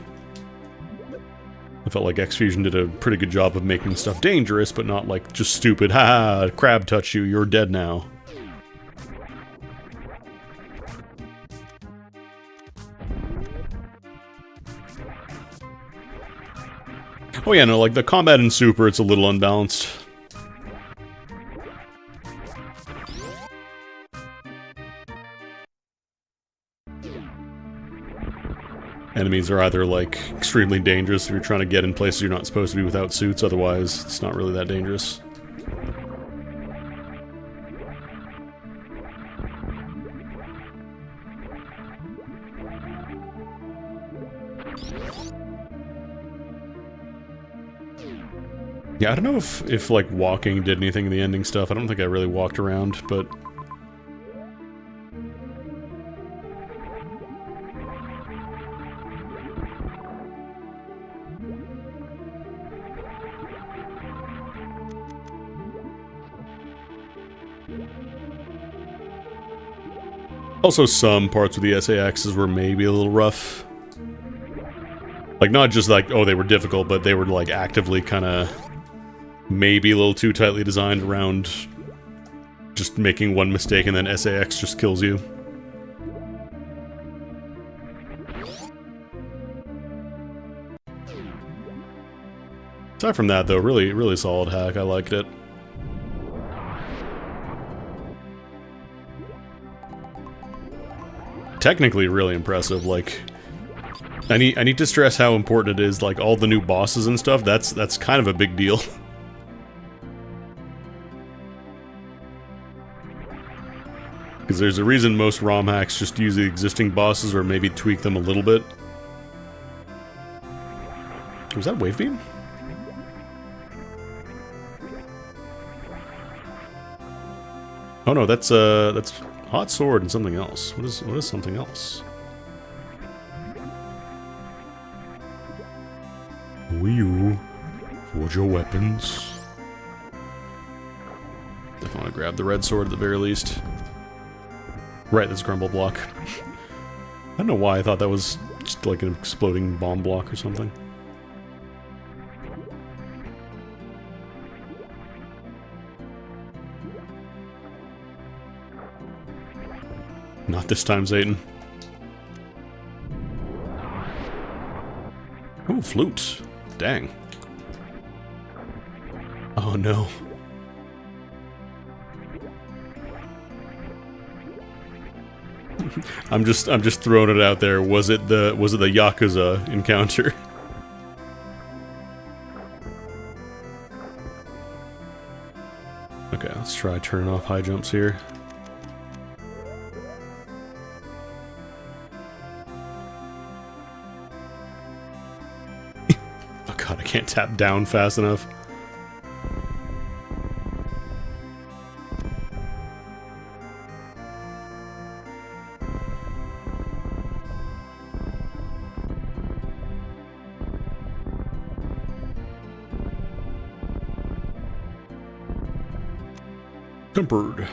I felt like X-Fusion did a pretty good job of making stuff dangerous, but not like just stupid, haha, crab touched you, you're dead now. Oh yeah, no, like the combat in Super, it's a little unbalanced. Enemies are either, like, extremely dangerous if you're trying to get in places you're not supposed to be without suits, otherwise it's not really that dangerous. Yeah, I don't know if like, walking did anything in the ending stuff. I don't think I really walked around, but... Also, some parts of the SAXs were maybe a little rough. Like, not just like, oh, they were difficult, but they were, like, actively kind of maybe a little too tightly designed around just making one mistake and then SAX just kills you. Aside from that, though, really solid hack. I liked it. Technically really impressive. Like, I need to stress how important it is, like, all the new bosses and stuff. That's kind of a big deal. Because there's a reason most ROM hacks just use the existing bosses or maybe tweak them a little bit. Was that Wave Beam? Oh no, that's Hot Sword and something else. What is something else? Wii U, forge your weapons. Definitely want to grab the red sword at the very least. Right, that's Grumble Block. I don't know why I thought that was just like an exploding bomb block or something. Not this time, Satan. Ooh, flute. Dang. Oh no. I'm just throwing it out there. Was it the Yakuza encounter? Okay, let's try turning off high jumps here. Oh god, I can't tap down fast enough. Tempered.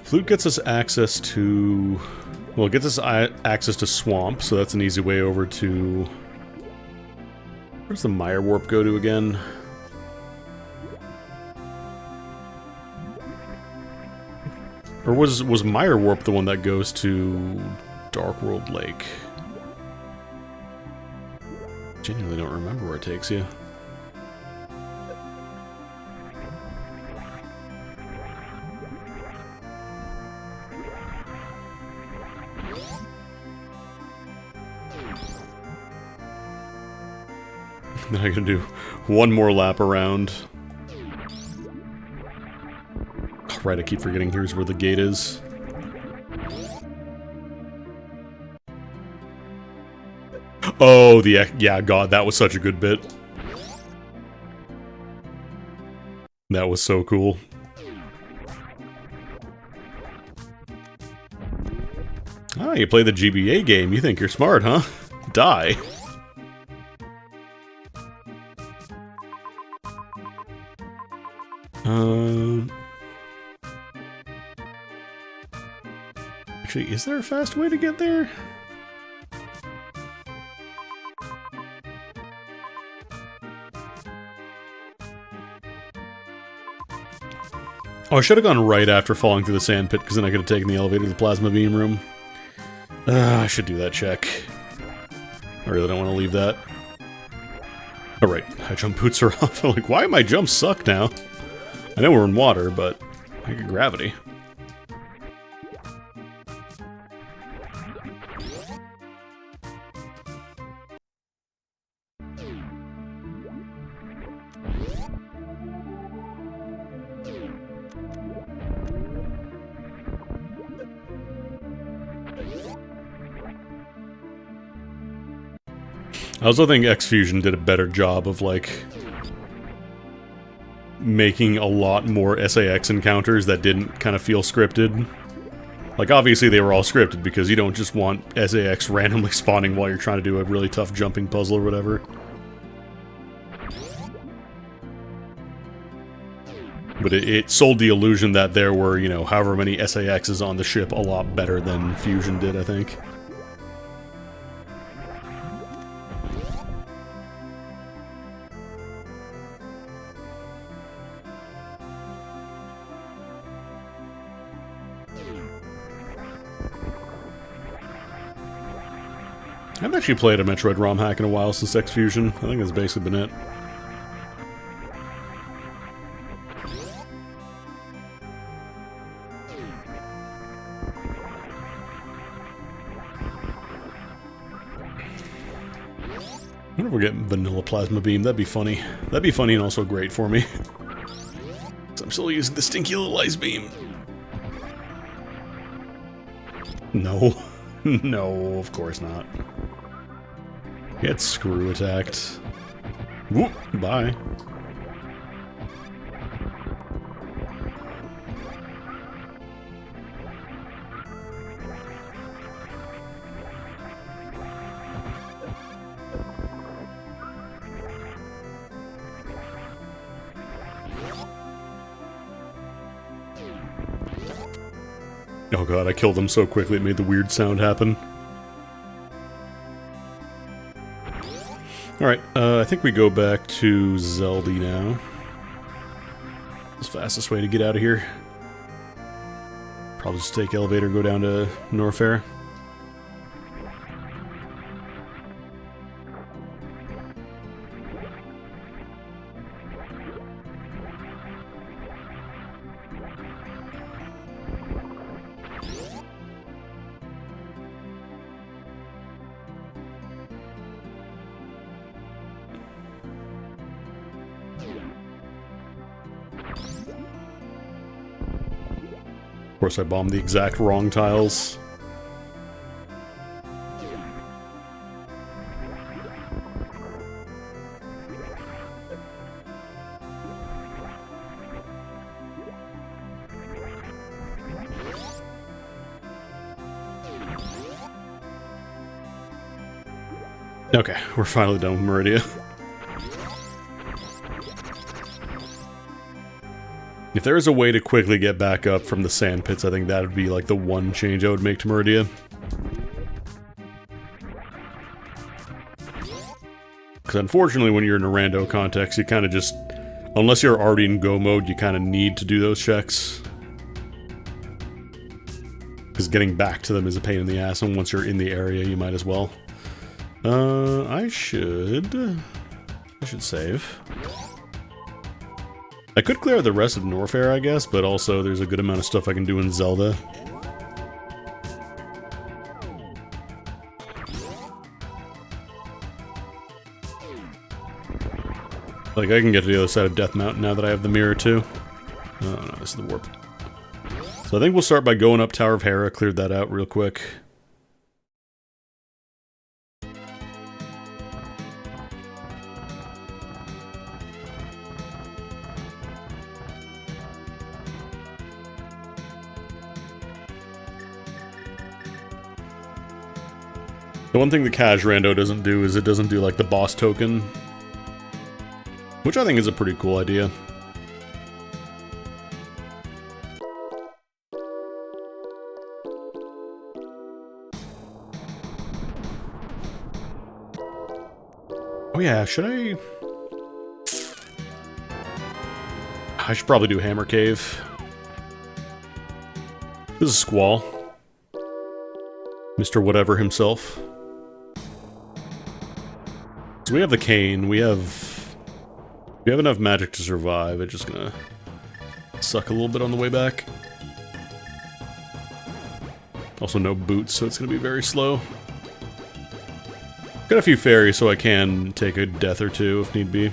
Flute gets us access to... Well, it gets us access to Swamp, so that's an easy way over to... Where's the Mire Warp go to again? Or was Mire Warp the one that goes to Dark World Lake? Genuinely don't remember where it takes you. Then I gotta do one more lap around. Oh, right, I keep forgetting here's where the gate is. Oh, yeah, God, that was such a good bit. That was so cool. Ah, you play the GBA game. You think you're smart, huh? Die. Actually, is there a fast way to get there? Oh, I should have gone right after falling through the sand pit, because then I could have taken the elevator to the plasma beam room. I should do that check. I really don't want to leave that. Alright, high jump boots are off. I'm like, why my jumps suck now? I know we're in water, but I get gravity. I also think X-Fusion did a better job of, like, making a lot more SAX encounters that didn't kind of feel scripted. Like, obviously they were all scripted, because you don't just want SAX randomly spawning while you're trying to do a really tough jumping puzzle or whatever. But it sold the illusion that there were, you know, however many SAXs on the ship a lot better than Fusion did, I think. I haven't actually played a Metroid ROM hack in a while since X-Fusion. I think that's basically been it. I wonder if we're getting vanilla plasma beam. That'd be funny. That'd be funny and also great for me. So I'm still using the stinky little ice beam. No. No, of course not. Get screw attacked. Whoop, bye. Oh god, I killed him so quickly it made the weird sound happen. Alright, I think we go back to Zeldy now. It's the fastest way to get out of here. Probably just take elevator, go down to Norfair. Of course, I bombed the exact wrong tiles. Okay, we're finally done with Meridia. If there is a way to quickly get back up from the sand pits, I think that would be like the one change I would make to Meridia. Because unfortunately when you're in a rando context, you kind of just... Unless you're already in go mode, you kind of need to do those checks. Because getting back to them is a pain in the ass, and once you're in the area, you might as well. I should save. I could clear the rest of Norfair, I guess, but also there's a good amount of stuff I can do in Zelda. Like, I can get to the other side of Death Mountain now that I have the mirror, too. Oh, no, this is the warp. So I think we'll start by going up Tower of Hera, cleared that out real quick. The one thing the Cash Rando doesn't do is it doesn't do like the boss token, which I think is a pretty cool idea. Oh yeah, should I should probably do Hammer Cave. This is Squall. Mr. Whatever himself. So we have the cane, we have enough magic to survive. It's just gonna suck a little bit on the way back. Also no boots, so it's gonna be very slow. Got a few fairies, so I can take a death or two if need be.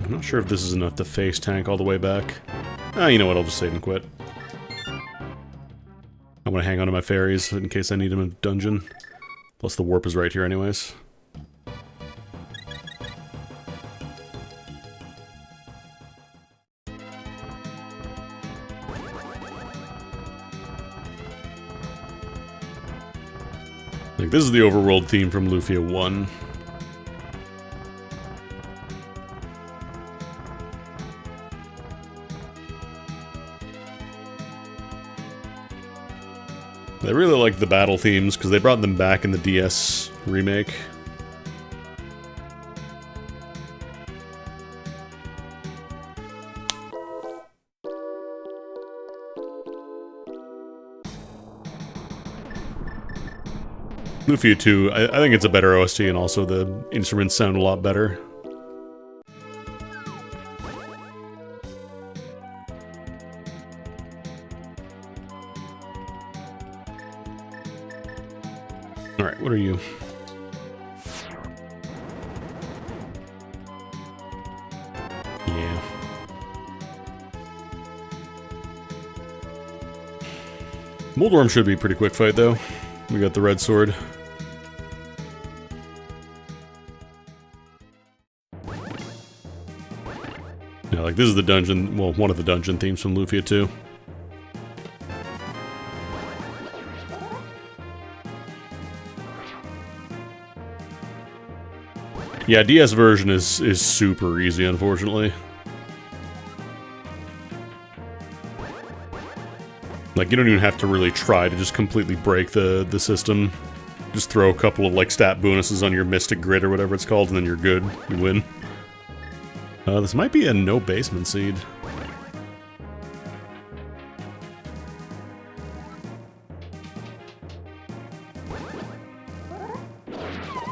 I'm not sure if this is enough to face tank all the way back. You know what, I'll just save and quit. I want to hang on to my fairies in case I need them in a dungeon. Plus the warp is right here anyways. Like, this is the overworld theme from Lufia 1. I really like the battle themes, because they brought them back in the DS remake. Lufia 2, I think it's a better OST, and also the instruments sound a lot better. Alright, what are you? Yeah. Moldworm should be a pretty quick fight, though. We got the red sword. Yeah, like, this is the dungeon, well, one of the dungeon themes from Lufia 2. Yeah, DS version is super easy, unfortunately. Like, you don't even have to really try to just completely break the system. Just throw a couple of, like, stat bonuses on your Mystic Grid or whatever it's called, and then you're good. You win. This might be a no basement seed.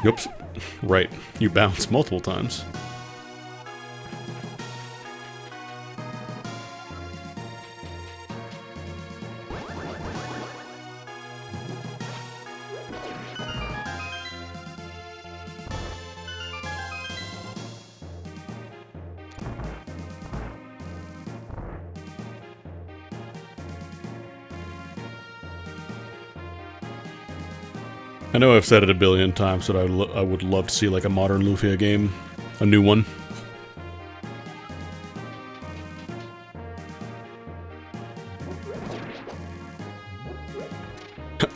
Oops. Right. You bounce multiple times. I know I've said it a billion times, but I would love to see like a modern Lufia game. A new one.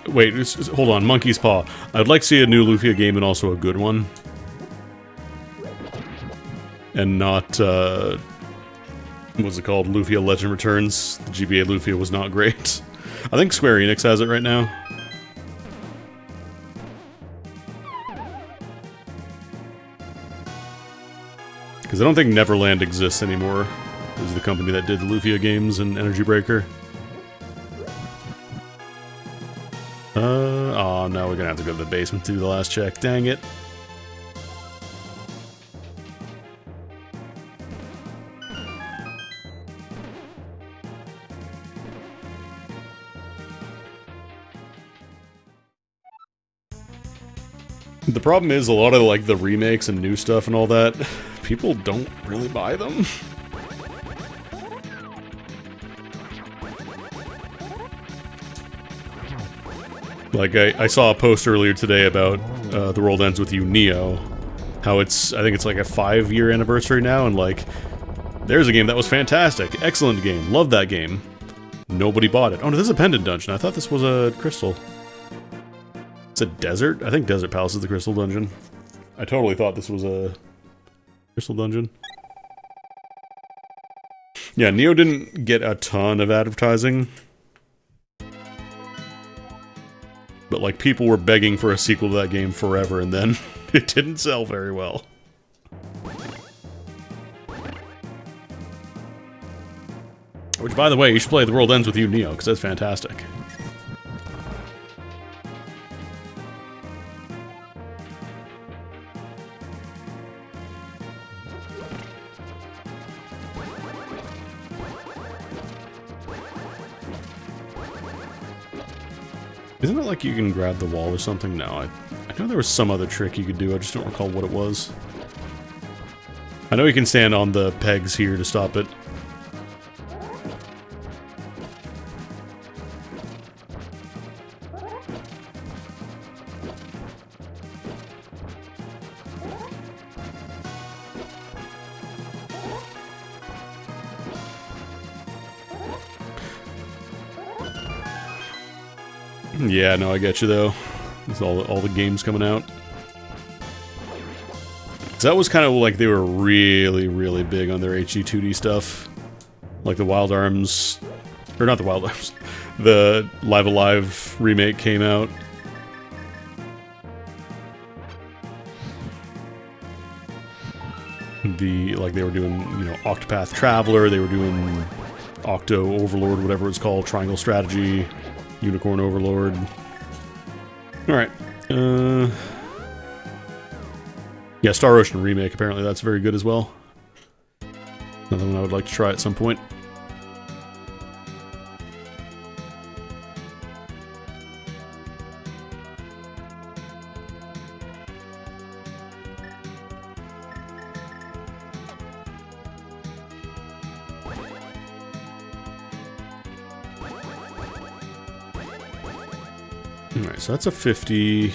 Wait, hold on, Monkey's Paw. I'd like to see a new Lufia game and also a good one. And not, what's it called? Lufia Legend Returns. The GBA Lufia was not great. I think Square Enix has it right now. Because I don't think Neverland exists anymore. This is the company that did the Lufia games and Energy Breaker. Oh no, we're gonna have to go to the basement to do the last check. Dang it. The problem is a lot of like the remakes and new stuff and all that, people don't really buy them. Like, I saw a post earlier today about The World Ends With You Neo. How it's, I think it's like a 5-year anniversary now, and like, there's a game that was fantastic. Excellent game. Loved that game. Nobody bought it. Oh no, this is a pendant dungeon. I thought this was a crystal. It's a desert? I think Desert Palace is the crystal dungeon. I totally thought this was a crystal dungeon. Yeah, Neo didn't get a ton of advertising. But, like, people were begging for a sequel to that game forever, and then it didn't sell very well. Which, by the way, you should play The World Ends With You Neo, because that's fantastic. Isn't it like you can grab the wall or something? No, I know there was some other trick you could do, I just don't recall what it was. I know you can stand on the pegs here to stop it. Yeah, no, I get you though. With all the games coming out. So that was kind of like they were really, really big on their HD 2D stuff. Like the Wild Arms... Or not the Wild Arms. The Live Alive remake came out. Like they were doing, you know, Octopath Traveler, they were doing Octo Overlord, whatever it's called, Triangle Strategy, Unicorn Overlord. Alright. Yeah, Star Ocean Remake, apparently that's very good as well. Another one I would like to try at some point. Alright, so that's a 50.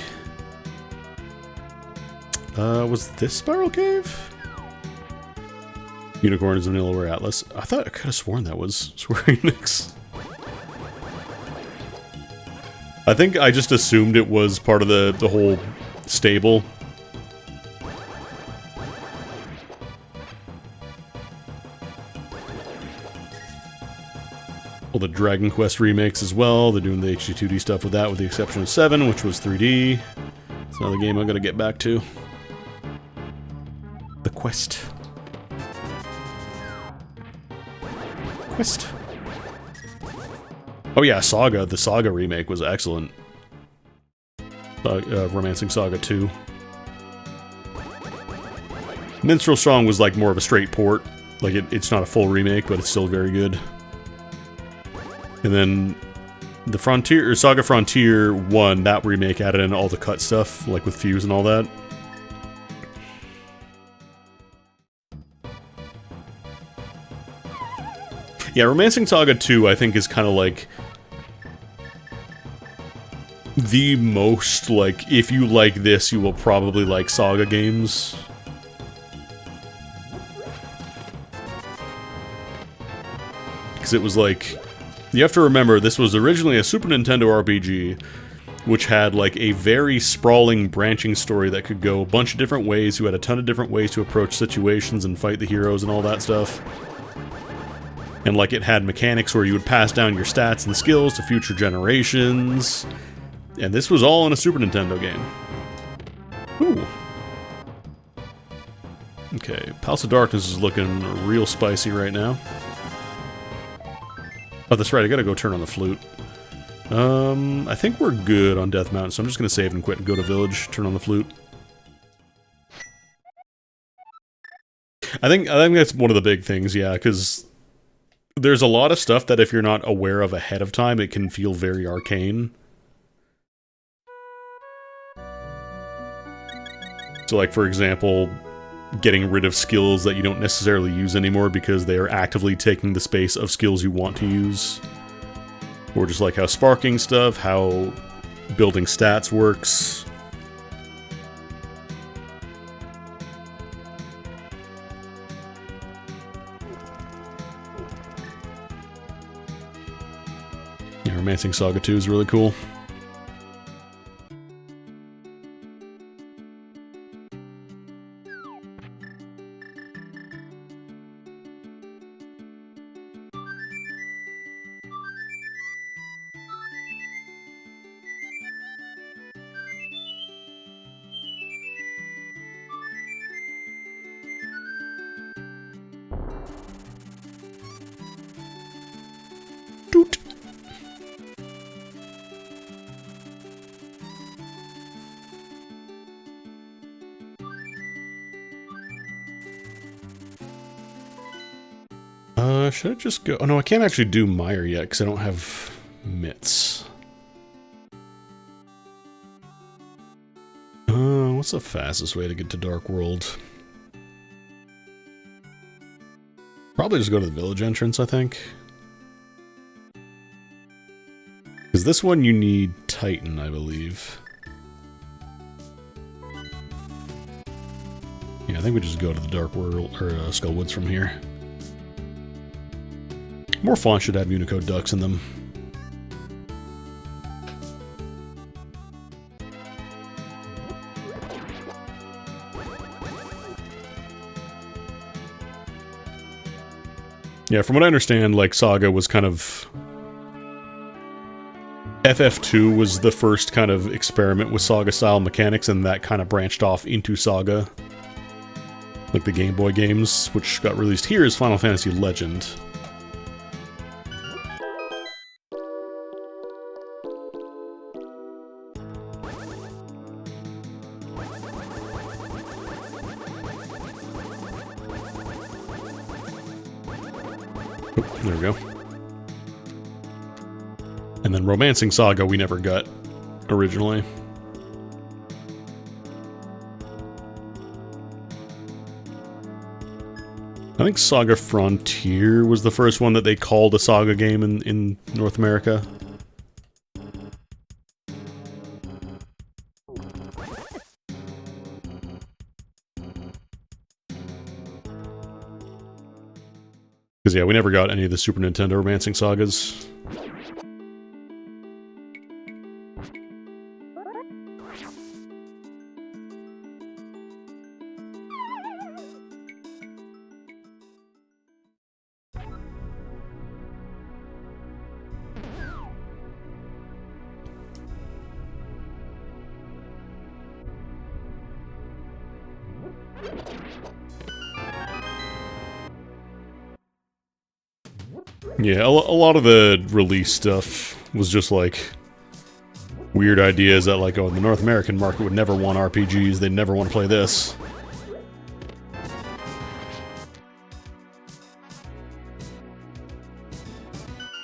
Was this Spiral Cave? Unicorn is Vanillaware Atlas. I could have sworn that was Square Enix. I think I just assumed it was part of the whole stable. Well, the Dragon Quest remakes as well. They're doing the HD2D stuff with that, with the exception of 7, which was 3D. It's another game I'm gonna get back to. The Quest. Quest. Oh yeah, Saga. The Saga remake was excellent. Romancing Saga 2. Minstrel Song was like more of a straight port. Like it's not a full remake, but it's still very good. And then the Frontier, or Saga Frontier 1, that remake added in all the cut stuff, like with Fuse and all that. Yeah, Romancing Saga 2, I think, is kind of like the most, like, if you like this, you will probably like Saga games. Because it was like, you have to remember, this was originally a Super Nintendo RPG, which had like a very sprawling, branching story that could go a bunch of different ways. You had a ton of different ways to approach situations and fight the heroes and all that stuff. And like it had mechanics where you would pass down your stats and skills to future generations. And this was all in a Super Nintendo game. Ooh. Okay, Palace of Darkness is looking real spicy right now. Oh, that's right, I gotta go turn on the flute. I think we're good on Death Mountain, so I'm just gonna save and quit and go to Village, turn on the flute. I think that's one of the big things, yeah, because there's a lot of stuff that if you're not aware of ahead of time, it can feel very arcane. So like, for example, getting rid of skills that you don't necessarily use anymore because they are actively taking the space of skills you want to use. Or just like how sparking stuff, how building stats works. Yeah, Romancing Saga 2 is really cool. Doot. Should I just go? Oh no, I can't actually do Mire yet because I don't have mitts. What's the fastest way to get to Dark World? Probably just go to the village entrance, I think. Because this one you need Titan, I believe. Yeah, I think we just go to the Dark World, or Skullwoods from here. More fonts should have Unicode ducks in them. Yeah, from what I understand, like, Saga was kind of... FF2 was the first kind of experiment with Saga-style mechanics, and that kind of branched off into Saga. Like the Game Boy games, which got released here as Final Fantasy Legend. Oh, there we go. And then Romancing Saga we never got originally. I think Saga Frontier was the first one that they called a Saga game in North America. Because yeah, we never got any of the Super Nintendo Romancing Sagas. Yeah, a lot of the release stuff was just like weird ideas that like, oh, the North American market would never want RPGs, they'd never want to play this.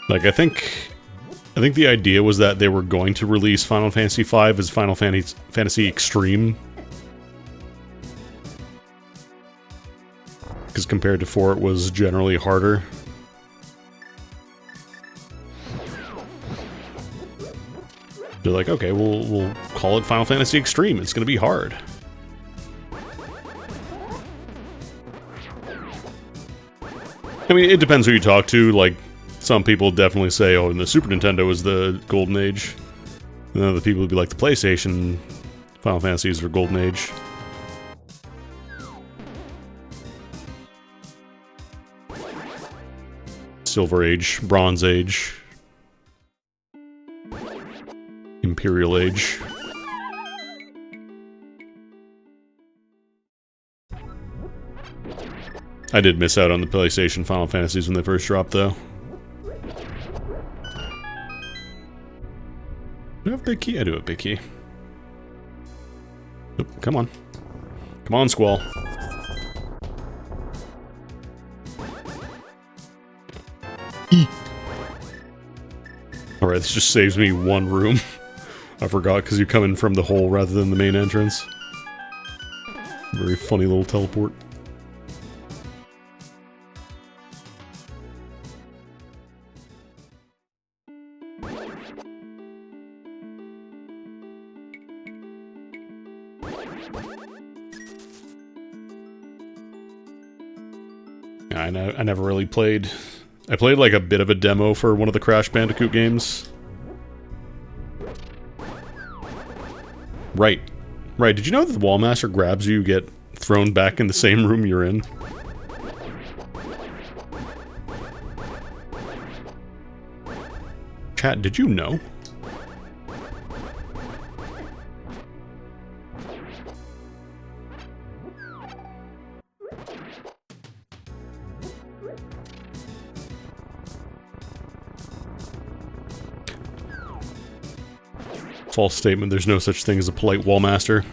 Like, I think the idea was that they were going to release Final Fantasy V as Final Fantasy Extreme. Because compared to 4, it was generally harder. They're like, okay, we'll call it Final Fantasy Extreme. It's gonna be hard. I mean, it depends who you talk to. Like, some people definitely say, oh, and the Super Nintendo was the Golden Age. And then other people would be like, the PlayStation Final Fantasies were Golden Age. Silver Age, Bronze Age. Imperial Age. I did miss out on the PlayStation Final Fantasies when they first dropped, though. Do I have a big key? I do have a big key. Oop, come on. Come on, Squall. Alright, this just saves me one room. I forgot because you come in from the hole rather than the main entrance. Very funny little teleport. I never really played. I played like a bit of a demo for one of the Crash Bandicoot games. Right. Right, did you know that the Wallmaster grabs you, get thrown back in the same room you're in? Chat, did you know? False statement, there's no such thing as a polite Wallmaster.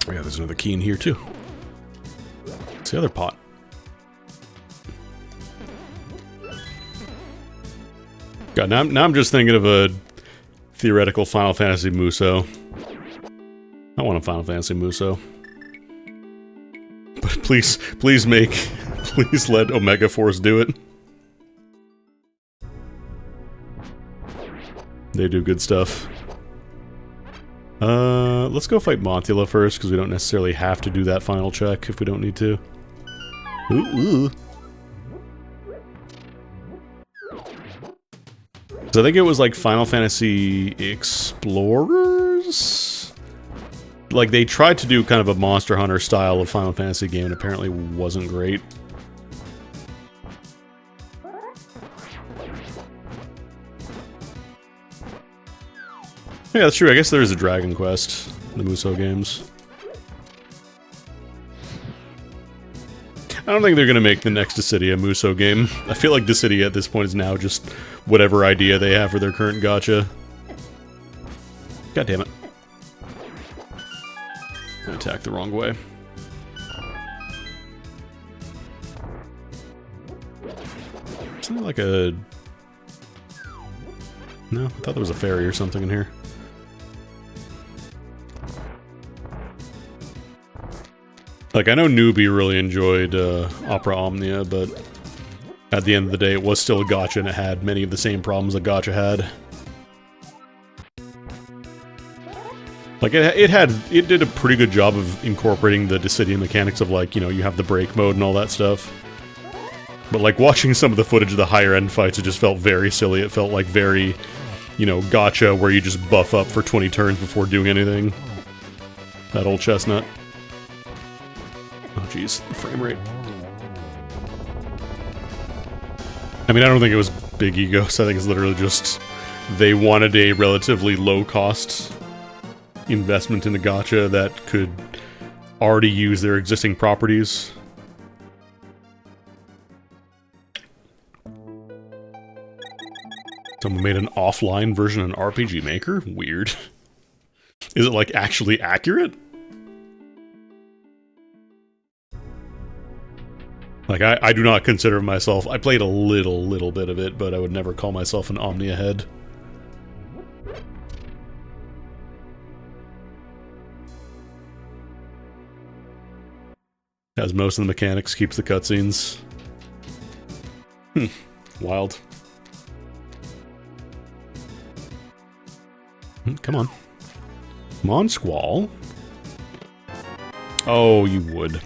Yeah, there's another key in here, too. It's the other pot. God, now I'm just thinking of a theoretical Final Fantasy Muso. I want a Final Fantasy Muso. But please let Omega Force do it. They do good stuff. Let's go fight Montula first, because we don't necessarily have to do that final check if we don't need to. Ooh. So I think it was like Final Fantasy Explorers? Like, they tried to do kind of a Monster Hunter style of Final Fantasy game and apparently wasn't great. Yeah, that's true. I guess there is a Dragon Quest in the Muso games. I don't think they're gonna make the next Dissidia Muso game. I feel like Dissidia at this point is now just whatever idea they have for their current gacha. God damn it. I attacked the wrong way. Isn't it like a... No, I thought there was a ferry or something in here. Like, I know Newbie really enjoyed Opera Omnia, but at the end of the day, it was still a gacha and it had many of the same problems a gacha had. Like, it did a pretty good job of incorporating the Dissidia mechanics of, like, you know, you have the break mode and all that stuff. But, like, watching some of the footage of the higher-end fights, it just felt very silly. It felt like very, you know, gacha, where you just buff up for 20 turns before doing anything. That old chestnut. Oh, jeez, the frame rate. I mean, I don't think it was big egos. I think it's literally just they wanted a relatively low-cost investment into gacha that could already use their existing properties. Someone made an offline version of an RPG Maker? Weird. Is it, like, actually accurate? Like, I do not consider myself... I played a little bit of it, but I would never call myself an Omnia head. Has most of the mechanics, keeps the cutscenes. Wild. Come on. Come on, Squall. Oh, you would.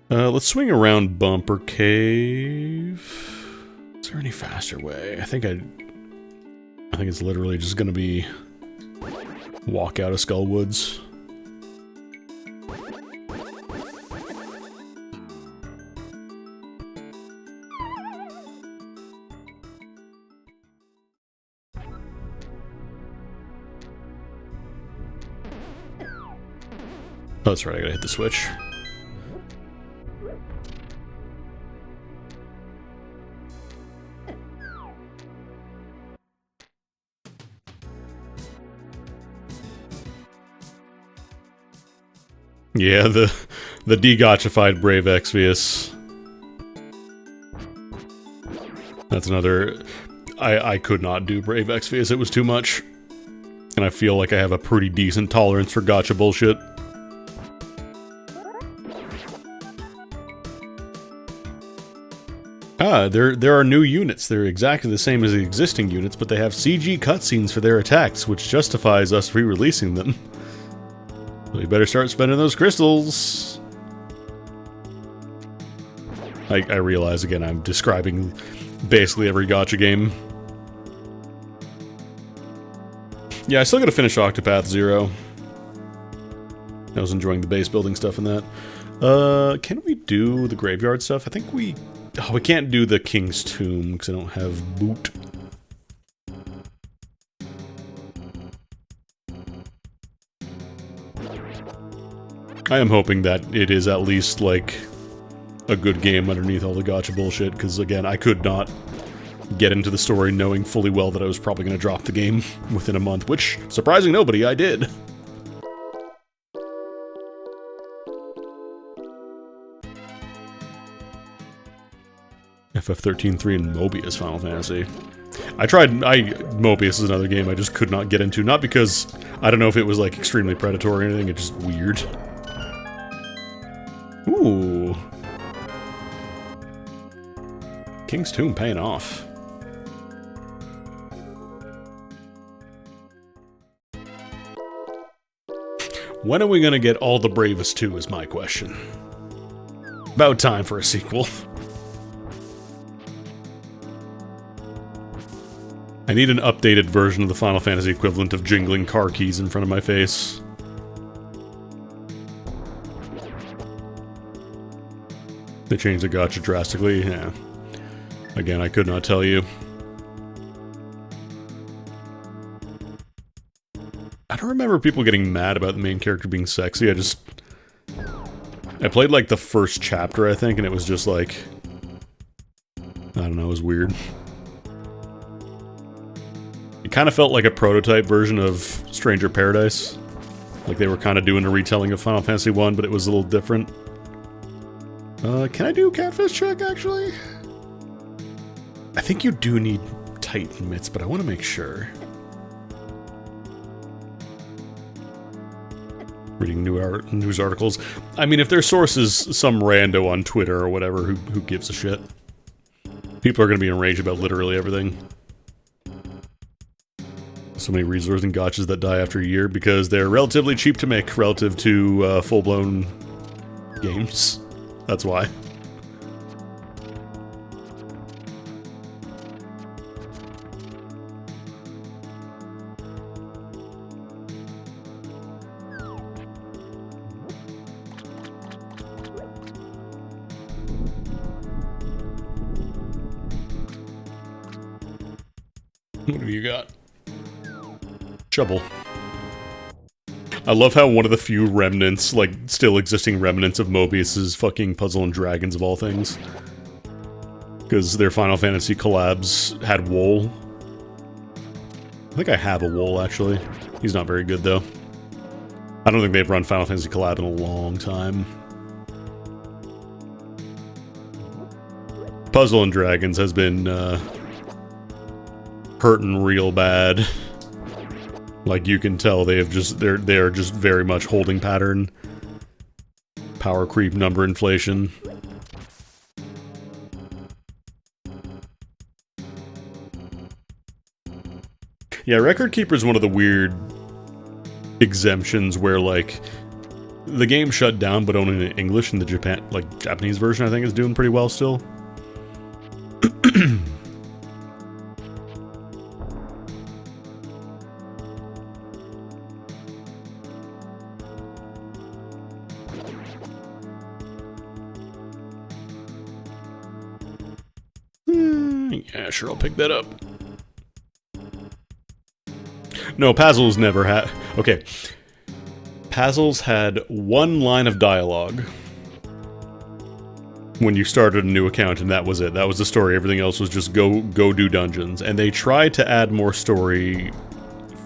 Let's swing around Bumper Cave. Is there any faster way? I think it's literally just gonna be walk out of Skullwoods. Oh, that's right, I gotta hit the switch. Yeah, the de-gotchified Brave Exvius. That's another... I could not do Brave Exvius, it was too much. And I feel like I have a pretty decent tolerance for gotcha bullshit. Ah, there are new units. They're exactly the same as the existing units, but they have CG cutscenes for their attacks, which justifies us re-releasing them. We better start spending those crystals. I realize, again, I'm describing basically every gacha game. Yeah, I still gotta finish Octopath Zero. I was enjoying the base building stuff in that. Can we do the graveyard stuff? I think we... Oh, we can't do the King's Tomb, because I don't have boot. I am hoping that it is at least, like, a good game underneath all the gacha bullshit, because, again, I could not get into the story knowing fully well that I was probably going to drop the game within a month, which, surprising nobody, I did. FF13-3 and Mobius Final Fantasy. Mobius is another game I just could not get into, not because, I don't know if it was, like, extremely predatory or anything, it's just weird. Ooh. King's Tomb paying off. When are we gonna get All the Bravest 2 is my question. About time for a sequel. I need an updated version of the Final Fantasy equivalent of jingling car keys in front of my face. They changed the gacha drastically, yeah. Again, I could not tell you. I don't remember people getting mad about the main character being sexy, I played like the first chapter, I think, and it was just like... I don't know, it was weird. It kind of felt like a prototype version of Stranger Paradise. Like they were kind of doing a retelling of Final Fantasy 1, but it was a little different. Can I do Catfish check, actually? I think you do need Titan mitts, but I want to make sure. Reading news articles. I mean, if their source is some rando on Twitter or whatever, who gives a shit? People are going to be enraged about literally everything. So many resources and gotchas that die after a year because they're relatively cheap to make relative to full-blown games. That's why. What have you got? Trouble. I love how one of the few remnants, like, still existing remnants of Mobius is fucking Puzzle and Dragons of all things. Because their Final Fantasy collabs had Wool. I think I have a Wool, actually. He's not very good, though. I don't think they've run Final Fantasy collab in a long time. Puzzle and Dragons has been, hurting real bad. Like, you can tell they have just they're just very much holding pattern. Power creep, number inflation. Yeah, Record Keeper is one of the weird exemptions where, like, the game shut down but only in English, and the Japanese version I think is doing pretty well still. Yeah, sure, I'll pick that up. No, Pazzles never had... Okay. Pazzles had one line of dialogue when you started a new account, and that was it. That was the story. Everything else was just go do dungeons. And they tried to add more story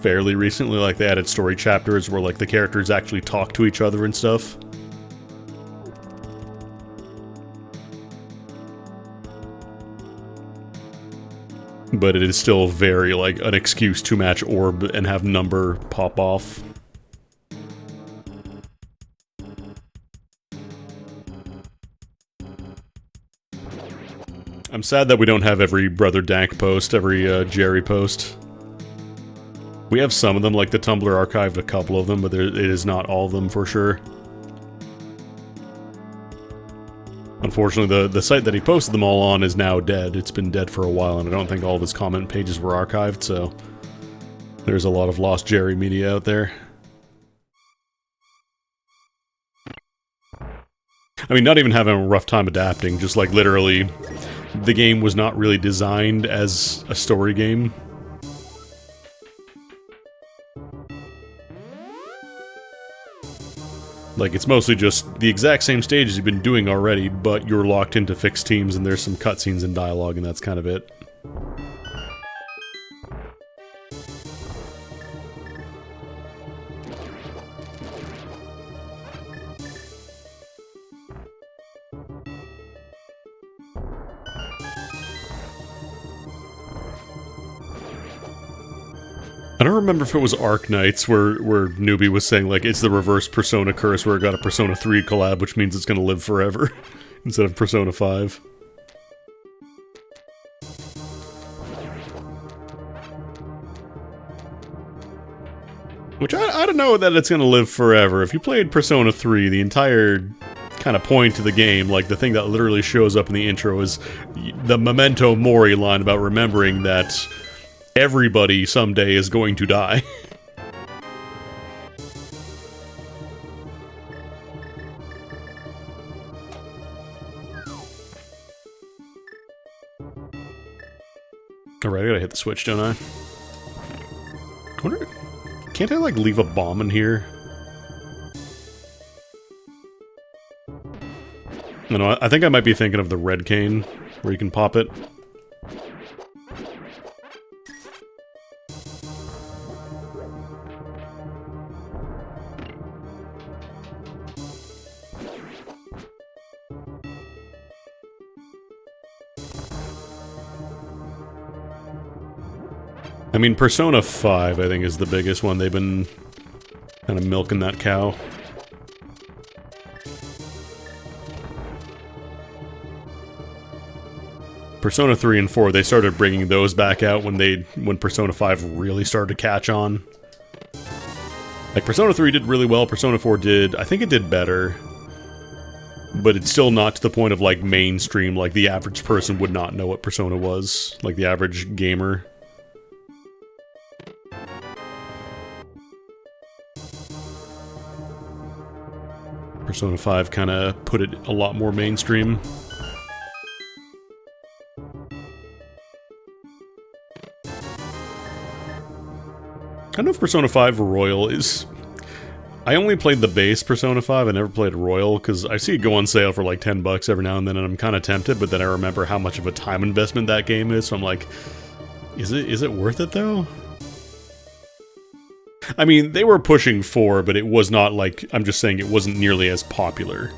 fairly recently. Like, they added story chapters where, like, the characters actually talk to each other and stuff. But it is still very, like, an excuse to match orb and have number pop off. I'm sad that we don't have every Brother Dank post, every Jerry post. We have some of them, like the Tumblr archived a couple of them, but it is not all of them for sure. Unfortunately, the site that he posted them all on is now dead. It's been dead for a while, and I don't think all of his comment pages were archived, so there's a lot of lost Jerry media out there. I mean, not even having a rough time adapting, just like literally, the game was not really designed as a story game. Like, it's mostly just the exact same stages you've been doing already, but you're locked into fixed teams and there's some cutscenes and dialogue, and that's kind of it. I don't remember if it was Arknights where Newbie was saying, like, it's the reverse Persona curse where it got a Persona 3 collab, which means it's gonna live forever, instead of Persona 5. Which, I don't know that it's gonna live forever. If you played Persona 3, the entire kind of point to the game, like, the thing that literally shows up in the intro is the Memento Mori line about remembering that everybody someday is going to die. Alright, I gotta hit the switch, don't I? I wonder... Can't I, like, leave a bomb in here? No, I think I might be thinking of the red cane, where you can pop it. I mean, Persona 5, I think, is the biggest one. They've been kind of milking that cow. Persona 3 and 4, they started bringing those back out when Persona 5 really started to catch on. Like, Persona 3 did really well, Persona 4 did... I think it did better. But it's still not to the point of, like, mainstream, like, the average person would not know what Persona was. Like, the average gamer. Persona 5 kind of put it a lot more mainstream. I don't know if Persona 5 Royal is... I only played the base Persona 5, I never played Royal, because I see it go on sale for like 10 bucks every now and then, and I'm kind of tempted, but then I remember how much of a time investment that game is, so I'm like, is it worth it though? I mean, they were pushing 4, but it was not like, I'm just saying it wasn't nearly as popular.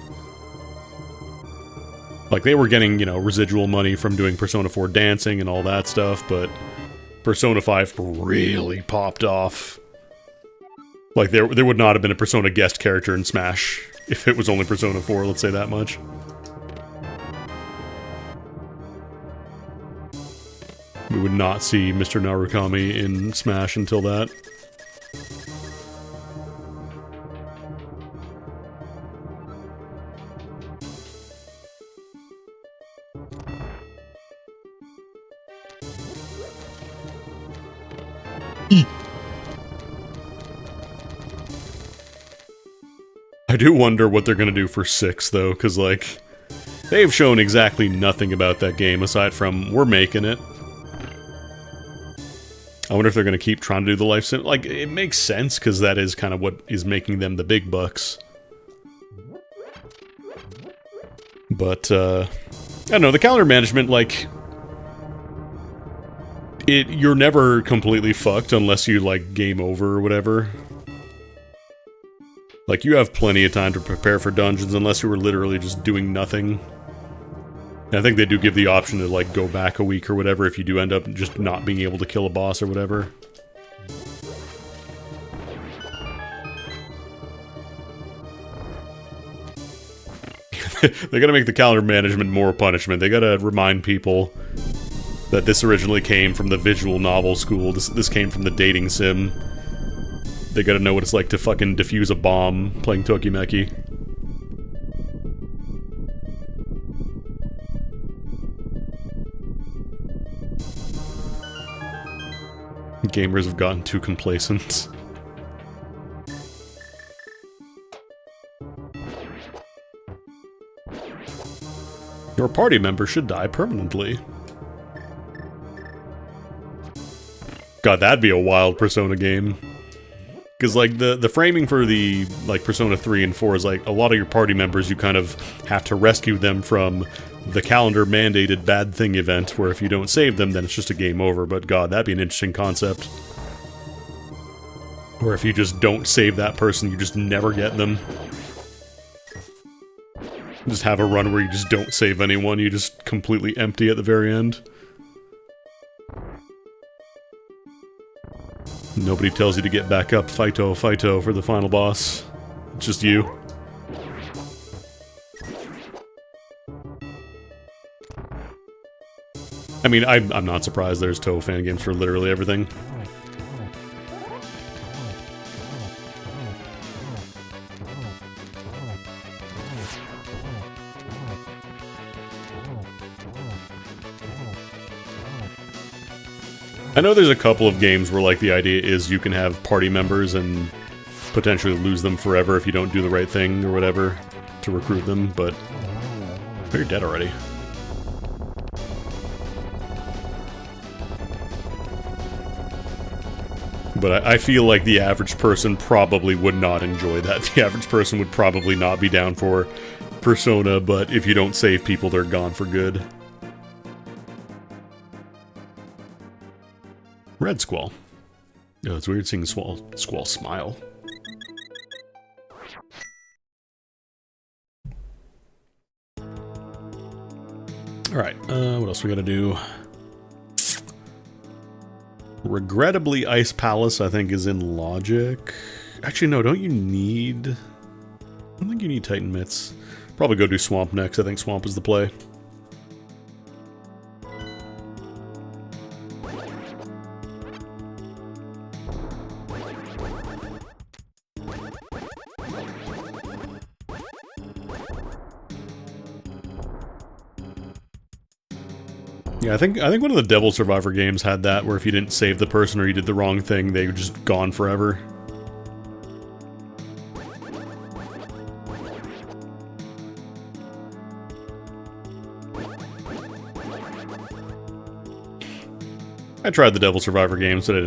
Like, they were getting, you know, residual money from doing Persona 4 dancing and all that stuff, but Persona 5 really popped off. Like, there would not have been a Persona guest character in Smash if it was only Persona 4, let's say that much. We would not see Mr. Narukami in Smash until that. I do wonder what they're gonna do for 6, though, because, like, they've shown exactly nothing about that game aside from, we're making it. I wonder if they're gonna keep trying to do the life sim. Like, it makes sense, because that is kind of what is making them the big bucks. But, I don't know, the calendar management, like... You're never completely fucked unless you, like, game over or whatever. Like, you have plenty of time to prepare for dungeons unless you were literally just doing nothing. And I think they do give the option to, like, go back a week or whatever if you do end up just not being able to kill a boss or whatever. They gotta make the calendar management more punishment. They gotta remind people that this originally came from the visual novel school. This came from the dating sim. They gotta know what it's like to fucking defuse a bomb playing Tokimeki. Gamers have gotten too complacent. Your party member should die permanently. God, that'd be a wild Persona game. Because, like, the framing for the, like, Persona 3 and 4 is, like, a lot of your party members, you kind of have to rescue them from the calendar-mandated bad thing event, where if you don't save them, then it's just a game over. But, God, that'd be an interesting concept. Or if you just don't save that person, you just never get them. Just have a run where you just don't save anyone, you just completely empty at the very end. Nobody tells you to get back up, Fighto, Fighto for the final boss. It's just you. I mean, I'm not surprised there's Toho fan games for literally everything. I know there's a couple of games where, like, the idea is you can have party members and potentially lose them forever if you don't do the right thing or whatever to recruit them, but... Oh, you're dead already. But I feel like the average person probably would not enjoy that. The average person would probably not be down for Persona, but if you don't save people, they're gone for good. Red Squall. Oh, it's weird seeing Squall smile. Alright, what else we gotta do? Regrettably, Ice Palace, I think, is in Logic. Actually, no, don't you need... I don't think you need Titan Mitts. Probably go do Swamp next. I think Swamp is the play. Yeah, I think one of the Devil Survivor games had that, where if you didn't save the person or you did the wrong thing, they were just gone forever. I tried the Devil Survivor games, but I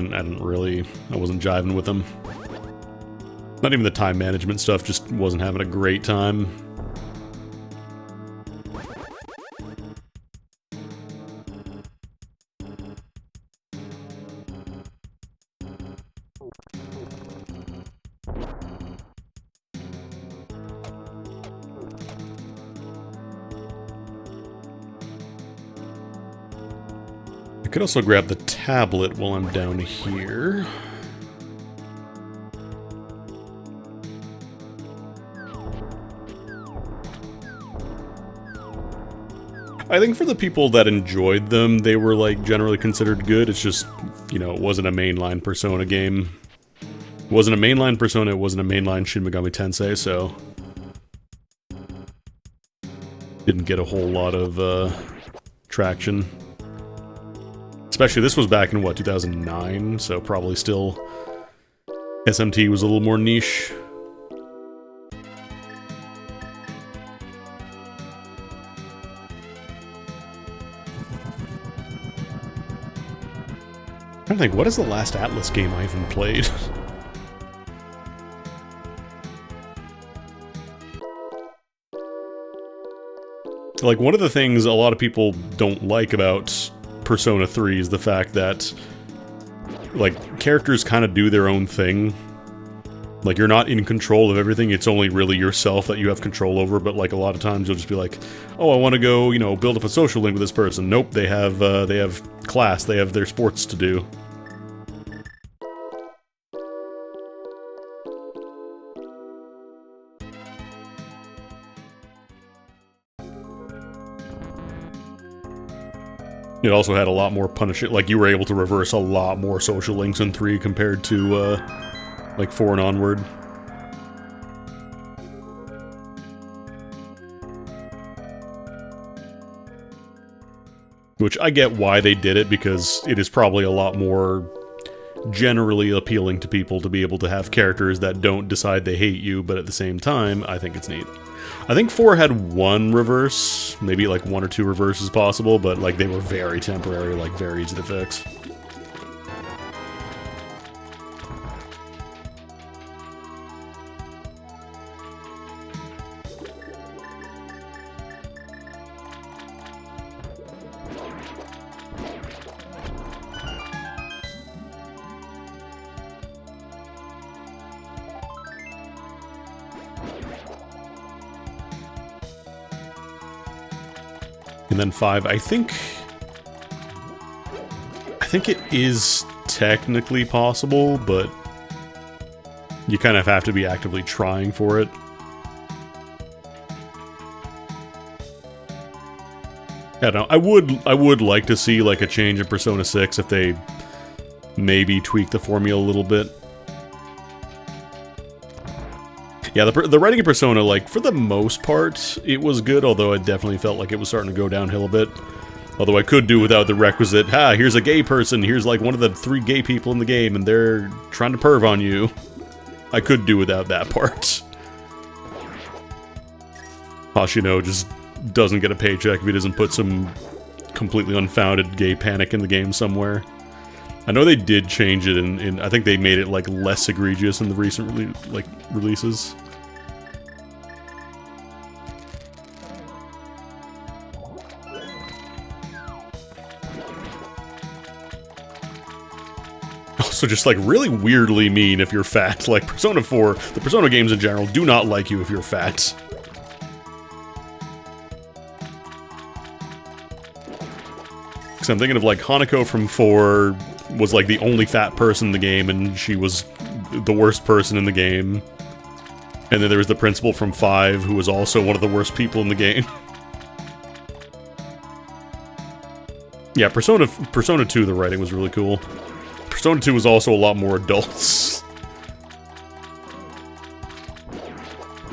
wasn't jiving with them. Not even the time management stuff, just wasn't having a great time. I could also grab the tablet while I'm down here. I think for the people that enjoyed them, they were, like, generally considered good. It's just, you know, it wasn't a mainline Persona game. It wasn't a mainline Persona, it wasn't a mainline Shin Megami Tensei, so... didn't get a whole lot of, traction. Especially, this was back in, what, 2009? So probably still... SMT was a little more niche. I'm trying to think, what is the last Atlas game I even played? Like, one of the things a lot of people don't like about Persona 3 is the fact that, like, characters kind of do their own thing. Like, you're not in control of everything, it's only really yourself that you have control over, but, like, a lot of times you'll just be like, oh, I want to go, you know, build up a social link with this person. Nope, they have class, they have their sports to do. It also had a lot more punishment, like, you were able to reverse a lot more social links in 3 compared to, like, 4 and onward. Which, I get why they did it, because it is probably a lot more generally appealing to people to be able to have characters that don't decide they hate you, but at the same time, I think it's neat. I think 4 had 1 reverse, maybe like 1 or 2 reverses possible, but like they were very temporary, like very easy to fix. And then 5, I think it is technically possible, but you kind of have to be actively trying for it. I don't know, I would like to see like a change in Persona 6 if they maybe tweak the formula a little bit. Yeah, the writing of Persona, like, for the most part, it was good, although I definitely felt like it was starting to go downhill a bit. Although I could do without the requisite, here's a gay person, here's like one of the 3 gay people in the game, and they're trying to perv on you. I could do without that part. Hoshino just doesn't get a paycheck if he doesn't put some completely unfounded gay panic in the game somewhere. I know they did change it, and I think they made it, like, less egregious in the recent releases. Also just, like, really weirdly mean if you're fat. Like, Persona 4, the Persona games in general, do not like you if you're fat. Because I'm thinking of, like, Hanako from 4... was like the only fat person in the game, and she was the worst person in the game. And then there was the principal from 5, who was also one of the worst people in the game. Yeah, Persona 2, the writing was really cool. Persona 2 was also a lot more adults.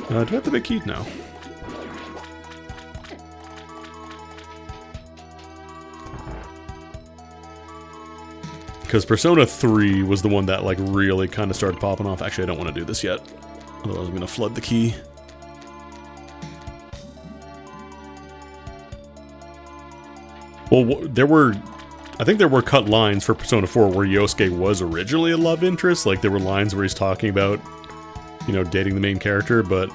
Do I have the big key now? Because Persona 3 was the one that, like, really kind of started popping off. Actually, I don't want to do this yet. Otherwise, I'm going to flood the key. Well, I think there were cut lines for Persona 4 where Yosuke was originally a love interest. Like, there were lines where he's talking about, you know, dating the main character, but...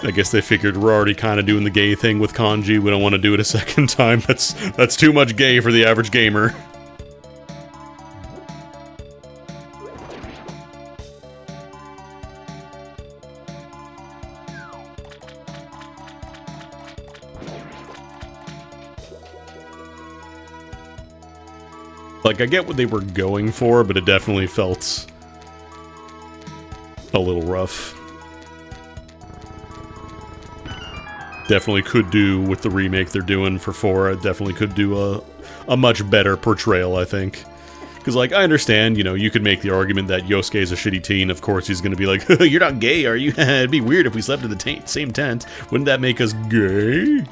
I guess they figured we're already kind of doing the gay thing with kanji. We don't want to do it a second time. That's too much gay for the average gamer. Like, I get what they were going for, but it definitely felt a little rough. Definitely could do with the remake they're doing for 4. It definitely could do a much better portrayal, I think. Because, like, I understand, you know, you could make the argument that Yosuke is a shitty teen. Of course, he's going to be like, you're not gay, are you? It'd be weird if we slept in the same tent. Wouldn't that make us gay?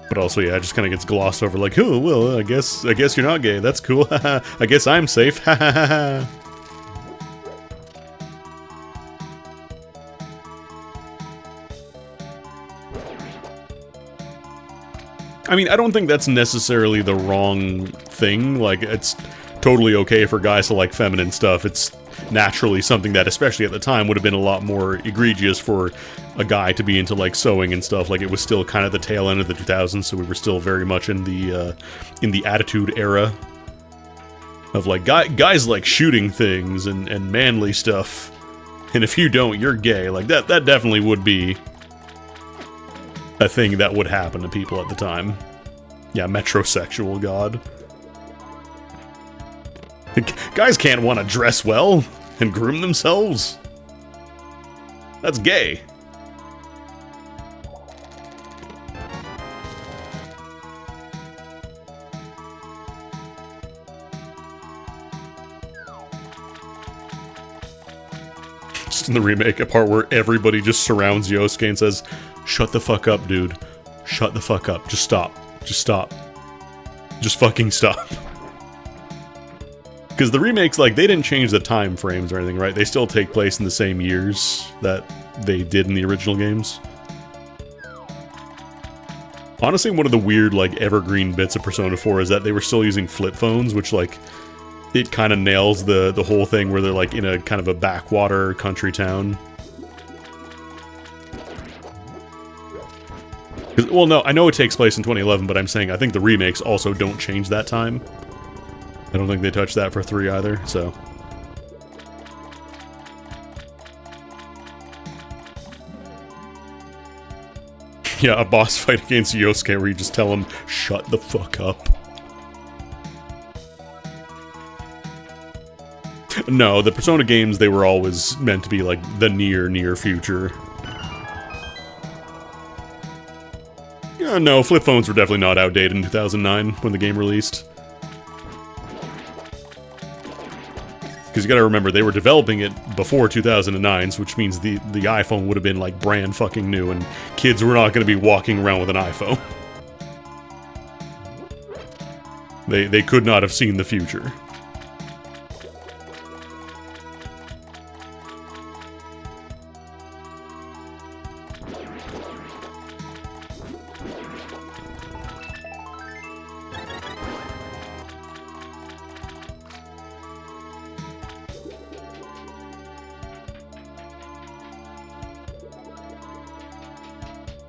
But also, yeah, it just kind of gets glossed over, like, oh, well, I guess you're not gay. That's cool. I guess I'm safe. I mean, I don't think that's necessarily the wrong thing. Like, it's totally okay for guys to like feminine stuff. It's naturally something that, especially at the time, would have been a lot more egregious for a guy to be into, like, sewing and stuff. Like, it was still kind of the tail end of the 2000s, so we were still very much in the Attitude Era of, like, guys like shooting things and manly stuff, and if you don't, you're gay. Like, that definitely would be a thing that would happen to people at the time. Yeah, metrosexual, god. Guys can't want to dress well and groom themselves. That's gay. Just in the remake, a part where everybody just surrounds Yosuke and says, "Shut the fuck up, dude. Shut the fuck up. Just stop. Just stop. Just fucking stop." Because the remakes, like, they didn't change the time frames or anything, right? They still take place in the same years that they did in the original games. Honestly, one of the weird, like, evergreen bits of Persona 4 is that they were still using flip phones, which, like, it kind of nails the whole thing where they're, like, in a kind of a backwater country town. Well, no, I know it takes place in 2011, but I'm saying I think the remakes also don't change that time. I don't think they touched that for 3 either, so... Yeah, a boss fight against Yosuke where you just tell him, shut the fuck up. No, the Persona games, they were always meant to be, like, the near future. Yeah, no, flip phones were definitely not outdated in 2009 when the game released. Because you gotta remember, they were developing it before 2009, which means the iPhone would have been, like, brand fucking new, and kids were not gonna be walking around with an iPhone. They could not have seen the future.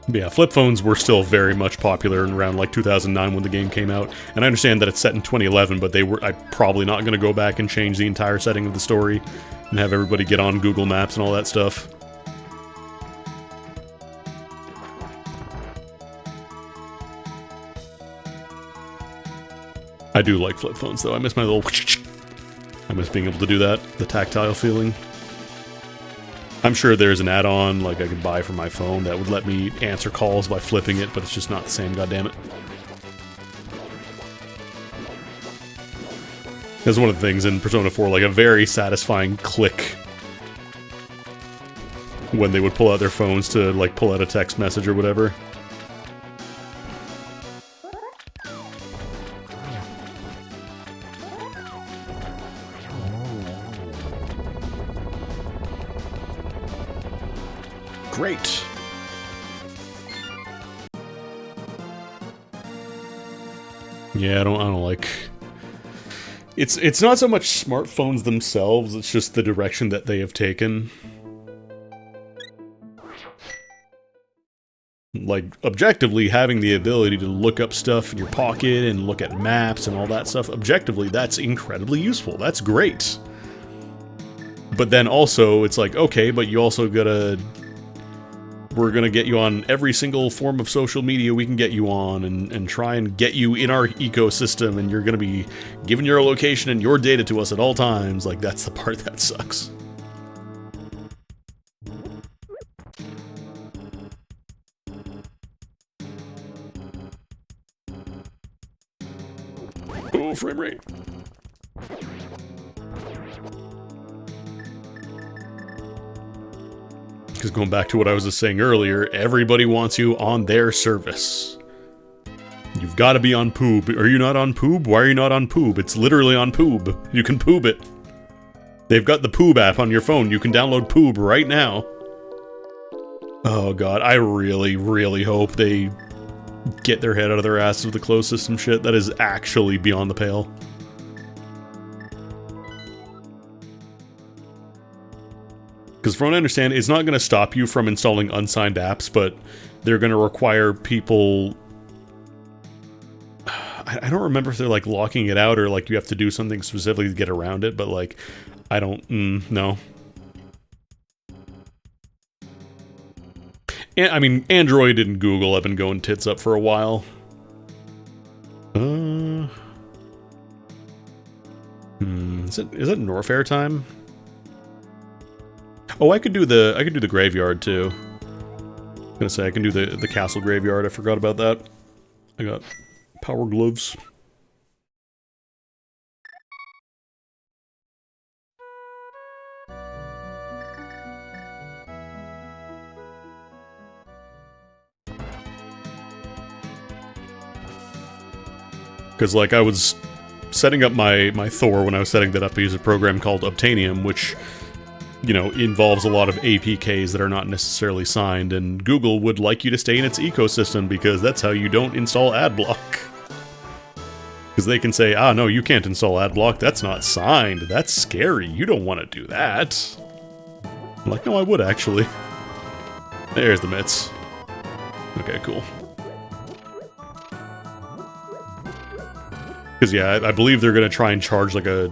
But yeah, flip phones were still very much popular around, like, 2009 when the game came out. And I understand that it's set in 2011, but I'm probably not going to go back and change the entire setting of the story and have everybody get on Google Maps and all that stuff. I do like flip phones, though. I miss my little... I miss being able to do that, the tactile feeling. I'm sure there's an add-on, like, I could buy for my phone that would let me answer calls by flipping it, but it's just not the same, goddammit. That's one of the things in Persona 4, like a very satisfying click when they would pull out their phones to, like, pull out a text message or whatever. Great. Yeah, I don't like... It's not so much smartphones themselves, it's just the direction that they have taken. Like, objectively, having the ability to look up stuff in your pocket and look at maps and all that stuff, objectively, that's incredibly useful. That's great. But then also, it's like, okay, but you also gotta... We're gonna get you on every single form of social media we can get you on, and try and get you in our ecosystem, and you're gonna be giving your location and your data to us at all times. Like, that's the part that sucks. Oh, frame rate. Because going back to what I was just saying earlier, everybody wants you on their service. You've got to be on Poob. Are you not on Poob? Why are you not on Poob? It's literally on Poob. You can Poob it. They've got the Poob app on your phone. You can download Poob right now. Oh god, I really, really hope they get their head out of their asses with the closed system shit. That is actually beyond the pale. Because from what I understand, it's not going to stop you from installing unsigned apps, but they're going to require people... I don't remember if they're, like, locking it out or, like, you have to do something specifically to get around it, but, like, I don't... no. I mean, Android and Google have been going tits up for a while. Is it Norfair time? Oh, I could do the graveyard too. I was gonna say I can do the castle graveyard. I forgot about that. I got power gloves. Because, like, I was setting up my Thor when I was setting that up. I use a program called Obtainium, which, you know, involves a lot of APKs that are not necessarily signed, and Google would like you to stay in its ecosystem because that's how you don't install AdBlock. Because they can say, ah, no, you can't install AdBlock, that's not signed, that's scary, you don't want to do that. I'm like, no, I would actually. There's the mitts. Okay, cool. Because, yeah, I believe they're going to try and charge, like, a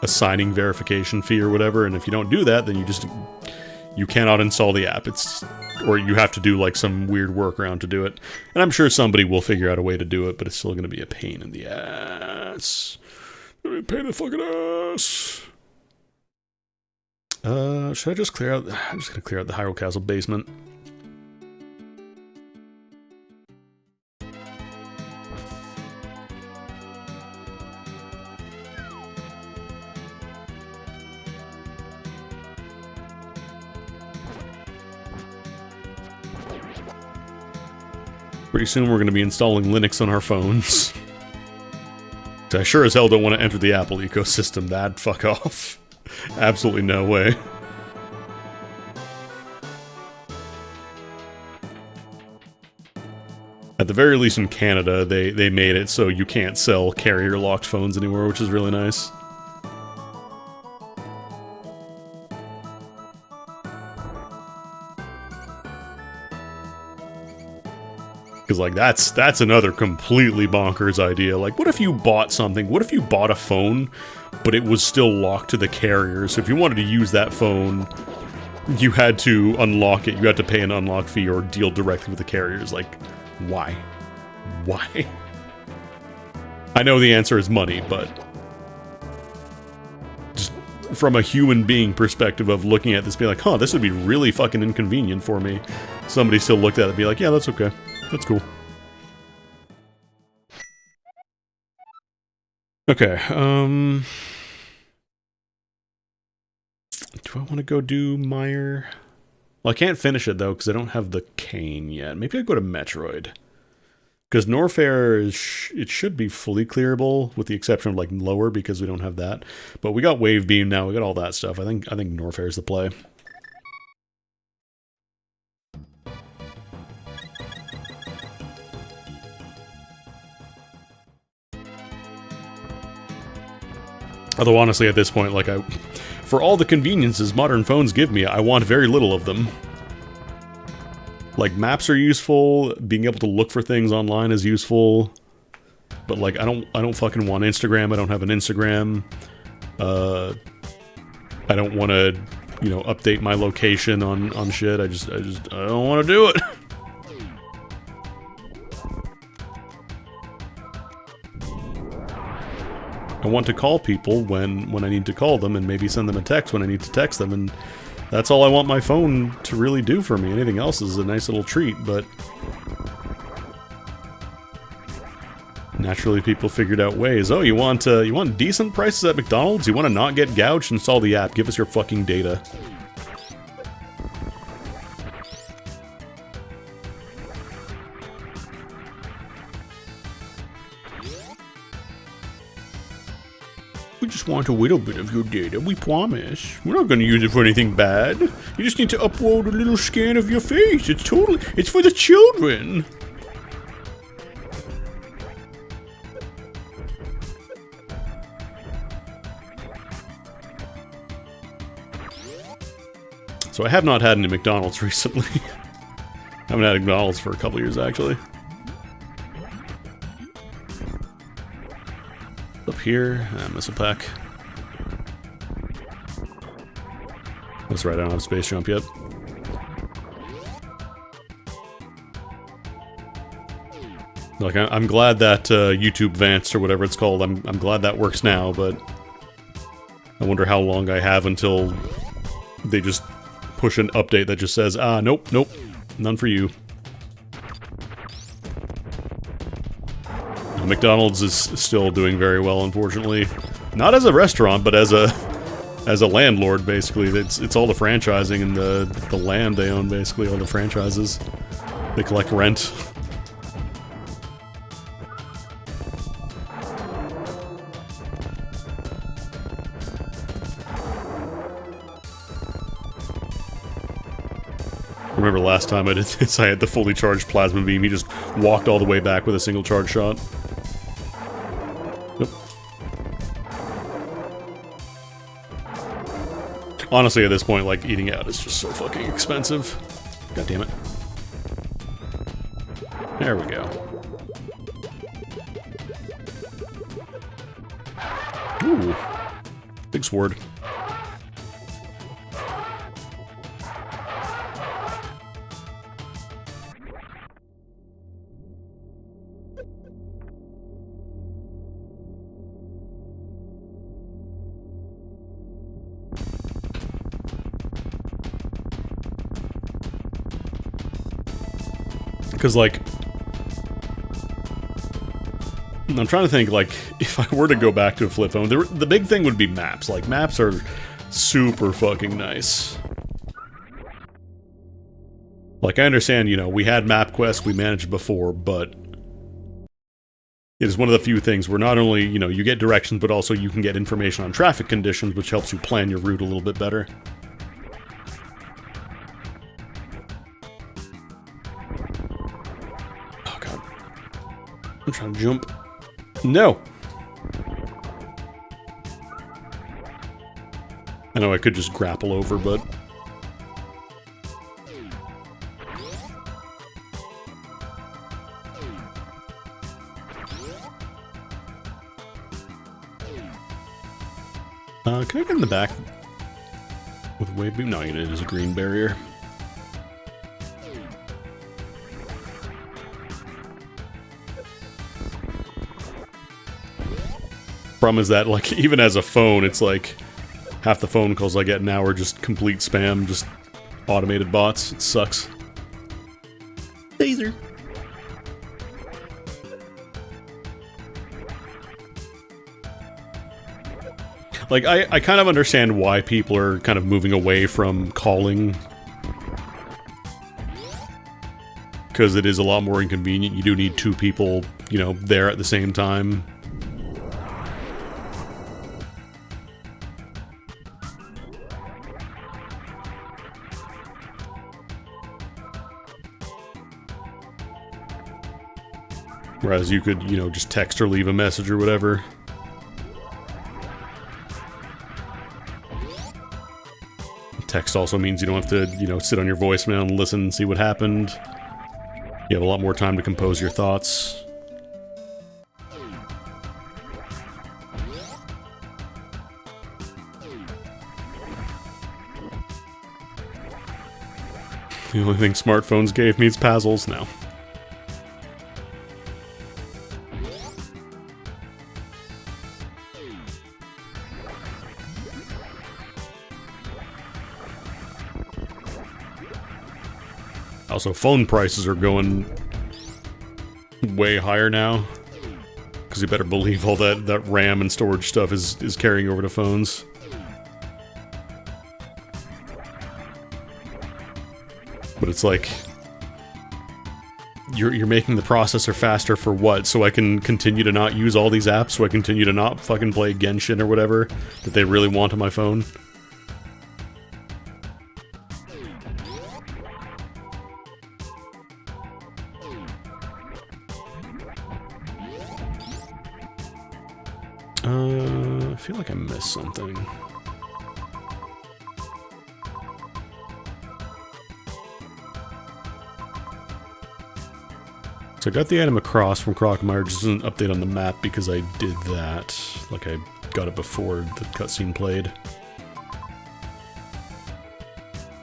signing verification fee or whatever, and if you don't do that, then you cannot install the app. Or you have to do, like, some weird workaround to do it. And I'm sure somebody will figure out a way to do it, but it's still going to be a pain in the ass. Pain in the fucking ass. Should I just clear out... I'm just going to clear out the Hyrule Castle basement. Pretty soon we're going to be installing Linux on our phones. I sure as hell don't want to enter the Apple ecosystem. That fuck off. Absolutely no way. At the very least in Canada, they made it so you can't sell carrier-locked phones anymore, which is really nice. Because, like, that's another completely bonkers idea. Like, what if you bought something? What if you bought a phone, but it was still locked to the carrier? So if you wanted to use that phone, you had to unlock it. You had to pay an unlock fee or deal directly with the carriers. Like, why? Why? I know the answer is money, but... just from a human being perspective of looking at this, being like, huh, this would be really fucking inconvenient for me. Somebody still looked at it and be like, yeah, that's okay. That's cool. Okay, do I want to go do Meyer? Well, I can't finish it, though, because I don't have the cane yet. Maybe I go to Metroid. Because Norfair, it should be fully clearable, with the exception of, like, lower, because we don't have that. But we got Wave Beam now, we got all that stuff. I think Norfair is the play. Although, honestly, at this point, like, for all the conveniences modern phones give me, I want very little of them. Like, maps are useful, being able to look for things online is useful, but, like, I don't fucking want Instagram, I don't have an Instagram, I don't want to, you know, update my location on shit, I don't want to do it. I want to call people when I need to call them, and maybe send them a text when I need to text them, and that's all I want my phone to really do for me. Anything else is a nice little treat, but naturally people figured out ways. Oh, you want decent prices at McDonald's? You want to not get gouged? Install the app. Give us your fucking data. We just want a little bit of your data, we promise. We're not going to use it for anything bad. You just need to upload a little scan of your face. It's for the children. So I have not had any McDonald's recently. I haven't had McDonald's for a couple years, actually. Up here, missile pack. That's right, I don't have space jump yet. Like, I'm glad that YouTube Vanced, or whatever it's called, I'm glad that works now, but I wonder how long I have until they just push an update that just says, nope, none for you. McDonald's is still doing very well, unfortunately. Not as a restaurant, but as a landlord, basically. It's all the franchising and the land they own, basically, all the franchises. They collect rent. I remember last time I did this, I had the fully charged plasma beam. He just walked all the way back with a single charge shot. Nope. Honestly, at this point, like, eating out is just so fucking expensive. God damn it. There we go. Ooh. Big sword. Because, like, I'm trying to think, like, if I were to go back to a flip phone, the big thing would be maps. Like, maps are super fucking nice. Like, I understand, you know, we had MapQuest, we managed before, but it is one of the few things where not only, you know, you get directions, but also you can get information on traffic conditions, which helps you plan your route a little bit better. I'm trying to jump. No! I know I could just grapple over, but... can I get in the back with wave beam? No, it is a green barrier. Problem is that, like, even as a phone, it's like half the phone calls I get now are just complete spam, just automated bots. It sucks. Taser. Like, I kind of understand why people are kind of moving away from calling. Because it is a lot more inconvenient. You do need two people, you know, there at the same time. Whereas you could, you know, just text or leave a message or whatever. Text also means you don't have to, you know, sit on your voicemail and listen and see what happened. You have a lot more time to compose your thoughts. The only thing smartphones gave me is puzzles now. Also, phone prices are going way higher now. Because you better believe all that RAM and storage stuff is carrying over to phones. But it's like... You're making the processor faster for what? So I can continue to not use all these apps? So I continue to not fucking play Genshin or whatever that they really want on my phone? I feel like I missed something. So I got the item across from Crocomire, just an update on the map because I did that. Like I got it before the cutscene played.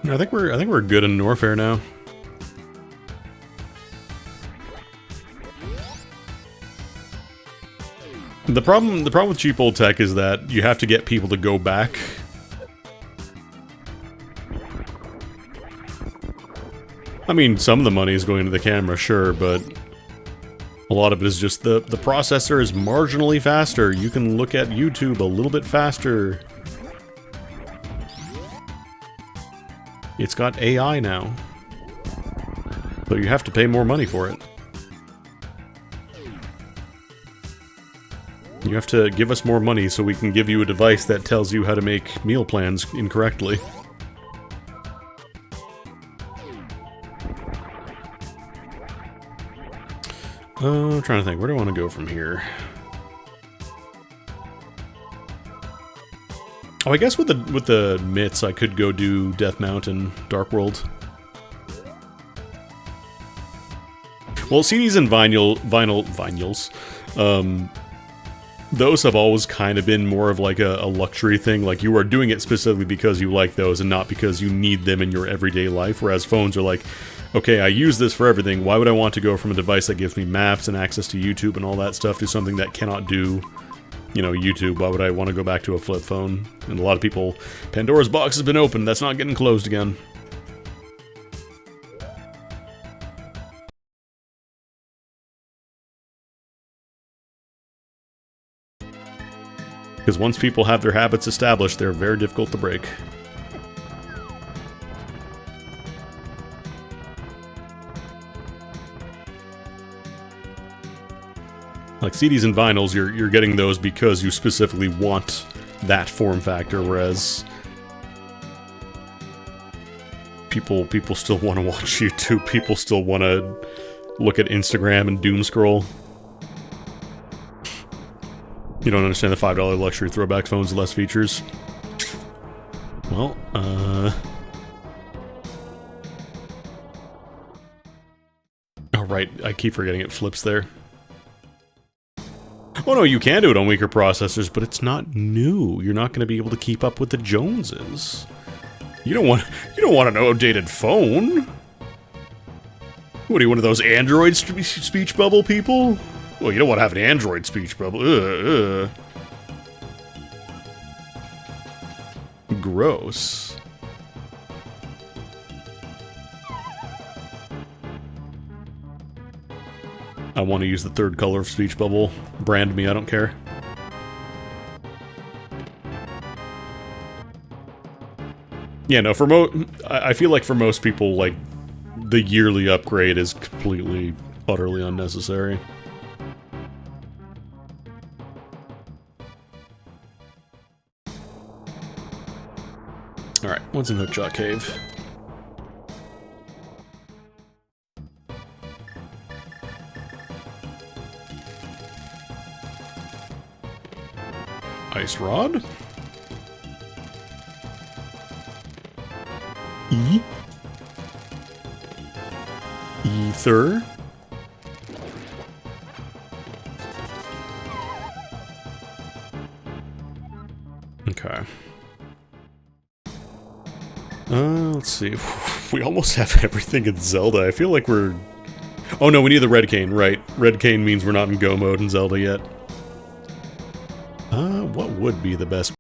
I think we're good in Norfair now. The problem with cheap old tech is that you have to get people to go back. I mean, some of the money is going to the camera, sure, but a lot of it is just the processor is marginally faster. You can look at YouTube a little bit faster. It's got AI now. But you have to pay more money for it. You have to give us more money so we can give you a device that tells you how to make meal plans incorrectly. I'm trying to think, where do I want to go from here? Oh, I guess with the mitts, I could go do Death Mountain, Dark World. Well, CDs and vinyls, those have always kind of been more of like a luxury thing. Like, you are doing it specifically because you like those and not because you need them in your everyday life. Whereas phones are like, okay, I use this for everything. Why would I want to go from a device that gives me maps and access to YouTube and all that stuff to something that cannot do, you know, YouTube? Why would I want to go back to a flip phone? And a lot of people, Pandora's box has been opened. That's not getting closed again. Because once people have their habits established, they're very difficult to break. Like CDs and vinyls, you're getting those because you specifically want that form factor, whereas people still want to watch YouTube. People still want to look at Instagram and doom scroll. You don't understand the $5 luxury throwback phones with less features? Well, oh, right, I keep forgetting it flips there. Oh no, you can do it on weaker processors, but it's not new. You're not going to be able to keep up with the Joneses. You don't want an outdated phone. What are you, one of those Android speech bubble people? Well, you don't want to have an Android speech bubble. Gross. I want to use the third color of speech bubble. Brand me, I don't care. Yeah, no, I feel like for most people, like, the yearly upgrade is completely, utterly unnecessary. Alright, what's in Hookjaw Cave? Ice Rod? Ether? Okay. Let's see. We almost have everything in Zelda. I feel like we're... Oh no, we need the Red Cane, right. Red Cane means we're not in Go mode in Zelda yet. What would be the best